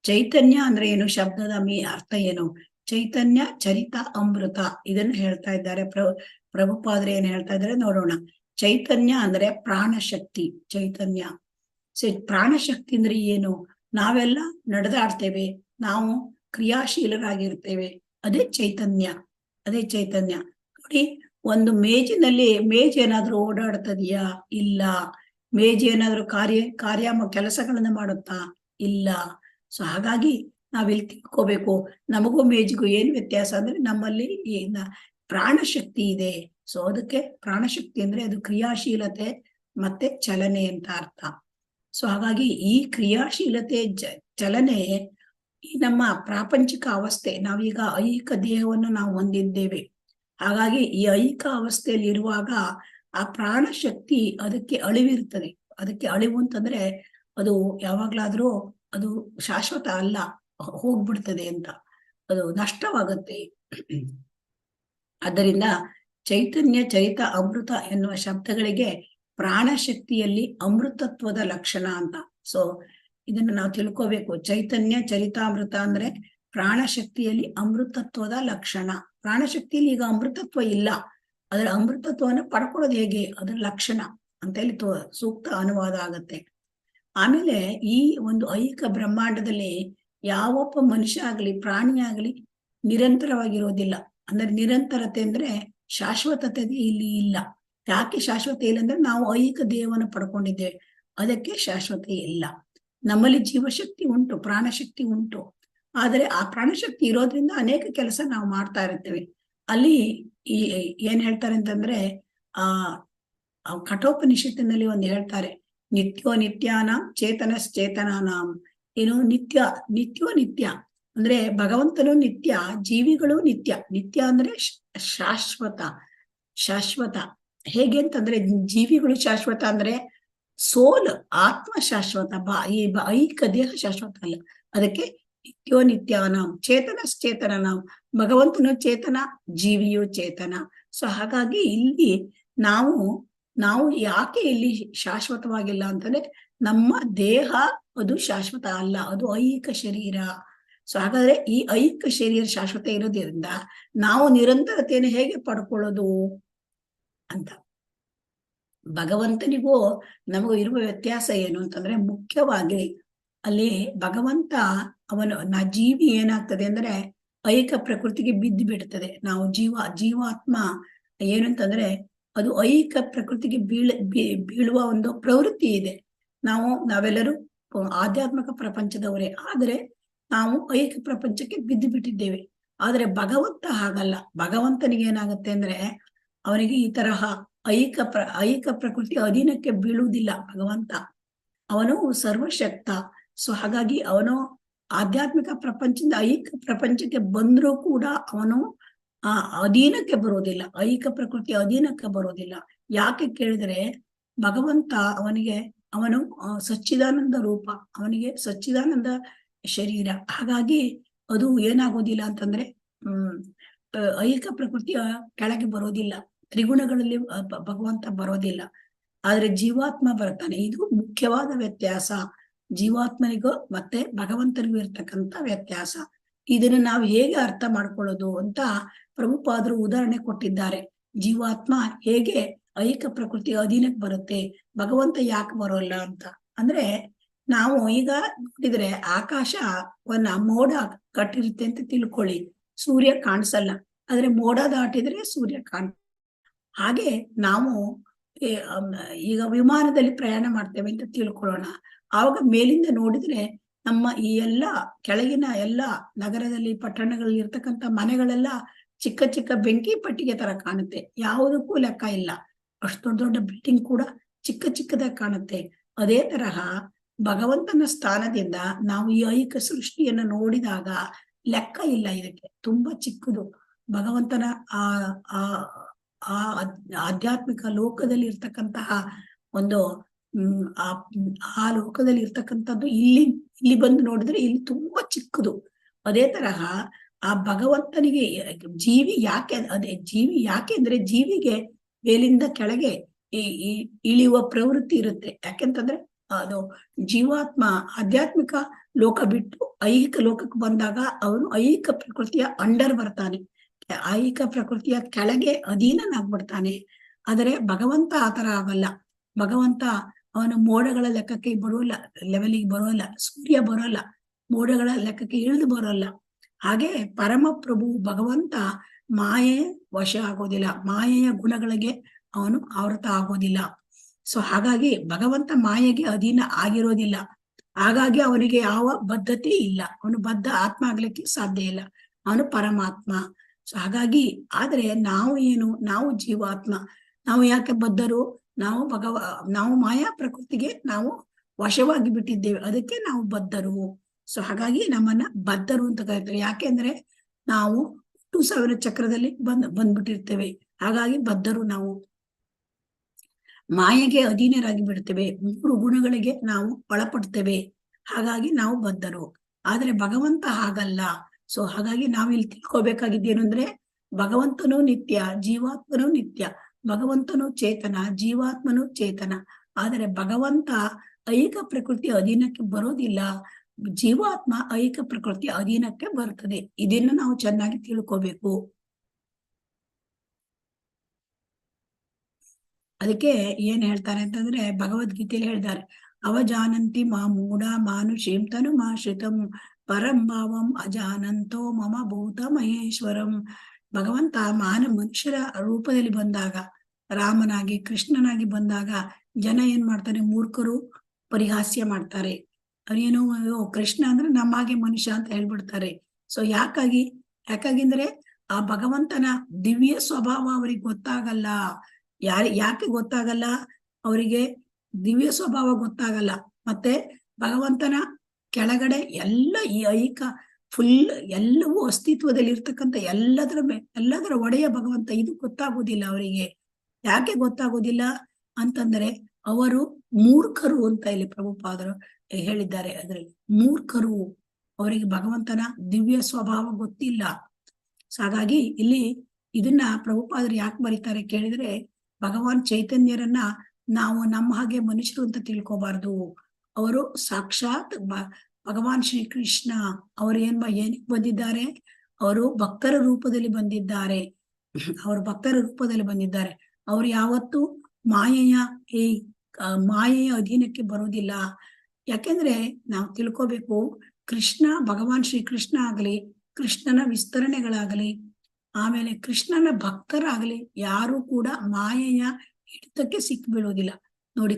ಚೈತನ್ಯ ಅಂದ್ರೆ ಏನು, ಶಬ್ದದ ಅರ್ಥ ಏನು? ಚೈತನ್ಯ ಚರಿತ ಅಮೃತ, ಇದನ್ನು ಹೇಳ್ತಾ ಇದ್ದಾರೆ ಪ್ರಭುಪಾದ್ರೆ ಏನ್ ಹೇಳ್ತಾ ಇದ್ದಾರೆ ನೋಡೋಣ. ಚೈತನ್ಯ ಅಂದ್ರೆ ಪ್ರಾಣಶಕ್ತಿ. ಚೈತನ್ಯ ಪ್ರಾಣಶಕ್ತಿ ಅಂದ್ರೆ ಏನು? ನಾವೆಲ್ಲ ನಡೆದಾಡ್ತೇವೆ, ನಾವು ಕ್ರಿಯಾಶೀಲರಾಗಿರ್ತೇವೆ, ಅದೇ ಚೈತನ್ಯ. ಅದೇ ಚೈತನ್ಯ. ನೋಡಿ, ಒಂದು ಮೇಜಿನಲ್ಲಿ ಮೇಜ್ ಏನಾದ್ರೂ ಓಡಾಡ್ತದೆಯಾ? ಇಲ್ಲ. ಮೇಜ್ ಏನಾದ್ರೂ ಕೆಲಸಗಳನ್ನ ಮಾಡುತ್ತಾ? ಇಲ್ಲ. ಸೊ ಹಾಗಾಗಿ ನಾವಿಲ್ಲಿ ತಿಳ್ಕೋಬೇಕು, ನಮಗೂ ಮೇಜಿಗೂ ಏನ್ ವ್ಯತ್ಯಾಸ ಅಂದ್ರೆ ನಮ್ಮಲ್ಲಿ ಪ್ರಾಣಶಕ್ತಿ ಇದೆ. ಸೊ ಅದಕ್ಕೆ ಪ್ರಾಣಶಕ್ತಿ ಅಂದ್ರೆ ಅದು ಕ್ರಿಯಾಶೀಲತೆ ಮತ್ತೆ ಚಲನೆ ಅಂತ ಅರ್ಥ. ಸೊ ಹಾಗಾಗಿ ಈ ಕ್ರಿಯಾಶೀಲತೆ ಚಲನೆ ಈ ನಮ್ಮ ಪ್ರಾಪಂಚಿಕ ಅವಸ್ಥೆ. ನಾವೀಗ ಐಹಿಕ ದೇಹವನ್ನು ನಾವು ಹೊಂದಿದ್ದೇವೆ. ಹಾಗಾಗಿ ಈ ಐಹಿಕ ಅವಸ್ಥೆಯಲ್ಲಿ ಇರುವಾಗ ಆ ಪ್ರಾಣಶಕ್ತಿ ಅದಕ್ಕೆ ಅಳಿವಿರ್ತದೆ. ಅದಕ್ಕೆ ಅಳಿವು ಅಂತಂದ್ರೆ ಅದು ಯಾವಾಗ್ಲಾದ್ರೂ ಅದು ಶಾಶ್ವತ ಅಲ್ಲ, ಹೋಗ್ಬಿಡ್ತದೆ ಅಂತ, ಅದು ನಷ್ಟವಾಗುತ್ತೆ. ಆದ್ದರಿಂದ ಚೈತನ್ಯ ಚರಿತ ಅಮೃತ ಎನ್ನುವ ಶಬ್ದಗಳಿಗೆ ಪ್ರಾಣಶಕ್ತಿಯಲ್ಲಿ ಅಮೃತತ್ವದ ಲಕ್ಷಣ ಅಂತ. ಸೊ ಇದನ್ನ ನಾವು ತಿಳ್ಕೋಬೇಕು. ಚೈತನ್ಯ ಚರಿತಾಮೃತ ಅಂದ್ರೆ ಪ್ರಾಣಶಕ್ತಿಯಲ್ಲಿ ಅಮೃತತ್ವದ ಲಕ್ಷಣ. ಪ್ರಾಣಶಕ್ತಿಯಲ್ಲಿ ಈಗ ಅಮೃತತ್ವ ಇಲ್ಲ, ಅದರ ಅಮೃತತ್ವವನ್ನು ಪಡ್ಕೊಳ್ಳೋದು ಹೇಗೆ, ಅದರ ಲಕ್ಷಣ ಅಂತ ಹೇಳಿ ಸೂಕ್ತ ಅನುವಾದ ಆಗತ್ತೆ. ಆಮೇಲೆ ಈ ಒಂದು ಐಹಿಕ ಬ್ರಹ್ಮಾಂಡದಲ್ಲಿ ಯಾವೊಬ್ಬ ಮನುಷ್ಯ ಆಗ್ಲಿ ಪ್ರಾಣಿ ಆಗ್ಲಿ ನಿರಂತರವಾಗಿರೋದಿಲ್ಲ. ಅಂದ್ರೆ ನಿರಂತರತೆ ಅಂದ್ರೆ ಶಾಶ್ವತತೆ ಇಲ್ಲಿ ಇಲ್ಲ. ಯಾಕೆ ಶಾಶ್ವತೆ ಇಲ್ಲ ಅಂದ್ರೆ ನಾವು ಐಹಿಕ ದೇಹವನ್ನು ಪಡ್ಕೊಂಡಿದ್ದೇವೆ, ಅದಕ್ಕೆ ಶಾಶ್ವತೆ ಇಲ್ಲ. ನಮ್ಮಲ್ಲಿ ಜೀವಶಕ್ತಿ ಉಂಟು, ಪ್ರಾಣಶಕ್ತಿ ಉಂಟು. ಆದರೆ ಆ ಪ್ರಾಣಶಕ್ತಿ ಇರೋದ್ರಿಂದ ಅನೇಕ ಕೆಲಸ ನಾವು ಮಾಡ್ತಾ ಇರ್ತೇವೆ. ಅಲ್ಲಿ ಏನ್ ಹೇಳ್ತಾರೆ ಅಂತಂದ್ರೆ ಕಠೋಪನಿಷತ್ತಿನಲ್ಲಿ ಒಂದು ಹೇಳ್ತಾರೆ, ನಿತ್ಯೋ ನಿತ್ಯಾನಾಂ ಚೇತನಶ್ಚೇತನಾನಾಂ. ಏನು ನಿತ್ಯೋ ನಿತ್ಯ ಅಂದ್ರೆ ಭಗವಂತನು ನಿತ್ಯ, ಜೀವಿಗಳು ನಿತ್ಯ. ನಿತ್ಯ ಅಂದ್ರೆ ಶಾಶ್ವತ. ಹೇಗೆ ಅಂತಂದ್ರೆ ಜೀವಿಗಳು ಶಾಶ್ವತ ಅಂದ್ರೆ ಸೋಲ್, ಆತ್ಮ ಶಾಶ್ವತ, ಈ ಐಹಿಕ ದೇಹ ಶಾಶ್ವತ ಅಲ್ಲ. ಅದಕ್ಕೆ ನಿತ್ಯೋ ನಿತ್ಯಾನಾಂ ಚೇತನಶ್ಚೇತನಾನಾಂ. ಭಗವಂತನು ಚೇತನ, ಜೀವಿಯು ಚೇತನ. ಸೊ ಹಾಗಾಗಿ ಇಲ್ಲಿ ನಾವು ಯಾಕೆ ಇಲ್ಲಿ ಶಾಶ್ವತವಾಗಿಲ್ಲ ಅಂತಂದ್ರೆ ನಮ್ಮ ದೇಹ ಅದು ಶಾಶ್ವತ ಅಲ್ಲ, ಅದು ಐಹಿಕ ಶರೀರ. ಸೊ ಹಾಗಾದ್ರೆ ಈ ಐಹಿಕ ಶರೀರ ಶಾಶ್ವತ ಇರೋದ್ರಿಂದ ನಾವು ನಿರಂತರತೆಯನ್ನು ಹೇಗೆ ಪಡ್ಕೊಳ್ಳೋದು ಅಂತ. ಭಗವಂತನಿಗೂ ನಮಗೂ ಇರುವ ವ್ಯತ್ಯಾಸ ಏನು ಅಂತಂದ್ರೆ ಮುಖ್ಯವಾಗಿ ಅಲ್ಲಿ ಭಗವಂತ ಜೀವಿ ಏನಾಗ್ತದೆ ಅಂದ್ರೆ ಐಹಿಕ ಪ್ರಕೃತಿಗೆ ಬಿದ್ದು ಬಿಡ್ತದೆ. ನಾವು ಜೀವಾತ್ಮ ಏನಂತಂದ್ರೆ ಅದು ಐಹಿಕ ಪ್ರಕೃತಿಗೆ ಬೀಳುವ ಒಂದು ಪ್ರವೃತ್ತಿ ಇದೆ. ನಾವೆಲ್ಲರೂ ಆಧ್ಯಾತ್ಮಿಕ ಪ್ರಪಂಚದವರೇ, ಆದರೆ ನಾವು ಐಹಿಕ ಪ್ರಪಂಚಕ್ಕೆ ಬಿದ್ದು ಬಿಟ್ಟಿದ್ದೇವೆ. ಆದ್ರೆ ಭಗವಂತ ಹಾಗಲ್ಲ. ಭಗವಂತನಿಗೆ ಏನಾಗುತ್ತೆ ಅಂದ್ರೆ ಅವನಿಗೆ ಈ ತರಹ ಐಹಿಕ ಪ್ರಕೃತಿ ಅಧೀನಕ್ಕೆ ಬೀಳುವುದಿಲ್ಲ. ಭಗವಂತ ಅವನು ಸರ್ವಶಕ್ತ. ಸೊ ಹಾಗಾಗಿ ಅವನು ಆಧ್ಯಾತ್ಮಿಕ ಪ್ರಪಂಚದಿಂದ ಐಹಿಕ ಪ್ರಪಂಚಕ್ಕೆ ಬಂದ್ರೂ ಕೂಡ ಅವನು ಅಧೀನಕ್ಕೆ ಬರೋದಿಲ್ಲ, ಐಹಿಕ ಪ್ರಕೃತಿ ಅಧೀನಕ್ಕೆ ಬರೋದಿಲ್ಲ. ಯಾಕೆ ಕೇಳಿದ್ರೆ ಭಗವಂತ ಅವನು ಸಚ್ಚಿದಾನಂದ ರೂಪ, ಅವನಿಗೆ ಸಚ್ಚಿದಾನಂದ ಶರೀರ. ಹಾಗಾಗಿ ಅದು ಏನಾಗೋದಿಲ್ಲ ಅಂತಂದ್ರೆ ಐಹಿಕ ಪ್ರಕೃತಿಯ ಕೆಳಗೆ ಬರೋದಿಲ್ಲ, ತ್ರಿಗುಣಗಳಲ್ಲಿ ಭಗವಂತ ಬರೋದಿಲ್ಲ. ಆದ್ರೆ ಜೀವಾತ್ಮ ಬರ್ತಾನೆ. ಇದು ಮುಖ್ಯವಾದ ವ್ಯತ್ಯಾಸ, ಜೀವಾತ್ಮನಿಗೂ ಮತ್ತೆ ಭಗವಂತನಿಗೂ ಇರ್ತಕ್ಕಂಥ ವ್ಯತ್ಯಾಸ. ಇದನ್ನು ನಾವು ಹೇಗೆ ಅರ್ಥ ಮಾಡ್ಕೊಳ್ಳೋದು ಅಂತ ಪ್ರಭುಪಾದರು ಉದಾಹರಣೆ ಕೊಟ್ಟಿದ್ದಾರೆ. ಜೀವಾತ್ಮ ಹೇಗೆ ಐಹಿಕ ಪ್ರಕೃತಿ ಅಧೀನಕ್ಕೆ ಬರುತ್ತೆ, ಭಗವಂತ ಯಾಕೆ ಬರೋಲ್ಲ ಅಂತ. ಅಂದ್ರೆ ನಾವು ಈಗ ನೋಡಿದ್ರೆ ಆಕಾಶವನ್ನ ಮೋಡ ಕಟ್ಟಿರುತ್ತೆ ಅಂತ ತಿಳ್ಕೊಳ್ಳಿ, ಸೂರ್ಯ ಕಾಣಿಸಲ್ಲ. ಆದ್ರೆ ಮೋಡ ದಾಟಿದ್ರೆ ಸೂರ್ಯ ಹಾಗೆ ನಾವು ಈಗ ವಿಮಾನದಲ್ಲಿ ಪ್ರಯಾಣ ಮಾಡ್ತೇವೆ ಅಂತ ತಿಳ್ಕೊಳ್ಳೋಣ. ಆವಾಗ ಮೇಲಿಂದ ನೋಡಿದ್ರೆ ನಮ್ಮ ಈ ಎಲ್ಲ ಕೆಳಗಿನ ಎಲ್ಲ ನಗರದಲ್ಲಿ ಪಟ್ಟಣಗಳಲ್ಲಿ ಇರ್ತಕ್ಕಂಥ ಮನೆಗಳೆಲ್ಲ ಚಿಕ್ಕ ಚಿಕ್ಕ ಬೆಂಕಿ ಪಟ್ಟಿಗೆ ತರ ಕಾಣುತ್ತೆ, ಯಾವುದಕ್ಕೂ ಲೆಕ್ಕ ಇಲ್ಲ. ಅಷ್ಟು ದೊಡ್ಡ ದೊಡ್ಡ ಬಿಲ್ಡಿಂಗ್ ಕೂಡ ಚಿಕ್ಕ ಚಿಕ್ಕದಾಗಿ ಕಾಣುತ್ತೆ. ಅದೇ ತರಹ ಭಗವಂತನ ಸ್ಥಾನದಿಂದ ನಾವು ಈ ಐಹಿಕ ಸೃಷ್ಟಿಯನ್ನ ನೋಡಿದಾಗ ಲೆಕ್ಕ ಇಲ್ಲ, ಇದಕ್ಕೆ ತುಂಬಾ ಚಿಕ್ಕದು. ಭಗವಂತನ ಆ ಆ ಆ ಆಧ್ಯಾತ್ಮಿಕ ಲೋಕದಲ್ಲಿ ಇರ್ತಕ್ಕಂತಹ ಒಂದು ಆ ಲೋಕದಲ್ಲಿ ಇರ್ತಕ್ಕಂಥದ್ದು ಇಲ್ಲಿ ಬಂದು ನೋಡಿದ್ರೆ ಇಲ್ಲಿ ತುಂಬಾ ಚಿಕ್ಕದು. ಅದೇ ತರಹ ಆ ಭಗವಂತನಿಗೆ ಜೀವಿ ಯಾಕೆ ಅಂದ್ರೆ ಜೀವಿಗೆ ಮೇಲಿಂದ ಕೆಳಗೆ ಇಳಿಯುವ ಪ್ರವೃತ್ತಿ ಇರುತ್ತೆ. ಯಾಕೆಂತಂದ್ರೆ ಅದು ಜೀವಾತ್ಮ ಆಧ್ಯಾತ್ಮಿಕ ಲೋಕ ಬಿಟ್ಟು ಐಹಿಕ ಲೋಕಕ್ಕೆ ಬಂದಾಗ ಅವನು ಐಹಿಕ ಪ್ರಕೃತಿಯ ಅಂಡರ್ ಬರ್ತಾನೆ, ಐಹಿಕ ಪ್ರಕೃತಿಯ ಕೆಳಗೆ ಅಧೀನನಾಗ್ಬಿಡ್ತಾನೆ. ಆದರೆ ಭಗವಂತ ಆತರ ಆಗಲ್ಲ. ಭಗವಂತ ಅವನು ಮೋಡಗಳ ಲೆಕ್ಕಕ್ಕೆ ಬರೋಲ್ಲ, ಲೆವೆಲಿಗೆ ಬರೋಲ್ಲ, ಸೂರ್ಯ ಬರೋಲ್ಲ, ಮೋಡಗಳ ಲೆಕ್ಕಕ್ಕೆ ಇಳಿದು ಬರೋಲ್ಲ. ಹಾಗೆ ಪರಮಪ್ರಭು ಭಗವಂತ ಮಾಯೆ ವಶ ಆಗೋದಿಲ್ಲ, ಮಾಯೆಯ ಗುಣಗಳಿಗೆ ಅವನು ಆವೃತ ಆಗೋದಿಲ್ಲ. ಸೊ ಹಾಗಾಗಿ ಭಗವಂತ ಮಾಯೆಗೆ ಅಧೀನ ಆಗಿರೋದಿಲ್ಲ. ಹಾಗಾಗಿ ಅವನಿಗೆ ಯಾವ ಬದ್ಧತೆ ಇಲ್ಲ, ಅವನು ಬದ್ಧ ಆತ್ಮ ಆಗ್ಲಿಕ್ಕೆ ಸಾಧ್ಯ ಇಲ್ಲ, ಅವನು ಪರಮಾತ್ಮ. ಸೊ ಹಾಗಾಗಿ ಆದ್ರೆ ನಾವು ಜೀವಾತ್ಮ, ನಾವು ಯಾಕೆ ಬದ್ಧರು? ನಾವು ಮಾಯಾ ಪ್ರಕೃತಿಗೆ ನಾವು ವಶವಾಗಿ ಬಿಟ್ಟಿದ್ದೇವೆ, ಅದಕ್ಕೆ ನಾವು ಬದ್ಧರು. ಸೊ ಹಾಗಾಗಿ ನಮ್ಮನ್ನ ಬದ್ಧರು ಅಂತ ಕರೀತಾರೆ. ಯಾಕೆಂದ್ರೆ ನಾವು 2000 ಚಕ್ರದಲ್ಲಿ ಬಂದ್ಬಿಟ್ಟಿರ್ತೇವೆ. ಹಾಗಾಗಿ ಬದ್ಧರು ನಾವು. ಮಾಯೆಗೆ ಅಧೀನರಾಗಿ ಬಿಡ್ತೇವೆ, 3 ಗುಣಗಳಿಗೆ ನಾವು ಒಳಪಡ್ತೇವೆ, ಹಾಗಾಗಿ ನಾವು ಬದ್ಧರು. ಆದ್ರೆ ಭಗವಂತ ಹಾಗಲ್ಲ. ಸೊ ಹಾಗಾಗಿ ನಾವಿಲ್ಲಿ ತಿಳ್ಕೊಬೇಕಾಗಿದ್ದೇನು ಅಂದ್ರೆ ಭಗವಂತನೂ ನಿತ್ಯ, ಜೀವಾತ್ಮನೂ ನಿತ್ಯ. ಭಗವಂತನು ಚೇತನ, ಜೀವಾತ್ಮನು ಚೇತನ. ಆದರೆ ಭಗವಂತ ಐಹಿಕ ಪ್ರಕೃತಿ ಅಧೀನಕ್ಕೆ ಬರೋದಿಲ್ಲ, ಜೀವಾತ್ಮ ಐಹಿಕ ಪ್ರಕೃತಿ ಅಧೀನಕ್ಕೆ ಬರ್ತದೆ. ಇದನ್ನು ನಾವು ಚೆನ್ನಾಗಿ ತಿಳ್ಕೋಬೇಕು. ಅದಕ್ಕೆ ಏನ್ ಹೇಳ್ತಾರೆ ಅಂತಂದ್ರೆ ಭಗವದ್ಗೀತೆಯಲ್ಲಿ ಹೇಳ್ತಾರೆ, ಅವಜಾನಂತಿ ಮಾ ಮೂಢ ಮಾನುಷೀಂ ತನು ಮಾಶ್ರಿತಂ ಪರಂ ಭಾವಂ ಅಜಾನಂತೋ ಮಮ ಭೂತ ಮಹೇಶ್ವರಂ. ಭಗವಂತ ಮನುಷ್ಯರ ರೂಪದಲ್ಲಿ ಬಂದಾಗ, ರಾಮನಾಗಿ ಕೃಷ್ಣನಾಗಿ ಬಂದಾಗ ಜನ ಏನ್ ಮಾಡ್ತಾರೆ? ಮೂರ್ಖರು ಪರಿಹಾಸ್ಯ ಮಾಡ್ತಾರೆ. ಅವನೇನು ಕೃಷ್ಣ ಅಂದ್ರೆ ನಮ್ಮಾಗೆ ಮನುಷ್ಯ ಅಂತ ಹೇಳ್ಬಿಡ್ತಾರೆ. ಸೊ ಯಾಕಾಗಿಂದ್ರೆ ಆ ಭಗವಂತನ ದಿವ್ಯ ಸ್ವಭಾವ ಅವ್ರಿಗೆ ಗೊತ್ತಾಗಲ್ಲ. ಯಾಕೆ ಗೊತ್ತಾಗಲ್ಲ? ಅವರಿಗೆ ದಿವ್ಯ ಸ್ವಭಾವ ಗೊತ್ತಾಗಲ್ಲ. ಮತ್ತೆ ಭಗವಂತನ ಕೆಳಗಡೆ ಎಲ್ಲ ಈ ಐಹಿಕ ಫುಲ್ ಎಲ್ಲವೂ ಅಸ್ತಿತ್ವದಲ್ಲಿ ಇರ್ತಕ್ಕಂಥ ಎಲ್ಲದರ ಒಡೆಯ ಭಗವಂತ, ಇದು ಗೊತ್ತಾಗೋದಿಲ್ಲ ಅವರಿಗೆ. ಯಾಕೆ ಗೊತ್ತಾಗೋದಿಲ್ಲ ಅಂತಂದ್ರೆ ಅವರು ಮೂರ್ಖರು ಅಂತ ಇಲ್ಲಿ ಪ್ರಭುಪಾದರು ಹೇಳಿದ್ದಾರೆ. ಅದರಲ್ಲಿ ಮೂರ್ಖರು, ಅವರಿಗೆ ಭಗವಂತನ ದಿವ್ಯ ಸ್ವಭಾವ ಗೊತ್ತಿಲ್ಲ. ಸೊ ಹಾಗಾಗಿ ಇಲ್ಲಿ ಇದನ್ನ ಪ್ರಭುಪಾದರು ಯಾಕೆ ಬರೀತಾರೆ ಕೇಳಿದ್ರೆ, ಭಗವಾನ್ ಚೈತನ್ಯರನ್ನ ನಾವು ನಮ್ಮ ಹಾಗೆ ಮನುಷ್ಯರು ಅಂತ ತಿಳ್ಕೊಬಾರ್ದು. ಅವರು ಸಾಕ್ಷಾತ್ ಭಗವಾನ್ ಶ್ರೀಕೃಷ್ಣ. ಅವರು ಏನಕ್ಕೆ ಬಂದಿದ್ದಾರೆ? ಅವರು ಭಕ್ತರ ರೂಪದಲ್ಲಿ ಬಂದಿದ್ದಾರೆ. ಅವರು ಯಾವತ್ತೂ ಮಾಯೆಯ ಅಧೀನಕ್ಕೆ ಬರೋದಿಲ್ಲ. ಯಾಕೆಂದ್ರೆ ನಾವು ತಿಳ್ಕೋಬೇಕು, ಭಗವಾನ್ ಶ್ರೀಕೃಷ್ಣ ಆಗಲಿ, ಕೃಷ್ಣನ ವಿಸ್ತರಣೆಗಳಾಗಲಿ, ಆಮೇಲೆ ಕೃಷ್ಣನ ಭಕ್ತರಾಗಲಿ ಯಾರು ಕೂಡ ಮಾಯೆಯ ಹಿಡಿತಕ್ಕೆ ಸಿಕ್ಕಿಬೀಳೋದಿಲ್ಲ. ನೋಡಿ,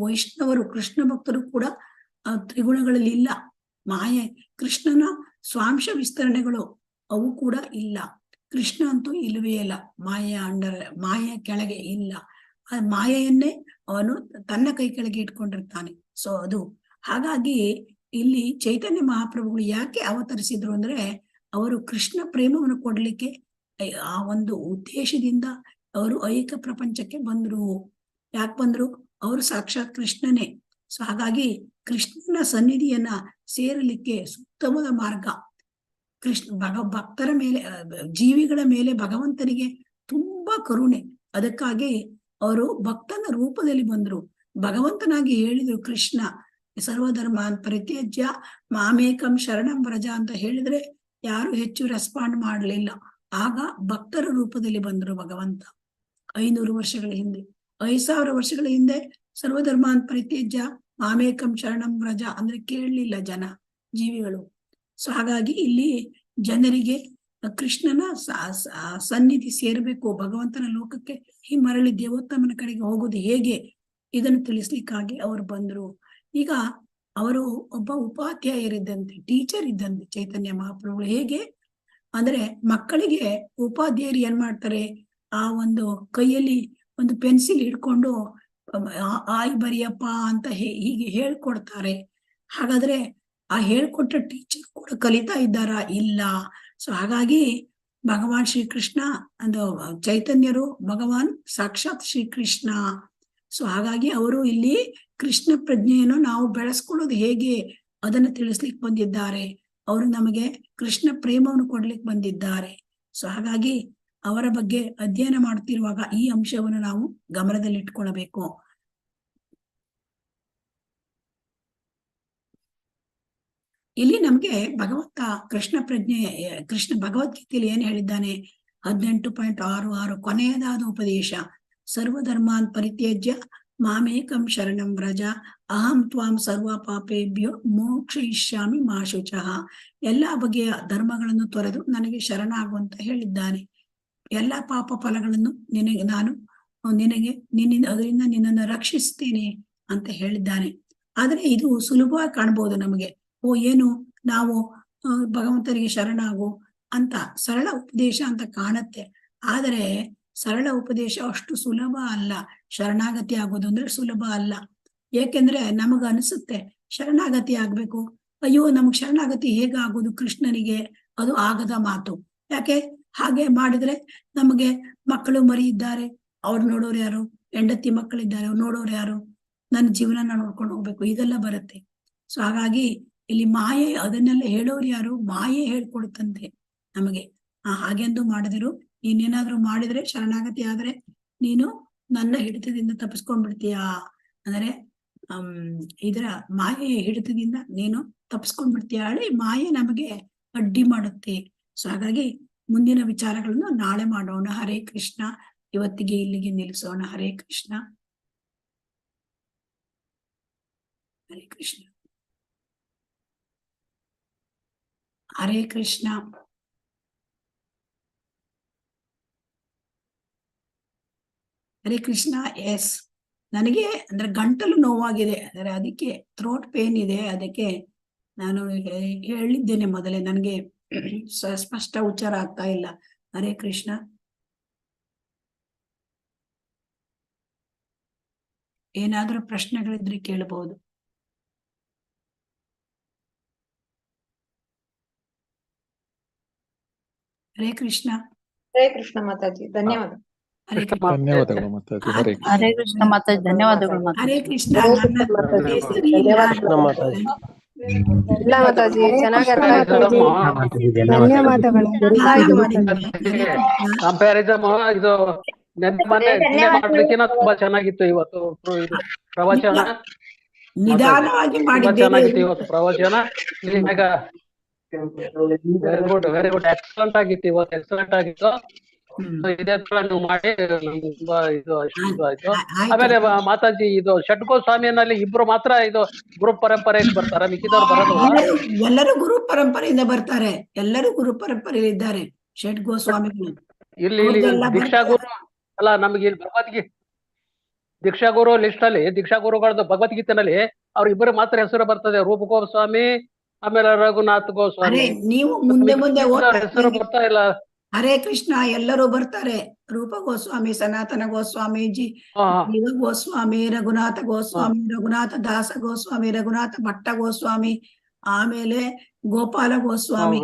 ವೈಷ್ಣವರು ಕೃಷ್ಣ ಭಕ್ತರು ಕೂಡ ತ್ರಿಗುಣಗಳಲ್ಲಿ ಇಲ್ಲ. ಕೃಷ್ಣನ ಸ್ವಾಂಶ ವಿಸ್ತರಣೆಗಳು ಅವು ಕೂಡ ಇಲ್ಲ. ಕೃಷ್ಣ ಅಂತೂ ಇಲ್ಲವೇ ಇಲ್ಲ, ಮಾಯೆಯ ಕೆಳಗೆ ಇಲ್ಲ. ಆ ಮಾಯೆಯನ್ನೇ ಅವನು ತನ್ನ ಕೈ ಕೆಳಗೆ ಇಟ್ಕೊಂಡಿರ್ತಾನೆ. ಸೊ ಅದು ಹಾಗಾಗಿ ಇಲ್ಲಿ ಚೈತನ್ಯ ಮಹಾಪ್ರಭುಗಳು ಯಾಕೆ ಅವತರಿಸಿದ್ರು ಅಂದ್ರೆ, ಅವರು ಕೃಷ್ಣ ಪ್ರೇಮವನ್ನು ಕೊಡ್ಲಿಕ್ಕೆ ಆ ಒಂದು ಉದ್ದೇಶದಿಂದ ಅವರು ಐಹಿಕ ಪ್ರಪಂಚಕ್ಕೆ ಬಂದ್ರು. ಯಾಕೆ ಬಂದ್ರು? ಅವರು ಸಾಕ್ಷಾತ್ ಕೃಷ್ಣನೇ. ಸೊ ಹಾಗಾಗಿ ಕೃಷ್ಣನ ಸನ್ನಿಧಿಯನ್ನ ಸೇರಲಿಕ್ಕೆ ಸೂಕ್ತವಾದ ಮಾರ್ಗ ಭಕ್ತರ ಮೇಲೆ, ಜೀವಿಗಳ ಮೇಲೆ ಭಗವಂತನಿಗೆ ತುಂಬಾ ಕರುಣೆ. ಅದಕ್ಕಾಗಿ ಅವರು ಭಕ್ತನ ರೂಪದಲ್ಲಿ ಬಂದ್ರು, ಭಗವಂತನಾಗಿ ಹೇಳಿದ್ರು. ಕೃಷ್ಣ ಸರ್ವಧರ್ಮಾನ್ ಪರಿತ್ಯಜ್ಯ ಮಾಮೇಕಂ ಶರಣಂ ವ್ರಜ ಅಂತ ಹೇಳಿದ್ರೆ ಯಾರು ಹೆಚ್ಚು ರೆಸ್ಪಾಂಡ್ ಮಾಡಲಿಲ್ಲ. ಆಗ ಭಕ್ತರ ರೂಪದಲ್ಲಿ ಬಂದರು ಭಗವಂತ 500 ವರ್ಷಗಳ ಹಿಂದೆ. 5000 ವರ್ಷಗಳ ಹಿಂದೆ ಸರ್ವಧರ್ಮಾನ್ ಪರಿತ್ಯಜ್ಯ ಮಾಮೇಕಂ ಶರಣಂ ವ್ರಜ ಅಂದ್ರೆ ಕೇಳಲಿಲ್ಲ ಜನ, ಜೀವಿಗಳು. ಸೊ ಹಾಗಾಗಿ ಇಲ್ಲಿ ಜನರಿಗೆ ಕೃಷ್ಣನ ಸನ್ನಿಧಿ ಸೇರ್ಬೇಕು, ಭಗವಂತನ ಲೋಕಕ್ಕೆ ಈ ಮರಳಿ ದೇವೋತ್ತಮನ ಕಡೆಗೆ ಹೋಗೋದು ಹೇಗೆ ಇದನ್ನು ತಿಳಿಸ್ಲಿಕ್ಕಾಗಿ ಅವರು ಬಂದ್ರು. ಈಗ ಅವರು ಒಬ್ಬ ಉಪಾಧ್ಯಾಯರಿದ್ದಂತೆ, ಟೀಚರ್ ಇದ್ದಂತೆ ಚೈತನ್ಯ ಮಹಾಪ್ರಭುಗಳು. ಹೇಗೆ ಅಂದ್ರೆ ಮಕ್ಕಳಿಗೆ ಉಪಾಧ್ಯಾಯರು ಏನ್ ಮಾಡ್ತಾರೆ, ಆ ಒಂದು ಕೈಯಲ್ಲಿ ಒಂದು ಪೆನ್ಸಿಲ್ ಹಿಡ್ಕೊಂಡು ಆಯ್ ಬರಿಯಪ್ಪ ಅಂತ ಹೀಗೆ ಹೇಳ್ಕೊಡ್ತಾರೆ. ಹಾಗಾದ್ರೆ ಆ ಹೇಳ್ಕೊಟ್ಟ ಟೀಚರ್ ಕೂಡ ಕಲಿತಾ ಇದ್ದಾರಾ? ಇಲ್ಲ. ಸೊ ಹಾಗಾಗಿ ಭಗವಾನ್ ಶ್ರೀಕೃಷ್ಣ ಒಂದು ಚೈತನ್ಯರು ಭಗವಾನ್ ಸಾಕ್ಷಾತ್ ಶ್ರೀಕೃಷ್ಣ. ಸೊ ಹಾಗಾಗಿ ಅವರು ಇಲ್ಲಿ ಕೃಷ್ಣ ಪ್ರಜ್ಞೆಯನ್ನು ನಾವು ಬೆಳೆಸ್ಕೊಳ್ಳೋದು ಹೇಗೆ ಅದನ್ನು ತಿಳಿಸ್ಲಿಕ್ಕೆ ಬಂದಿದ್ದಾರೆ. ಅವರು ನಮಗೆ ಕೃಷ್ಣ ಪ್ರೇಮವನ್ನು ಕೊಡ್ಲಿಕ್ಕೆ ಬಂದಿದ್ದಾರೆ. ಸೊ ಹಾಗಾಗಿ ಅವರ ಬಗ್ಗೆ ಅಧ್ಯಯನ ಮಾಡ್ತಿರುವಾಗ ಈ ಅಂಶವನ್ನು ನಾವು ಗಮನದಲ್ಲಿಟ್ಕೊಳ್ಬೇಕು. ಇಲ್ಲಿ ನಮ್ಗೆ ಭಗವಂತ ಕೃಷ್ಣ ಪ್ರಜ್ಞೆ, ಕೃಷ್ಣ ಭಗವದ್ಗೀತೆಯಲ್ಲಿ ಏನ್ ಹೇಳಿದ್ದಾನೆ, 18.66 ಕೊನೆಯದಾದ ಉಪದೇಶ, ಸರ್ವಧರ್ಮಾನ್ ಪರಿತ್ಯಜ್ಯ ಮಾಮೇಕಂ ಶರಣಂ ವ್ರಜ ಅಹಂ ತ್ವಾಂ ಸರ್ವ ಪಾಪೇಭ್ಯೋ ಮೋಕ್ಷಯಿಷ್ಯಾಮಿ ಮಾ ಶುಚಃ. ಎಲ್ಲಾ ಬಗೆಯ ಧರ್ಮಗಳನ್ನು ತೊರೆದು ನನಗೆ ಶರಣಾಗುವಂತ ಹೇಳಿದ್ದಾನೆ. ಎಲ್ಲಾ ಪಾಪ ಫಲಗಳನ್ನು ನಿನ್ನಿಂದ ಅದರಿಂದ ನಿನ್ನನ್ನು ರಕ್ಷಿಸ್ತೇನೆ ಅಂತ ಹೇಳಿದ್ದಾನೆ. ಆದ್ರೆ ಇದು ಸುಲಭವಾಗಿ ಕಾಣ್ಬೋದು ನಮಗೆ. ಏನು ನಾವು ಭಗವಂತನಿಗೆ ಶರಣಾಗು ಅಂತ ಸರಳ ಉಪದೇಶ ಅಂತ ಕಾಣುತ್ತೆ. ಆದರೆ ಸರಳ ಉಪದೇಶ ಅಷ್ಟು ಸುಲಭ ಅಲ್ಲ. ಶರಣಾಗತಿ ಆಗೋದು ಅಂದ್ರೆ ಸುಲಭ ಅಲ್ಲ. ಏಕೆಂದ್ರೆ ನಮಗ ಅನಿಸುತ್ತೆ ಶರಣಾಗತಿ ಆಗ್ಬೇಕು, ಅಯ್ಯೋ ನಮಗ್ ಶರಣಾಗತಿ ಹೇಗಾಗೋದು ಕೃಷ್ಣನಿಗೆ, ಅದು ಆಗದ ಮಾತು. ಯಾಕೆ? ಹಾಗೆ ಮಾಡಿದ್ರೆ ನಮಗೆ ಮಕ್ಕಳು ಮರಿ ಇದ್ದಾರೆ, ಅವ್ರು ನೋಡೋರು ಯಾರು? ಹೆಂಡತಿ ಮಕ್ಕಳಿದ್ದಾರೆ, ಅವ್ರು ನೋಡೋರು ಯಾರು? ನನ್ನ ಜೀವನ ನೋಡ್ಕೊಂಡು ಹೋಗ್ಬೇಕು, ಇದೆಲ್ಲ ಬರುತ್ತೆ. ಸೊ ಹಾಗಾಗಿ ಇಲ್ಲಿ ಮಾಯೆ, ಅದನ್ನೆಲ್ಲ ಹೇಳೋರು ಯಾರು? ಮಾಯೆ ಹೇಳ್ಕೊಡುತ್ತಂತೆ ನಮಗೆ. ಹಾಗೆಂದು ಮಾಡಿದ್ರು, ನೀನೇನಾದ್ರೂ ಮಾಡಿದ್ರೆ ಶರಣಾಗತಿ ಆದ್ರೆ ನೀನು ನನ್ನ ಹಿಡಿತದಿಂದ ತಪ್ಪಿಸ್ಕೊಂಡ್ಬಿಡ್ತೀಯಾ ಅಂದ್ರೆ ಇದರ ಮಾಯೆಯ ಹಿಡಿತದಿಂದ ನೀನು ತಪ್ಪಿಸ್ಕೊಂಡ್ಬಿಡ್ತೀಯ ಹೇಳಿ ಮಾಯೆ ನಮಗೆ ಅಡ್ಡಿ ಮಾಡುತ್ತೆ. ಸೊ ಹಾಗಾಗಿ ಮುಂದಿನ ವಿಚಾರಗಳನ್ನು ನಾಳೆ ಮಾಡೋಣ. ಹರೇ ಕೃಷ್ಣ. ಇವತ್ತಿಗೆ ಇಲ್ಲಿಗೆ ನಿಲ್ಲಿಸೋಣ. ಹರೇ ಕೃಷ್ಣ, ಹರೇ ಕೃಷ್ಣ, ಹರೇ ಕೃಷ್ಣ. ಹರೇ ಕೃಷ್ಣ. ಎಸ್, ನನಗೆ ಅಂದ್ರೆ ಗಂಟಲು ನೋವಾಗಿದೆ, ಅಂದ್ರೆ ಅದಕ್ಕೆ ಥ್ರೋಟ್ ಪೇನ್ ಇದೆ. ಅದಕ್ಕೆ ನಾನು ಹೇಳಿದ್ದೇನೆ ಮೊದಲೇ, ನನಗೆ ಸ್ಪಷ್ಟ ಉಚ್ಚಾರ ಆಗ್ತಾ ಇಲ್ಲ. ಹರೇ ಕೃಷ್ಣ. ಏನಾದ್ರೂ ಪ್ರಶ್ನೆಗಳಿದ್ರೆ ಕೇಳಬಹುದು. ಹರೇ ಕೃಷ್ಣ. ಹರೇ ಕೃಷ್ಣ ಮಾತಾಜಿ, ಧನ್ಯವಾದ. ಹರೇ ಕೃಷ್ಣ. ಧನ್ಯವಾದಗಳು ಮಾತಾಜಿ. ಹರೇ ಕೃಷ್ಣ. ಹರೇ ಕೃಷ್ಣ ಮಾತಾಜಿ, ಧನ್ಯವಾದಗಳು ಹರೇ ಮಾತಾಜಿ. ಕೃಷ್ಣ. ಹರೇ ನನ್ನ ಕೃಷ್ಣ ಹೆಸರು ಇಲ್ಲ. ಕೃಷ್ಣ ಮಾತಾಜಿ. ಇಲ್ಲ ಮಾತಾಜಿ, ಚೆನ್ನಾಗಿ ಅರ್ಥ ಆಯ್ತು. ಧನ್ಯವಾದಗಳು. ಹಾಗೆ ಮಾಡಿದ್ದೇನೆ. ಕಂಪ್ಯಾರಿಸಮ್ ಇದು ನಿನ್ನೆ ಮಾಡ್ಲಿಕ್ಕಿನ ತುಂಬಾ ಚೆನ್ನಾಗಿತ್ತು. ಇವತ್ತು ಇದು ಪ್ರವಚನ ನಿಧಾನವಾಗಿ ತುಂಬಾ ಮಾಡಿದ್ದೇನೆ. ಚೆನ್ನಾಗಿತ್ತು ಇವತ್ತು ಪ್ರವಚನ. ವೆರಿ ಗುಡ್ ಎಕ್ಸಲೆಂಟ್ ಆಗಿತ್ತು ಇವತ್ತು, ಎಕ್ಸಲೆಂಟ್ ಆಗಿತ್ತು. ಇದೇ ತರ ನೀವು ಮಾಡಿ ನಮ್ಗೆ ತುಂಬಾ ಇದು ಆಯ್ತು. ಆಮೇಲೆ ಮಾತಾಜಿ, ಇದು ಷಡ್ಗೋ ಸ್ವಾಮಿಯಲ್ಲಿ ಇಬ್ರು ಮಾತ್ರ ಇದು ಗುರು ಪರಂಪರೆಯಲ್ಲಿ ಬರ್ತಾರ, ಮಿಕ್ಕಿದವ್ರು ಬರಲ್ವಾ? ಎಲ್ಲರೂ ಗುರು ಪರಂಪರೆಯಿಂದ ಬರ್ತಾರೆ. ಎಲ್ಲರೂ ಗುರು ಪರಂಪರೆಯಲ್ಲಿ ಇದ್ದಾರೆ ಷಡ್ ಗೋಸ್ವಾಮಿಗಳು. ಇಲ್ಲಿ ದೀಕ್ಷಾ ಗುರು ಅಲ್ಲ, ನಮ್ಗೆ ಇಲ್ಲಿ ಭಗವದ್ಗೀತೆ ದೀಕ್ಷಾ ಗುರು ಲಿಸ್ಟ್ ಅಲ್ಲಿ, ದೀಕ್ಷಾ ಗುರುಗಳದ್ದು ಭಗವದ್ಗೀತೆನಲ್ಲಿ ಅವ್ರ ಇಬ್ಬರು ಮಾತ್ರ ಹೆಸರು ಬರ್ತದೆ, ರೂಪ ಗೋಸ್ವಾಮಿ ಆಮೇಲೆ ರಘುನಾಥ್ ಗೋಸ್ವಾಮಿ. ನೀವು ಮುಂದೆ ಮುಂದೆ ಹೆಸರು ಬರ್ತಾ ಇಲ್ಲ. ಹರೇ ಕೃಷ್ಣ. ಎಲ್ಲರೂ ಬರ್ತಾರೆ. ರೂಪ ಗೋಸ್ವಾಮಿ, ಸನಾತನ ಗೋಸ್ವಾಮೀಜಿ, ಜೀವ ಗೋಸ್ವಾಮಿ, ರಘುನಾಥ ಗೋಸ್ವಾಮಿ, ರಘುನಾಥ ದಾಸ ಗೋಸ್ವಾಮಿ, ರಘುನಾಥ ಭಟ್ಟ ಗೋಸ್ವಾಮಿ, ಆಮೇಲೆ ಗೋಪಾಲ ಗೋಸ್ವಾಮಿ,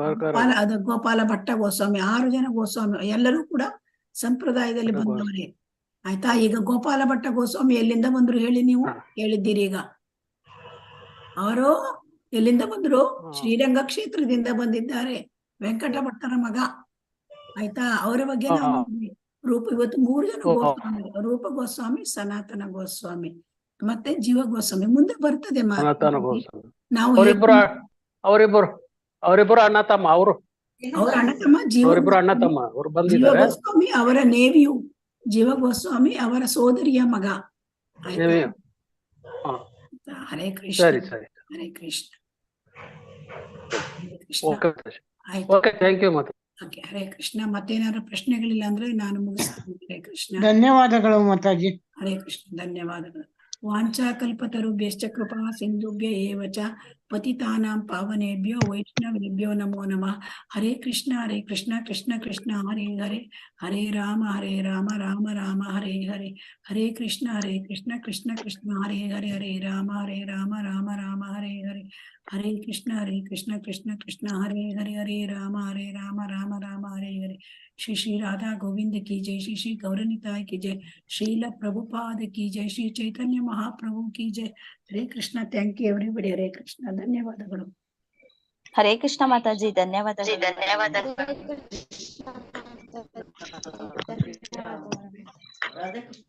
ಗೋಪಾಲ ಭಟ್ಟ ಗೋಸ್ವಾಮಿ, 6 ಜನ ಗೋಸ್ವಾಮಿ. ಎಲ್ಲರೂ ಕೂಡ ಸಂಪ್ರದಾಯದಲ್ಲಿ ಬಂದವರೇ. ಆಯ್ತಾ? ಈಗ ಗೋಪಾಲ ಭಟ್ಟ ಗೋಸ್ವಾಮಿ ಎಲ್ಲಿಂದ ಬಂದ್ರು ಹೇಳಿ? ನೀವು ಹೇಳಿದ್ದೀರಿ. ಈಗ ಅವರು ಎಲ್ಲಿಂದ ಬಂದ್ರು? ಶ್ರೀರಂಗ ಕ್ಷೇತ್ರದಿಂದ ಬಂದಿದ್ದಾರೆ, ವೆಂಕಟ ಭಟ್ಟರ ಮಗ. ಆಯ್ತಾ? ಅವರ ಬಗ್ಗೆ ನಾವು ರೂಪ, ಇವತ್ತು 3 ಜನ ಗೋಸ್ವಾಮಿ, ರೂಪ ಗೋಸ್ವಾಮಿ, ಸನಾತನ ಗೋಸ್ವಾಮಿ ಮತ್ತೆ ಜೀವ ಗೋಸ್ವಾಮಿ. ಮುಂದೆ ಬರ್ತದೆ ಸನಾತನ ಗೋಸ್ವಾಮಿ. ನಾವು ಅವರಿಬ್ಬರು ಅಣ್ಣ ತಮ್ಮ. ಅವರು ಅವರ ಅಣ್ಣ ತಮ್ಮ ಅವರಿಬ್ರು ಅಣ್ಣ ತಮ್ಮ ಅವ್ರು ಬಂದಿದ್ದಾರೆ. ಜೀವ ಗೋಸ್ವಾಮಿ ಅವರ ನೇವಿಯು, ಜೀವ ಗೋಸ್ವಾಮಿ ಅವರ ಸೋದರಿಯ ಮಗ. ಆಯ್ತಾ? ನೀವೇ? ಹಾ, ಹರೇ ಕೃಷ್ಣ. ಸರಿ ಸರಿ. ಹರೇ ಕೃಷ್ಣ. ಹರೇ ಕೃಷ್ಣ. ಓಕೆ ಮಾತಾಜಿ. ಆಯ್ತು. ಓಕೆ, ಥ್ಯಾಂಕ್ ಯು ಮಾತಾಜಿ. ಓಕೆ, ಹರೇ ಕೃಷ್ಣ. ಮತ್ತೇನಾದ್ರು ಪ್ರಶ್ನೆಗಳಿಲ್ಲ ಅಂದ್ರೆ ನಾನು ಮುಗಿಸ್ತೀನಿ. ಹರೇ ಕೃಷ್ಣ. ಧನ್ಯವಾದಗಳು ಮಾತಾಜಿ. ಹರೇ ಕೃಷ್ಣ. ಧನ್ಯವಾದಗಳು. ವಾಂಛಾಕಲ್ಪತರುಭ್ಯಶ್ಚ ಕೃಪಾ ಸಿಂಧುಭ್ಯ ಏವ ಚ ಪತಿತಾನಾಂ ಪಾವನೇಭ್ಯೋ ವೈಷ್ಣವೇಭ್ಯೋ ನಮೋ ನಮಃ. ಹರೇ ಕೃಷ್ಣ ಕೃಷ್ಣ ಕೃಷ್ಣ ಹರೇ ಹರೇ, ಹರೇ ರಾಮ ರಾಮ ರಾಮ ಹರೇ ಹರೇ, ಹರೇ ಕೃಷ್ಣ ಕೃಷ್ಣ ಕೃಷ್ಣ ಹರೇ ಹರೇ, ಹರೇ ರಾಮ ರಾಮ ರಾಮ ಹರೇ ಹರೇ, ಹರೇ ಕೃಷ್ಣ ಕೃಷ್ಣ ಕೃಷ್ಣ ಹರೇ ಹರೇ, ಹರೇ ರಾಮ ರಾಮ ರಾಮ ಹರೇ ಹರೇ. श्री श्री राधा गोविंद की जय, श्री श्री गौरनिताय की जय, श्रील प्रभुपाद की जय, श्री चैतन्य महाप्रभु की जय. Hare Krishna. Thank you everybody. Hare Krishna. ಧನ್ಯವಾದಗಳು. ಹರೇ ಕೃಷ್ಣ ಮಾತಾಜಿ, ಧನ್ಯವಾದಗಳು.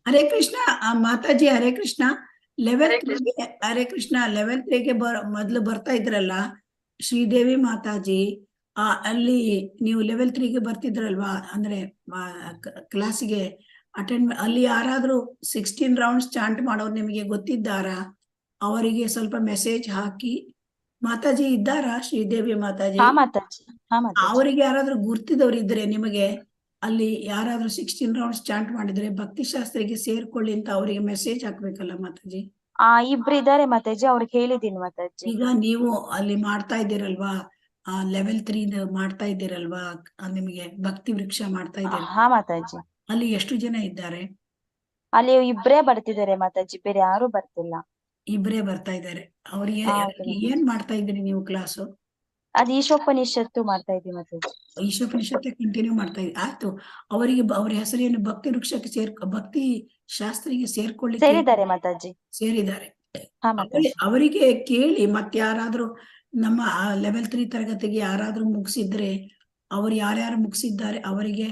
ಹರೇ ಕೃಷ್ಣ ಮಾತಾಜಿ. ಹರೇ ಕೃಷ್ಣ. ಲೆವೆಲ್ ಹರೇ ಕೃಷ್ಣ. ಲೆವೆಲ್ 3ಗೆ ಮೊದಲು ಬರ್ತಾ ಇದ್ರಲ್ಲ ಶ್ರೀದೇವಿ ಮಾತಾಜಿ, ಅಲ್ಲಿ ನೀವು ಲೆವೆಲ್ 3ಗೆ ಬರ್ತಿದ್ರಲ್ವಾ, ಅಂದ್ರೆ ಕ್ಲಾಸಿಗೆ ಅಟೆಂಡ್. ಅಲ್ಲಿ ಯಾರಾದ್ರೂ 16 ರೌಂಡ್ಸ್ ಚಾಂಟ್ ಮಾಡೋರು ನಿಮಗೆ ಗೊತ್ತಿದ್ದಾರಾ? ಅವರಿಗೆ ಸ್ವಲ್ಪ ಮೆಸೇಜ್ ಹಾಕಿ. ಮಾತಾಜಿ ಇದ್ದಾರಾ ಶ್ರೀದೇವಿ ಮಾತಾಜಿ? ಹಾ ಮಾತಾಜಿ, ಹಾ ಮಾತಾಜಿ. ಅವರಿಗೆ ಯಾರಾದ್ರೂ ಗುರ್ತಿದವ್ರು ಇದ್ರೆ ನಿಮಗೆ ಅಲ್ಲಿ ಯಾರಾದ್ರೂ 16 ರೌಂಡ್ಸ್ ಚಾಂಟ್ ಮಾಡಿದ್ರೆ ಭಕ್ತಿ ಶಾಸ್ತ್ರಿಗೆ ಸೇರ್ಕೊಳ್ಳಿ ಅಂತ ಅವರಿಗೆ ಮೆಸೇಜ್ ಹಾಕ್ಬೇಕಲ್ಲ ಮಾತಾಜಿ? ಇಬ್ರು ಇದಾರೆ ಮಾತಾಜಿ, ಅವ್ರಿಗೆ ಹೇಳಿದೀನಿ ಮಾತಾಜಿ. ಈಗ ನೀವು ಅಲ್ಲಿ ಮಾಡ್ತಾ ಇದ್ದೀರಲ್ವಾ, ಲೆವೆಲ್ 3 ಮಾಡ್ತಾ ಇದ್ದೀರಲ್ವಾ, ನಿಮಗೆ ಭಕ್ತಿ ವೃಕ್ಷ ಮಾಡ್ತಾ ಇದ್ದೀರ. ಹಾ ಮಾತಾಜಿ. ಅಲ್ಲಿ ಎಷ್ಟು ಜನ ಇದ್ದಾರೆ? ಅಲ್ಲಿ ಇಬ್ರೇ ಬರ್ತಿದ್ದಾರೆ ಮಾತಾಜಿ, ಬೇರೆ ಯಾರು ಬರ್ತಿಲ್ಲ. ಇಬ್ರೇ ಬರ್ತಾ ಇದ್ದಾರೆ. ಅವ್ರಿಗೆ ಏನ್ ಮಾಡ್ತಾ ಇದ್ದೀರಿ ನೀವು ಕ್ಲಾಸು? ಅದು ಈಶೋಪನಿಷತ್ತು ಮಾಡ್ತಾ ಇದ್ದೀವಿ ಮಾತಾಜಿ. ಈಶೋಪನಿಷತ್ತೆ ಕಂಟಿನ್ಯೂ ಮಾಡ್ತಾ ಇದ್ದೀವಿ. ಆಯ್ತು. ಅವರಿಗೆ ಅವ್ರ ಹೆಸರೇನು? ಭಕ್ತಿ ವೃಕ್ಷಕ್ಕೆ ಭಕ್ತಿ ಶಾಸ್ತ್ರಿಗೆ ಸೇರ್ಕೊಳ್ಳಿ ಸೇರಿದ್ದಾರೆ ಮಾತಾಜಿ. ಸೇರಿದ್ದಾರೆ. ಹಾ ಮಾತಾಜಿ. ಅವರಿಗೆ ಕೇಳಿ. ಮತ್ತೆ ಯಾರಾದ್ರೂ ನಮ್ಮ ಲೆವೆಲ್ 3 ತರಗತಿಗೆ ಯಾರಾದ್ರೂ ಮುಗಿಸಿದ್ರೆ, ಅವ್ರು ಯಾರ್ಯಾರು ಮುಗಿಸಿದ್ದಾರೆ ಅವರಿಗೆ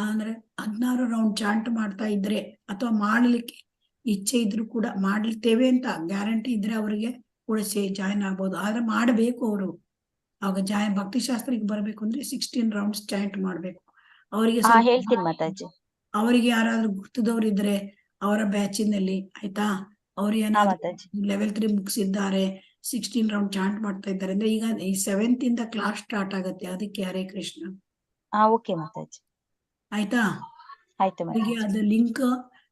ಅಂದ್ರೆ 16 ರೌಂಡ್ ಚಾಂಟ್ ಮಾಡ್ತಾ ಇದ್ರೆ ಅಥವಾ ಮಾಡ್ಲಿಕ್ಕೆ ಇಚ್ಛೆ ಇದ್ರು ಕೂಡ ಮಾಡ್ತೇವೆ ಅಂತ ಗ್ಯಾರಂಟಿ ಇದ್ರೆ ಅವರಿಗೆ ಕೂಡ ಜಾಯಿನ್ ಆಗ್ಬೋದು. ಆದ್ರೆ ಮಾಡಬೇಕು ಅವರು. ಆಗ ಭಕ್ತಿ ಶಾಸ್ತ್ರಕ್ಕೆ ಬರ್ಬೇಕು ಅಂದ್ರೆ 16 ರೌಂಡ್ಸ್ ಚಾಂಟ್ ಮಾಡ್ಬೇಕು. ಅವರಿಗೆ ಹೇಳ್ತೀನಿ ಮಾತಾಜಿ. ಅವರಿಗೆ ಯಾರಾದ್ರೂ ಗುರ್ತದವ್ರು ಇದ್ರೆ ಅವರ ಬ್ಯಾಚಿನಲ್ಲಿ, ಆಯ್ತಾ? ಅವ್ರು ಏನಾದ್ರು ಲೆವೆಲ್ 3 ಮುಗಿಸಿದ್ದಾರೆ, 16 ರೌಂಡ್ ಚಾಂಟ್ ಮಾಡ್ತಾ ಇದ್ದಾರೆ ಅಂದ್ರೆ ಈಗ ಈ 7th ಇಂದ ಕ್ಲಾಸ್ ಸ್ಟಾರ್ಟ್ ಆಗತ್ತೆ. ಅದಕ್ಕೆ ಹರೇ ಕೃಷ್ಣ. ಓಕೆ ಮಾತಾಜಿ. ಆಯ್ತಾ? ಆಯ್ತು ಮಾತಾಜಿ. ಅದು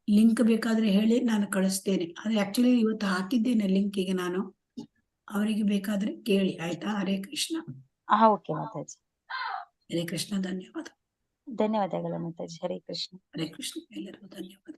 ಲಿಂಕ್ ಬೇಕಾದ್ರೆ ಹೇಳಿ, ನಾನು ಕಳಿಸ್ತೇನೆ. ಆದ್ರೆ ಆಕ್ಚುಲಿ ಇವತ್ತು ಹಾಕಿದ್ದೇನೆ ಲಿಂಕಿಗೆ ನಾನು. ಅವರಿಗೆ ಬೇಕಾದ್ರೆ ಕೇಳಿ, ಆಯ್ತಾ? ಹರೇ ಕೃಷ್ಣ. ಓಕೆ ಮಾತಾಜಿ. ಹರೇ ಕೃಷ್ಣ. ಧನ್ಯವಾದ. ಧನ್ಯವಾದಗಳು ಮಾತಾಜಿ. ಹರೇ ಕೃಷ್ಣ. ಹರೇ ಕೃಷ್ಣ. ಎಲ್ಲರಿಗೂ ಧನ್ಯವಾದ.